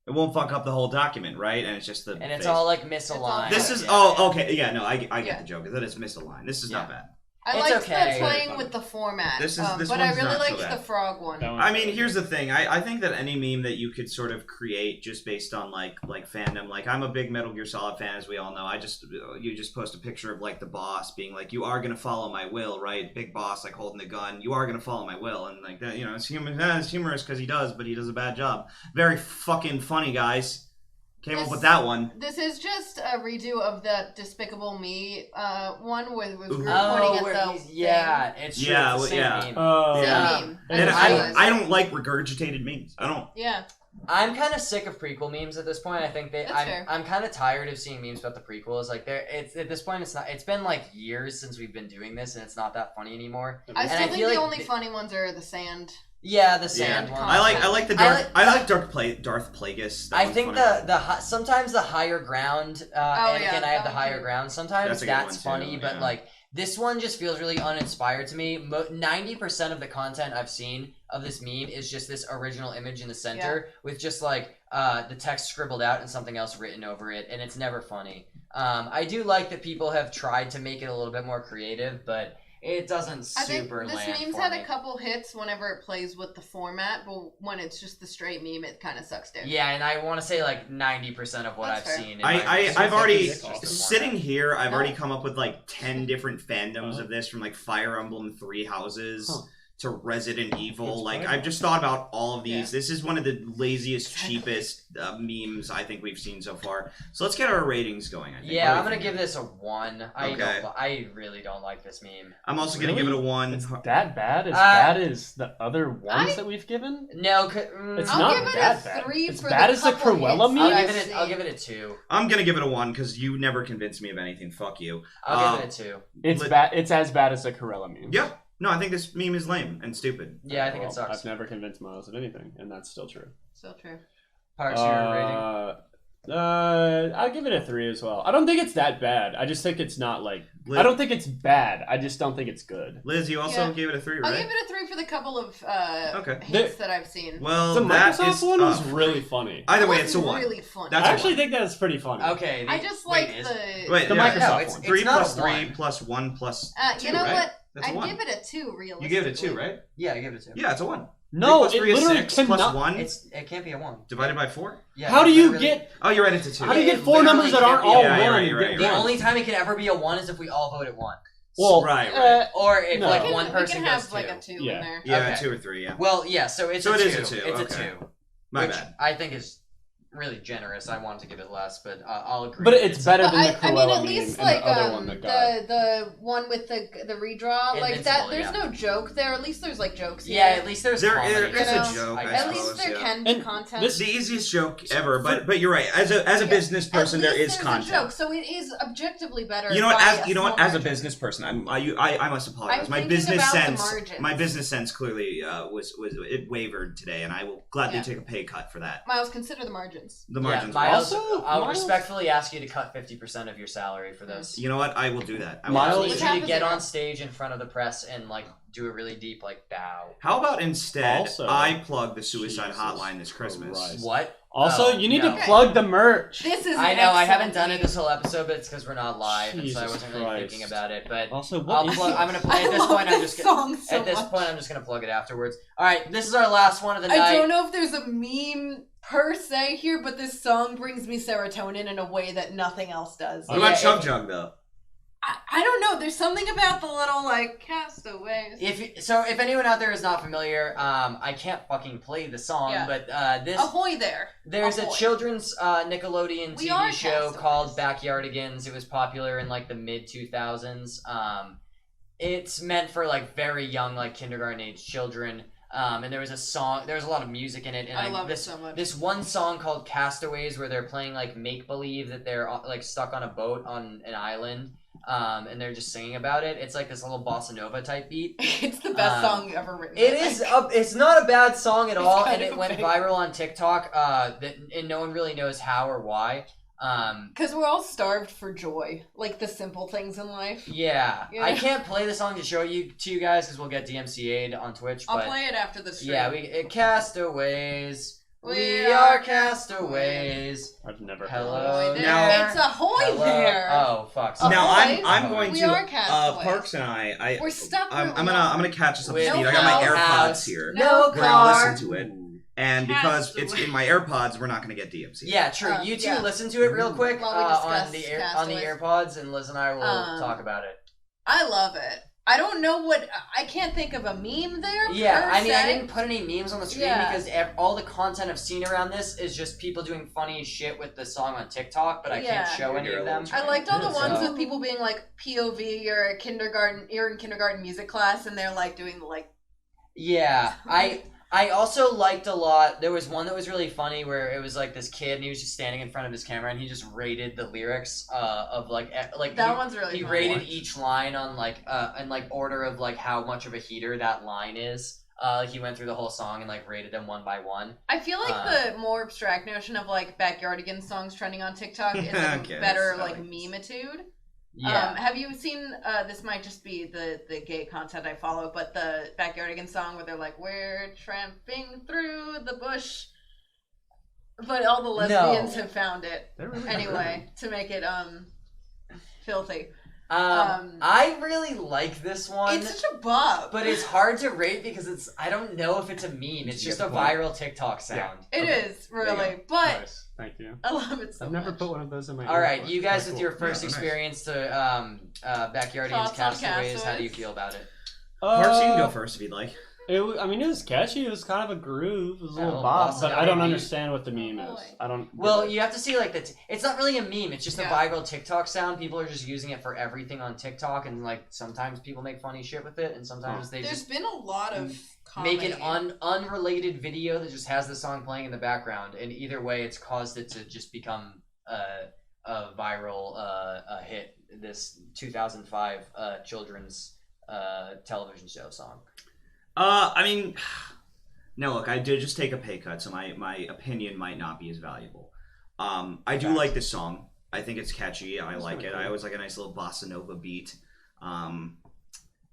Speaker 4: It won't fuck up the whole document, right? And it's just the.
Speaker 1: And it's all like misaligned.
Speaker 4: This is okay. Yeah, no, I get the joke. That is misaligned. This is not bad.
Speaker 2: I like playing with the format,
Speaker 4: this
Speaker 2: but I really liked the frog one.
Speaker 4: I mean, here's the thing. I think that any meme that you could sort of create just based on like fandom, like I'm a big Metal Gear Solid fan, as we all know. You just post a picture of like the boss being like, "You are gonna follow my will," right? Big boss like holding the gun. You are gonna follow my will, and like that, it's humorous because he does, but he does a bad job. Very fucking funny, guys. Came up with that one.
Speaker 2: This is just a redo of that Despicable Me one with pointing at the
Speaker 1: yeah, it's true.
Speaker 4: Yeah,
Speaker 1: it's the same meme.
Speaker 2: Same meme.
Speaker 4: And I don't like regurgitated memes. I don't.
Speaker 2: Yeah.
Speaker 1: I'm kind of sick of prequel memes at this point. I think
Speaker 2: fair.
Speaker 1: I'm kind of tired of seeing memes about the prequels. Like it's at this point, it's been like years since we've been doing this, and it's not that funny anymore.
Speaker 2: I still think the only funny ones are the sand.
Speaker 1: Yeah, the sand one.
Speaker 4: I like the Darth Plagueis.
Speaker 1: I think sometimes the higher ground Anakin, I have the higher ground. Sometimes that's funny, but like this one just feels really uninspired to me. 90% of the content I've seen of this meme is just this original image in the center with just like the text scribbled out and something else written over it, and it's never funny. I do like that people have tried to make it a little bit more creative, but it doesn't super land.
Speaker 2: This meme's had a couple hits whenever it plays with the format, but when it's just the straight meme, it kind of sucks dick.
Speaker 1: Yeah, and I want to say like 90% of what I've seen.
Speaker 4: I've already sitting here. I've already come up with like 10 different fandoms of this, from like Fire Emblem Three Houses to Resident Evil. Like I've just thought about all of these. This is one of the laziest, cheapest memes I think we've seen so far. So let's get our ratings going. I think.
Speaker 1: Yeah, I'm gonna give this a 1. I really don't like this meme.
Speaker 4: I'm also gonna give it a 1.
Speaker 3: It's that bad? As bad as the other ones that we've given?
Speaker 1: No,
Speaker 3: it's
Speaker 2: I'll
Speaker 3: not
Speaker 2: give it
Speaker 3: that
Speaker 2: a
Speaker 3: bad.
Speaker 2: 3
Speaker 3: It's
Speaker 2: for
Speaker 3: bad
Speaker 2: the
Speaker 3: as the
Speaker 2: couple
Speaker 3: Cruella
Speaker 2: hits.
Speaker 3: meme.
Speaker 1: I'll give it a 2.
Speaker 4: I'm gonna give it a 1 because you never convinced me of anything. Fuck you.
Speaker 1: I'll give it a 2.
Speaker 3: It's bad. It's as bad as the Cruella meme.
Speaker 4: Yeah. No, I think this meme is lame and stupid.
Speaker 1: Yeah, I think it sucks.
Speaker 3: I've never convinced Myles of anything, and that's still true.
Speaker 2: Still true.
Speaker 1: Parks, your rating?
Speaker 3: I'll give it a 3 as well. I don't think it's that bad. I just think it's not like... I don't think it's bad. I just don't think it's good.
Speaker 4: Liz, you also gave it a 3, right?
Speaker 2: I'll give it a 3 for the couple of hits that I've seen.
Speaker 4: Well,
Speaker 3: the Microsoft one was really funny.
Speaker 4: Either way, it's a 1.
Speaker 2: Really funny.
Speaker 3: I actually think that's pretty funny.
Speaker 1: Okay.
Speaker 2: I just like the
Speaker 3: Microsoft one.
Speaker 4: 3 plus 3 plus 1 plus 2,
Speaker 2: you know
Speaker 4: right?
Speaker 2: what?
Speaker 4: That's a 1.
Speaker 2: I'd give it a 2, realistically.
Speaker 4: You gave it a 2, right?
Speaker 1: Yeah, I give it a 2.
Speaker 4: Yeah, it's a 1.
Speaker 3: No,
Speaker 4: 3 plus 3
Speaker 3: it
Speaker 4: is
Speaker 3: literally
Speaker 4: 6
Speaker 3: cannot.
Speaker 4: plus 1.
Speaker 1: It can't be a 1.
Speaker 4: Divided by 4?
Speaker 1: Yeah.
Speaker 3: How do you get...
Speaker 4: Oh, you're right, it's a 2.
Speaker 3: How do you get 4 numbers that aren't all 1?
Speaker 1: The only time it can ever be a 1 is if we all vote at 1.
Speaker 3: Well,
Speaker 4: right.
Speaker 1: Or if like one person
Speaker 2: we can
Speaker 1: goes
Speaker 2: have like a 2 in there.
Speaker 4: Yeah, 2 or 3, yeah.
Speaker 1: Well, yeah, so it's a 2.
Speaker 4: It is a 2.
Speaker 1: It's a 2.
Speaker 4: My
Speaker 1: which
Speaker 4: bad.
Speaker 1: I think is really generous. I wanted to give it less, but I'll agree.
Speaker 3: But it's better than the Cruella
Speaker 2: at least
Speaker 3: meme
Speaker 2: like
Speaker 3: and the other one that got...
Speaker 2: the one with the redraw, like that. There's no joke there. At least there's like jokes.
Speaker 1: Yeah, at least there's comedy.
Speaker 4: There is a joke.
Speaker 2: At least there can be content.
Speaker 4: This is the easiest joke ever, but you're right. As a business person, there is content.
Speaker 2: A joke, so it is objectively better.
Speaker 4: You know what? As a business person, I must apologize. My business sense clearly it wavered today, and I will gladly take a pay cut for that.
Speaker 2: Myles, consider the margin. margins.
Speaker 4: The margins.
Speaker 1: Yeah, Myles,
Speaker 3: Also,
Speaker 1: I'll
Speaker 3: Myles-
Speaker 1: respectfully ask you to cut 50% of your salary for this.
Speaker 4: You know what? I will do that. I will
Speaker 3: Myles-
Speaker 1: I need
Speaker 4: absolutely
Speaker 1: you to get
Speaker 2: happens
Speaker 1: on stage in front of the press and like do a really deep like bow.
Speaker 4: How about instead
Speaker 3: Also-
Speaker 4: I plug the suicide
Speaker 3: Jesus
Speaker 4: hotline this Christmas?
Speaker 3: Christ.
Speaker 1: What?
Speaker 3: Also,
Speaker 1: Oh,
Speaker 3: you need
Speaker 1: no.
Speaker 3: to plug the merch.
Speaker 2: This is.
Speaker 1: I
Speaker 2: an
Speaker 1: know I haven't
Speaker 2: excellent
Speaker 1: done it
Speaker 2: meme.
Speaker 1: this whole episode, but it's because we're not live, and so I
Speaker 3: Jesus
Speaker 1: wasn't really
Speaker 3: Christ.
Speaker 1: thinking about it. But
Speaker 3: Also,
Speaker 1: I'm
Speaker 3: what is
Speaker 1: gonna play at this
Speaker 2: I love
Speaker 1: point. I'm
Speaker 2: this
Speaker 1: just
Speaker 2: song so
Speaker 1: at this
Speaker 2: much.
Speaker 1: point I'm just gonna plug it afterwards. All right, this is our last one of the night.
Speaker 2: I don't know if there's a meme per se here, but this song brings me serotonin in a way that nothing else does.
Speaker 4: What about
Speaker 1: Yeah,
Speaker 4: Chug Jug though?
Speaker 2: I don't know. There's something about the little like castaways.
Speaker 1: If anyone out there is not familiar, I can't fucking play the song,
Speaker 2: Yeah.
Speaker 1: but this
Speaker 2: Ahoy there.
Speaker 1: there's a
Speaker 2: Ahoy.
Speaker 1: children's Nickelodeon
Speaker 2: We are
Speaker 1: TV show
Speaker 2: castaways.
Speaker 1: called Backyardigans. It was popular in like the mid 2000s. It's meant for like very young, like kindergarten age children. And there was a song. There was a lot of music in it, and
Speaker 2: I love
Speaker 1: this
Speaker 2: it so much.
Speaker 1: this one song called Castaways, where they're playing like make believe that they're like stuck on a boat on an island, and they're just singing about it. It's like this little bossa nova type beat.
Speaker 2: It's the best song ever written.
Speaker 1: It is. It's not a bad song at
Speaker 2: It's
Speaker 1: all,
Speaker 2: kind
Speaker 1: and
Speaker 2: of
Speaker 1: it went
Speaker 2: big.
Speaker 1: viral on TikTok. And no one really knows how or why.
Speaker 2: Because we're all starved for joy, like the simple things in life.
Speaker 1: Yeah,
Speaker 2: Yeah.
Speaker 1: I can't play the song to show you to you guys because we'll get DMCA'd on Twitch.
Speaker 2: I'll
Speaker 1: But
Speaker 2: play it after the stream.
Speaker 1: yeah, Castaways.
Speaker 2: We
Speaker 1: We
Speaker 2: are
Speaker 1: are castaways.
Speaker 3: I've never heard
Speaker 1: Hello.
Speaker 3: of
Speaker 2: Ahoy
Speaker 4: Now-
Speaker 2: there. It's ahoy
Speaker 1: Hello.
Speaker 2: there.
Speaker 1: Oh fuck.
Speaker 2: Ahoy.
Speaker 4: Now
Speaker 2: Ahoy.
Speaker 4: I'm going
Speaker 2: We
Speaker 4: to
Speaker 2: are castaways.
Speaker 4: Parks and I
Speaker 2: We're stuck where
Speaker 4: I'm
Speaker 2: we
Speaker 4: gonna catch us up to
Speaker 1: With
Speaker 4: speed. I got my
Speaker 1: no
Speaker 4: AirPods
Speaker 1: house,
Speaker 4: here.
Speaker 1: no
Speaker 4: We're gonna
Speaker 1: car.
Speaker 4: listen to it, and because it's in my AirPods, we're not gonna get DMC.
Speaker 1: Yeah, true. You two
Speaker 2: Yeah.
Speaker 1: listen to it real quick
Speaker 2: While we
Speaker 1: on
Speaker 2: discuss
Speaker 1: on the
Speaker 2: Castaways.
Speaker 1: AirPods, and Liz and I will talk about it.
Speaker 2: I love it. I don't know what. I can't think of a meme there.
Speaker 1: Yeah,
Speaker 2: per
Speaker 1: I mean, I
Speaker 2: se.
Speaker 1: didn't put any memes on the screen
Speaker 2: Yeah.
Speaker 1: because all the content I've seen around this is just people doing funny shit with the song on TikTok, but I
Speaker 2: Yeah.
Speaker 1: can't show any
Speaker 4: You're
Speaker 1: of
Speaker 4: a
Speaker 1: them.
Speaker 4: little
Speaker 2: I liked all the
Speaker 3: Yeah,
Speaker 2: ones
Speaker 1: so-
Speaker 2: with people being like POV. You're in kindergarten music class, and they're like doing the like.
Speaker 1: Yeah, I also liked a lot. There was one that was really funny where it was like this kid and he was just standing in front of his camera and he just rated the lyrics of like
Speaker 2: That one's really
Speaker 1: he
Speaker 2: funny.
Speaker 1: rated each line on like in like order of like how much of a heater that line is. Like he went through the whole song and like rated them one by one.
Speaker 2: I feel like the more abstract notion of like Backyardigans songs trending on TikTok is a
Speaker 4: Okay,
Speaker 2: better
Speaker 4: that's
Speaker 2: like
Speaker 4: silly.
Speaker 2: meme-itude.
Speaker 1: Yeah.
Speaker 2: Have you seen? This might just be the gay content I follow, but the Backyardigans song where they're like, "We're tramping through the bush," but all the lesbians have found it
Speaker 3: They're really
Speaker 2: anyway to make it filthy.
Speaker 1: I really like this one.
Speaker 2: It's such a bop.
Speaker 1: But it's hard to rate because I don't know if it's a meme. It's just a viral TikTok sound.
Speaker 2: It is really, but
Speaker 3: Nice. Thank you.
Speaker 2: I love it so
Speaker 3: I've never
Speaker 2: much.
Speaker 3: put one of those in my.
Speaker 1: All right,
Speaker 3: earbuds.
Speaker 1: you guys
Speaker 3: Very
Speaker 1: with
Speaker 3: cool.
Speaker 1: your first
Speaker 4: Yeah, nice.
Speaker 1: experience to Backyardigans
Speaker 2: Thoughts on
Speaker 1: Castaways, how do you
Speaker 2: Castaways?
Speaker 1: feel about it?
Speaker 4: Parks, you can go first if you'd like.
Speaker 3: I mean, it was catchy. It was kind of a groove. It was a
Speaker 1: Yeah,
Speaker 3: little
Speaker 1: a
Speaker 3: bop,
Speaker 1: bossa
Speaker 3: but I don't
Speaker 1: nova.
Speaker 3: understand what the meme is.
Speaker 2: boy.
Speaker 3: I don't.
Speaker 1: Well, you have to see like it's not really a meme. It's just a
Speaker 2: Yeah.
Speaker 1: viral TikTok sound. People are just using it for everything on TikTok, and like sometimes people make funny shit with it, and sometimes they
Speaker 2: There's
Speaker 1: just
Speaker 2: been a lot of
Speaker 1: make
Speaker 2: comedy.
Speaker 1: an unrelated video that just has the song playing in the background. And either way, it's caused it to just become a viral hit. This 2005 children's television show song.
Speaker 4: I mean, no, look, I did just take a pay cut, so my opinion might not be as valuable. I do like this song. I think it's catchy. I like it. I always like a nice little bossa nova beat.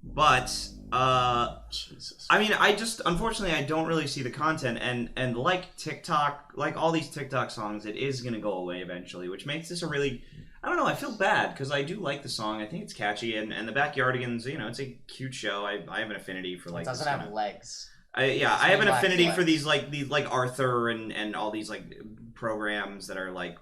Speaker 4: But
Speaker 3: Jesus.
Speaker 4: I mean, unfortunately I don't really see the content, and like TikTok, like all these TikTok songs, it is gonna go away eventually, which makes this a really, I don't know, I feel bad because I do like the song. I think it's catchy, and the Backyardigans, you know, it's a cute show. I have an affinity for like
Speaker 1: It doesn't
Speaker 4: this
Speaker 1: have
Speaker 4: kinda-
Speaker 1: legs.
Speaker 4: I have an
Speaker 1: Black
Speaker 4: affinity for
Speaker 1: Flags.
Speaker 4: these like Arthur and all these like programs that are like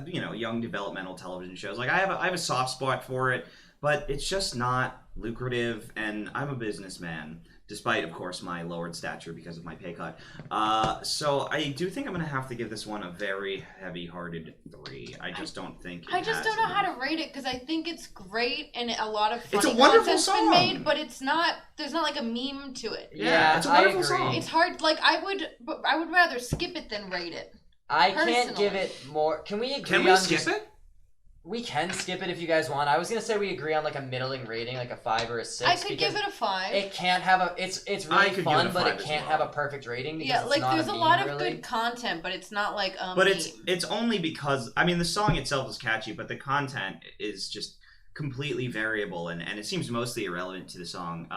Speaker 4: you know, young developmental television shows. Like I have a soft spot for it, but it's just not lucrative, and I'm a businessman, despite of course my lowered stature because of my pay cut. So I do think I'm gonna have to give this one a very heavy-hearted 3. I just don't think.
Speaker 2: I just don't know
Speaker 4: enough.
Speaker 2: how to rate it because I think it's great and a lot of
Speaker 4: It's
Speaker 2: funny
Speaker 4: a wonderful
Speaker 2: content's
Speaker 4: song.
Speaker 2: been made, but it's not. There's not like a meme to it.
Speaker 4: Yeah, it's a
Speaker 1: I
Speaker 4: wonderful
Speaker 1: agree.
Speaker 4: song.
Speaker 2: It's hard. Like I would rather skip it than rate it.
Speaker 1: I can't
Speaker 2: Personally.
Speaker 1: give it more. Can we agree
Speaker 4: Can we
Speaker 1: on
Speaker 4: skip
Speaker 1: just,
Speaker 4: it?
Speaker 1: We can skip it if you guys want. I was gonna say we agree on like a middling rating, like a 5 or a 6.
Speaker 2: I could give it a 5.
Speaker 1: It can't have a. It's really fun, but it can't have a perfect rating.
Speaker 2: Yeah, like there's a lot of good content, but it's not like
Speaker 4: But it's only because the song itself is catchy, but the content is just completely variable, and it seems mostly irrelevant to the song.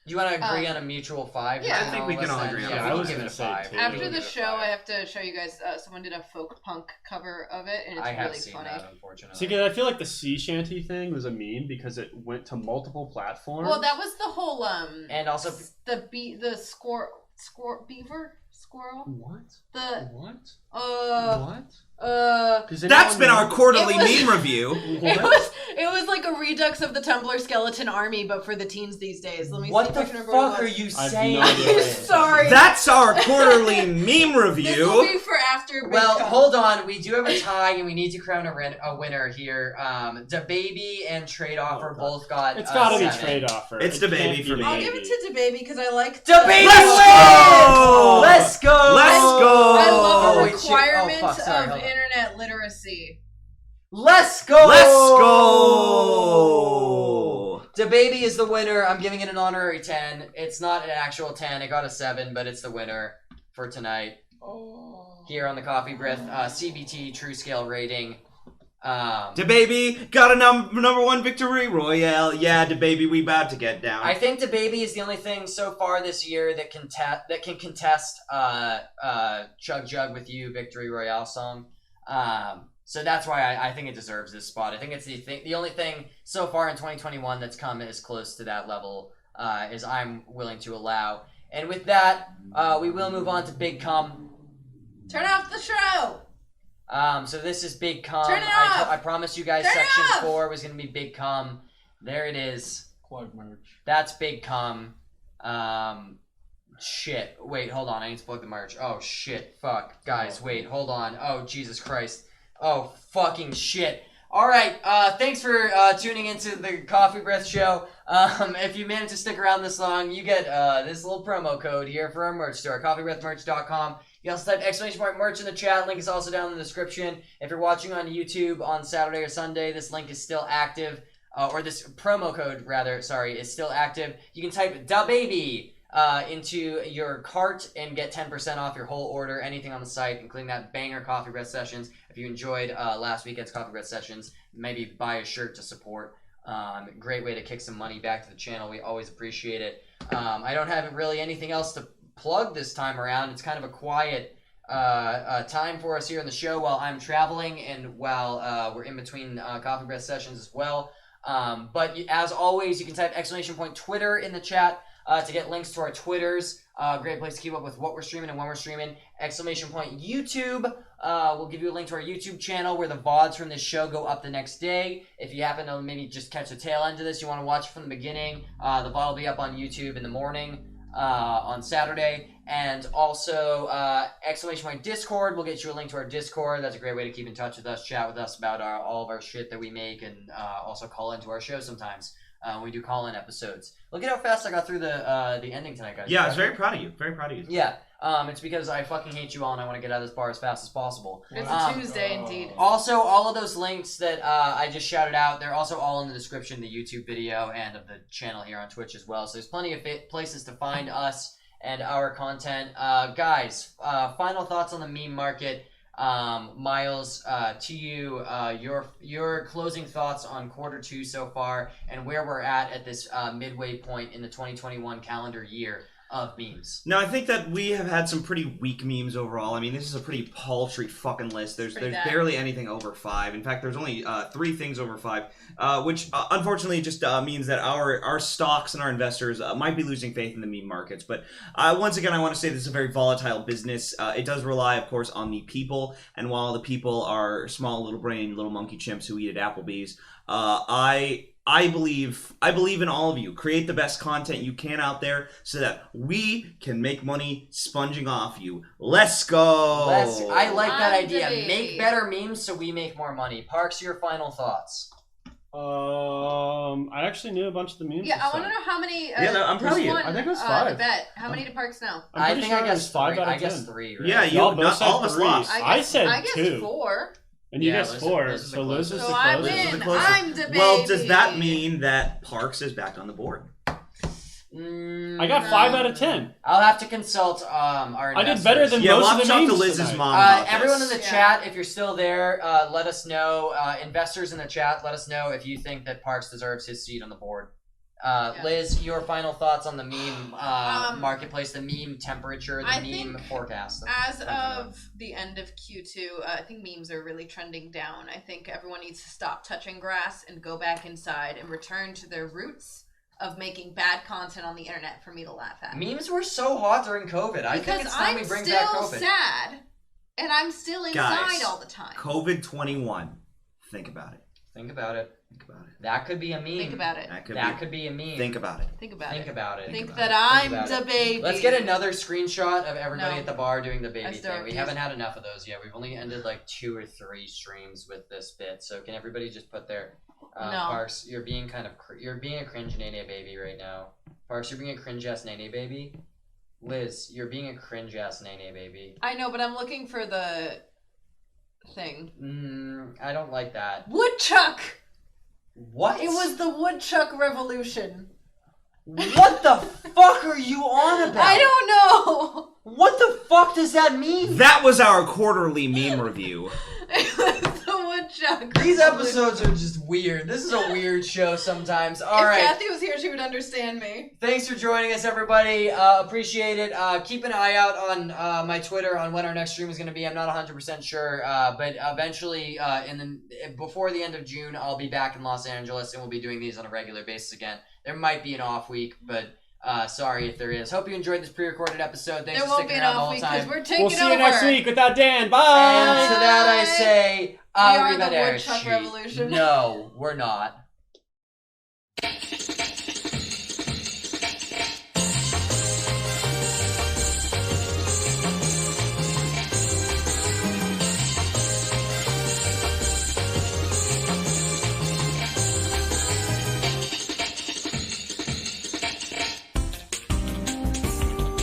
Speaker 1: You want to agree on a mutual 5?
Speaker 4: Yeah, I think we can all agree on
Speaker 1: that.
Speaker 4: I
Speaker 1: will give it a 5.
Speaker 2: After the show, I have to show you guys. Someone did a folk punk cover of it, and it's really funny.
Speaker 1: That, unfortunately.
Speaker 3: See, because I feel like the sea shanty thing was a meme because it went to multiple platforms.
Speaker 2: Well, that was the whole
Speaker 1: and also
Speaker 2: the squirrel.
Speaker 3: What?
Speaker 2: What?
Speaker 4: That's been our quarterly meme review.
Speaker 2: It was like a redux of the Tumblr skeleton army, but for the teens these days. Let me
Speaker 1: what
Speaker 2: see
Speaker 1: the
Speaker 2: if I can
Speaker 1: fuck are you saying?
Speaker 2: I'm sorry.
Speaker 4: That's our quarterly meme review.
Speaker 2: This will be for after.
Speaker 1: Well, hold on. We do have a tie, and we need to crown a winner here. Dababy and Trade Offer both got.
Speaker 3: It's got to be
Speaker 1: 7.
Speaker 3: Trade Offer.
Speaker 4: It's Dababy for me.
Speaker 2: I'll give it to Dababy because I like
Speaker 1: Dababy.
Speaker 4: Let's go! Let's go!
Speaker 2: I love a requirement of internet literacy.
Speaker 1: Let's go!
Speaker 4: Let's go!
Speaker 1: Dababy is the winner. I'm giving it an honorary 10. It's not an actual 10. It got a 7, but it's the winner for tonight. Here on the Coffee Breath CBT True Scale rating.
Speaker 4: Dababy got a number 1 victory royale. Yeah, Dababy, we about to get down.
Speaker 1: I think Dababy is the only thing so far this year that can contest Chug Jug with You victory royale song. So that's why I think it deserves this spot. I think it's the only thing so far in 2021 that's come as close to that level as I'm willing to allow. And with that, we will move on to Big Cum.
Speaker 2: Turn off the show!
Speaker 1: So this is Big Cum.
Speaker 2: Turn it off!
Speaker 1: I promised you guys
Speaker 2: Turn
Speaker 1: section 4 was going to be Big Cum. There it is.
Speaker 3: Plug merch.
Speaker 1: That's Big Cum. Shit. Wait, hold on. I need to plug the merch. Oh, shit. Fuck. Guys, wait. Hold on. Oh, Jesus Christ. Oh, fucking shit. All right. Thanks for tuning into the Coffee Breath Show. If you manage to stick around this long, you get this little promo code here for our merch store, coffeebreathmerch.com. You also type ! merch in the chat. Link is also down in the description. If you're watching on YouTube on Saturday or Sunday, this link is still active. Or this promo code, rather, sorry, is still active. You can type Dababy into your cart and get 10% off your whole order, anything on the site, including that banger Coffee Breath Sessions. If you enjoyed last weekend's Coffee Breath Sessions, maybe buy a shirt to support. Great way to kick some money back to the channel. We always appreciate it. I don't have really anything else to plug this time around. It's kind of a quiet time for us here in the show while I'm traveling and while we're in between Coffee Breath Sessions as well. But as always, you can type !Twitter in the chat to get links to our Twitters. Great place to keep up with what we're streaming and when we're streaming. !YouTube. We'll give you a link to our YouTube channel where the VODs from this show go up the next day. If you happen to maybe just catch the tail end of this, you want to watch it from the beginning, the VOD will be up on YouTube in the morning on Saturday. And also, Discord. We'll get you a link to our Discord. That's a great way to keep in touch with us, chat with us about all of our shit that we make, and also call into our show sometimes. We do call-in episodes. Look at how fast I got through the ending tonight, guys.
Speaker 4: Yeah, I was very proud of you. Very proud of you.
Speaker 1: Yeah, it's because I fucking hate you all and I want to get out of this bar as fast as possible.
Speaker 2: It's a Tuesday, indeed.
Speaker 1: Also, all of those links that I just shouted out, they're also all in the description of the YouTube video and of the channel here on Twitch as well. So there's plenty of places to find us and our content. Guys, final thoughts on the meme market. Myles, to you, your closing thoughts on Q2 so far and where we're at this midway point in the 2021 calendar year of memes.
Speaker 4: No, I think that we have had some pretty weak memes overall. I mean, this is a pretty paltry fucking list. There's barely anything over 5. In fact, there's only 3 things over 5, which unfortunately just means that our stocks and our investors might be losing faith in the meme markets. But once again, I want to say this is a very volatile business. It does rely, of course, on the people. And while the people are small, little brain, little monkey chimps who eat at Applebee's, I believe in all of you. Create the best content you can out there so that we can make money sponging off you. Let's go!
Speaker 1: I like that idea. Make better memes so we make more money. Parks, your final thoughts.
Speaker 3: I actually knew a bunch of the memes.
Speaker 2: Yeah, I want to know how many.
Speaker 4: I'm proud of you.
Speaker 3: I think it was 5.
Speaker 2: The bet. How many do Parks know?
Speaker 1: I think I guessed
Speaker 3: 5 out of 10.
Speaker 1: 3. Right?
Speaker 4: Yeah, all of us lost.
Speaker 3: I said
Speaker 2: I guessed
Speaker 3: 2.
Speaker 2: 4.
Speaker 3: And you
Speaker 1: Yeah,
Speaker 3: guys
Speaker 1: Liz-
Speaker 3: 4,
Speaker 1: Liz is the
Speaker 3: so Liz is
Speaker 1: closest.
Speaker 3: the
Speaker 2: So I
Speaker 3: closest.
Speaker 2: win.
Speaker 4: the closest.
Speaker 2: I'm Dababy.
Speaker 4: Well, does that mean that Parks is back on the board?
Speaker 3: I got 5 out of 10.
Speaker 1: I'll have to consult our
Speaker 3: I did
Speaker 1: investors.
Speaker 3: better than
Speaker 4: Yeah,
Speaker 3: most
Speaker 4: we'll
Speaker 3: of
Speaker 4: have
Speaker 3: the
Speaker 4: to talk to
Speaker 3: memes
Speaker 4: Liz's
Speaker 3: tonight.
Speaker 4: mom about
Speaker 1: Everyone in
Speaker 4: this.
Speaker 1: the
Speaker 2: Yeah.
Speaker 1: chat, if you're still there, let us know. Investors in the chat, let us know if you think that Parks deserves his seat on the board. Liz, your final thoughts on the meme marketplace, the meme temperature, the
Speaker 2: I
Speaker 1: meme
Speaker 2: think
Speaker 1: forecast.
Speaker 2: As of the end of Q2, I think memes are really trending down. I think everyone needs to stop touching grass and go back inside and return to their roots of making bad content on the internet for me to laugh at.
Speaker 1: Memes were so hot during COVID. I think it's time we bring back
Speaker 2: still
Speaker 1: COVID.
Speaker 2: sad, and I'm still inside
Speaker 4: Guys,
Speaker 2: all the time.
Speaker 4: COVID-21. Think about it.
Speaker 1: Think about it.
Speaker 4: Think about it.
Speaker 1: That could be a meme.
Speaker 2: Think about it.
Speaker 1: That could be a meme.
Speaker 4: Think about it.
Speaker 2: Think about
Speaker 1: Think
Speaker 2: it.
Speaker 1: about it.
Speaker 2: Think
Speaker 4: about
Speaker 2: that
Speaker 4: it.
Speaker 2: I'm
Speaker 1: Think
Speaker 2: the
Speaker 1: about
Speaker 2: baby.
Speaker 1: Let's get another screenshot of everybody
Speaker 2: No.
Speaker 1: at the bar doing the
Speaker 2: I
Speaker 1: baby
Speaker 2: still
Speaker 1: thing. We
Speaker 2: refuse.
Speaker 1: haven't had enough of those yet. We've only ended like 2 or 3 streams with this bit. So can everybody just put their
Speaker 2: No.
Speaker 1: Parks? You're being you're being a cringe nene baby right now. Parks, you're being a cringe ass nene baby. Liz, you're being a cringe ass nene baby.
Speaker 2: I know, but I'm looking for the thing.
Speaker 1: I don't like that.
Speaker 2: Woodchuck!
Speaker 1: What?
Speaker 2: It was the woodchuck revolution.
Speaker 1: What the fuck are you on about?
Speaker 2: I don't know.
Speaker 1: What the fuck does that mean?
Speaker 4: That was our quarterly meme review.
Speaker 2: It was the woodchuck.
Speaker 1: These
Speaker 2: revolution.
Speaker 1: episodes are just weird. This is a weird show sometimes. All
Speaker 2: If
Speaker 1: right.
Speaker 2: Kathy was here, she would understand me.
Speaker 1: Thanks for joining us, everybody. Appreciate it. Keep an eye out on my Twitter on when our next stream is going to be. I'm not 100% sure, but eventually, before the end of June, I'll be back in Los Angeles, and we'll be doing these on a regular basis again. There might be an off week, but sorry if there is. Hope you enjoyed this pre-recorded episode. Thanks
Speaker 2: There
Speaker 1: for
Speaker 2: won't be
Speaker 1: sticking
Speaker 2: an
Speaker 1: around the
Speaker 2: off
Speaker 1: whole
Speaker 2: week because
Speaker 1: time.
Speaker 2: we're taking
Speaker 3: We'll see
Speaker 2: over.
Speaker 3: you next week without Dan. Bye!
Speaker 1: And to that I say,
Speaker 2: We are the
Speaker 1: arrivederci.
Speaker 2: woodchuck revolution.
Speaker 1: No, we're not.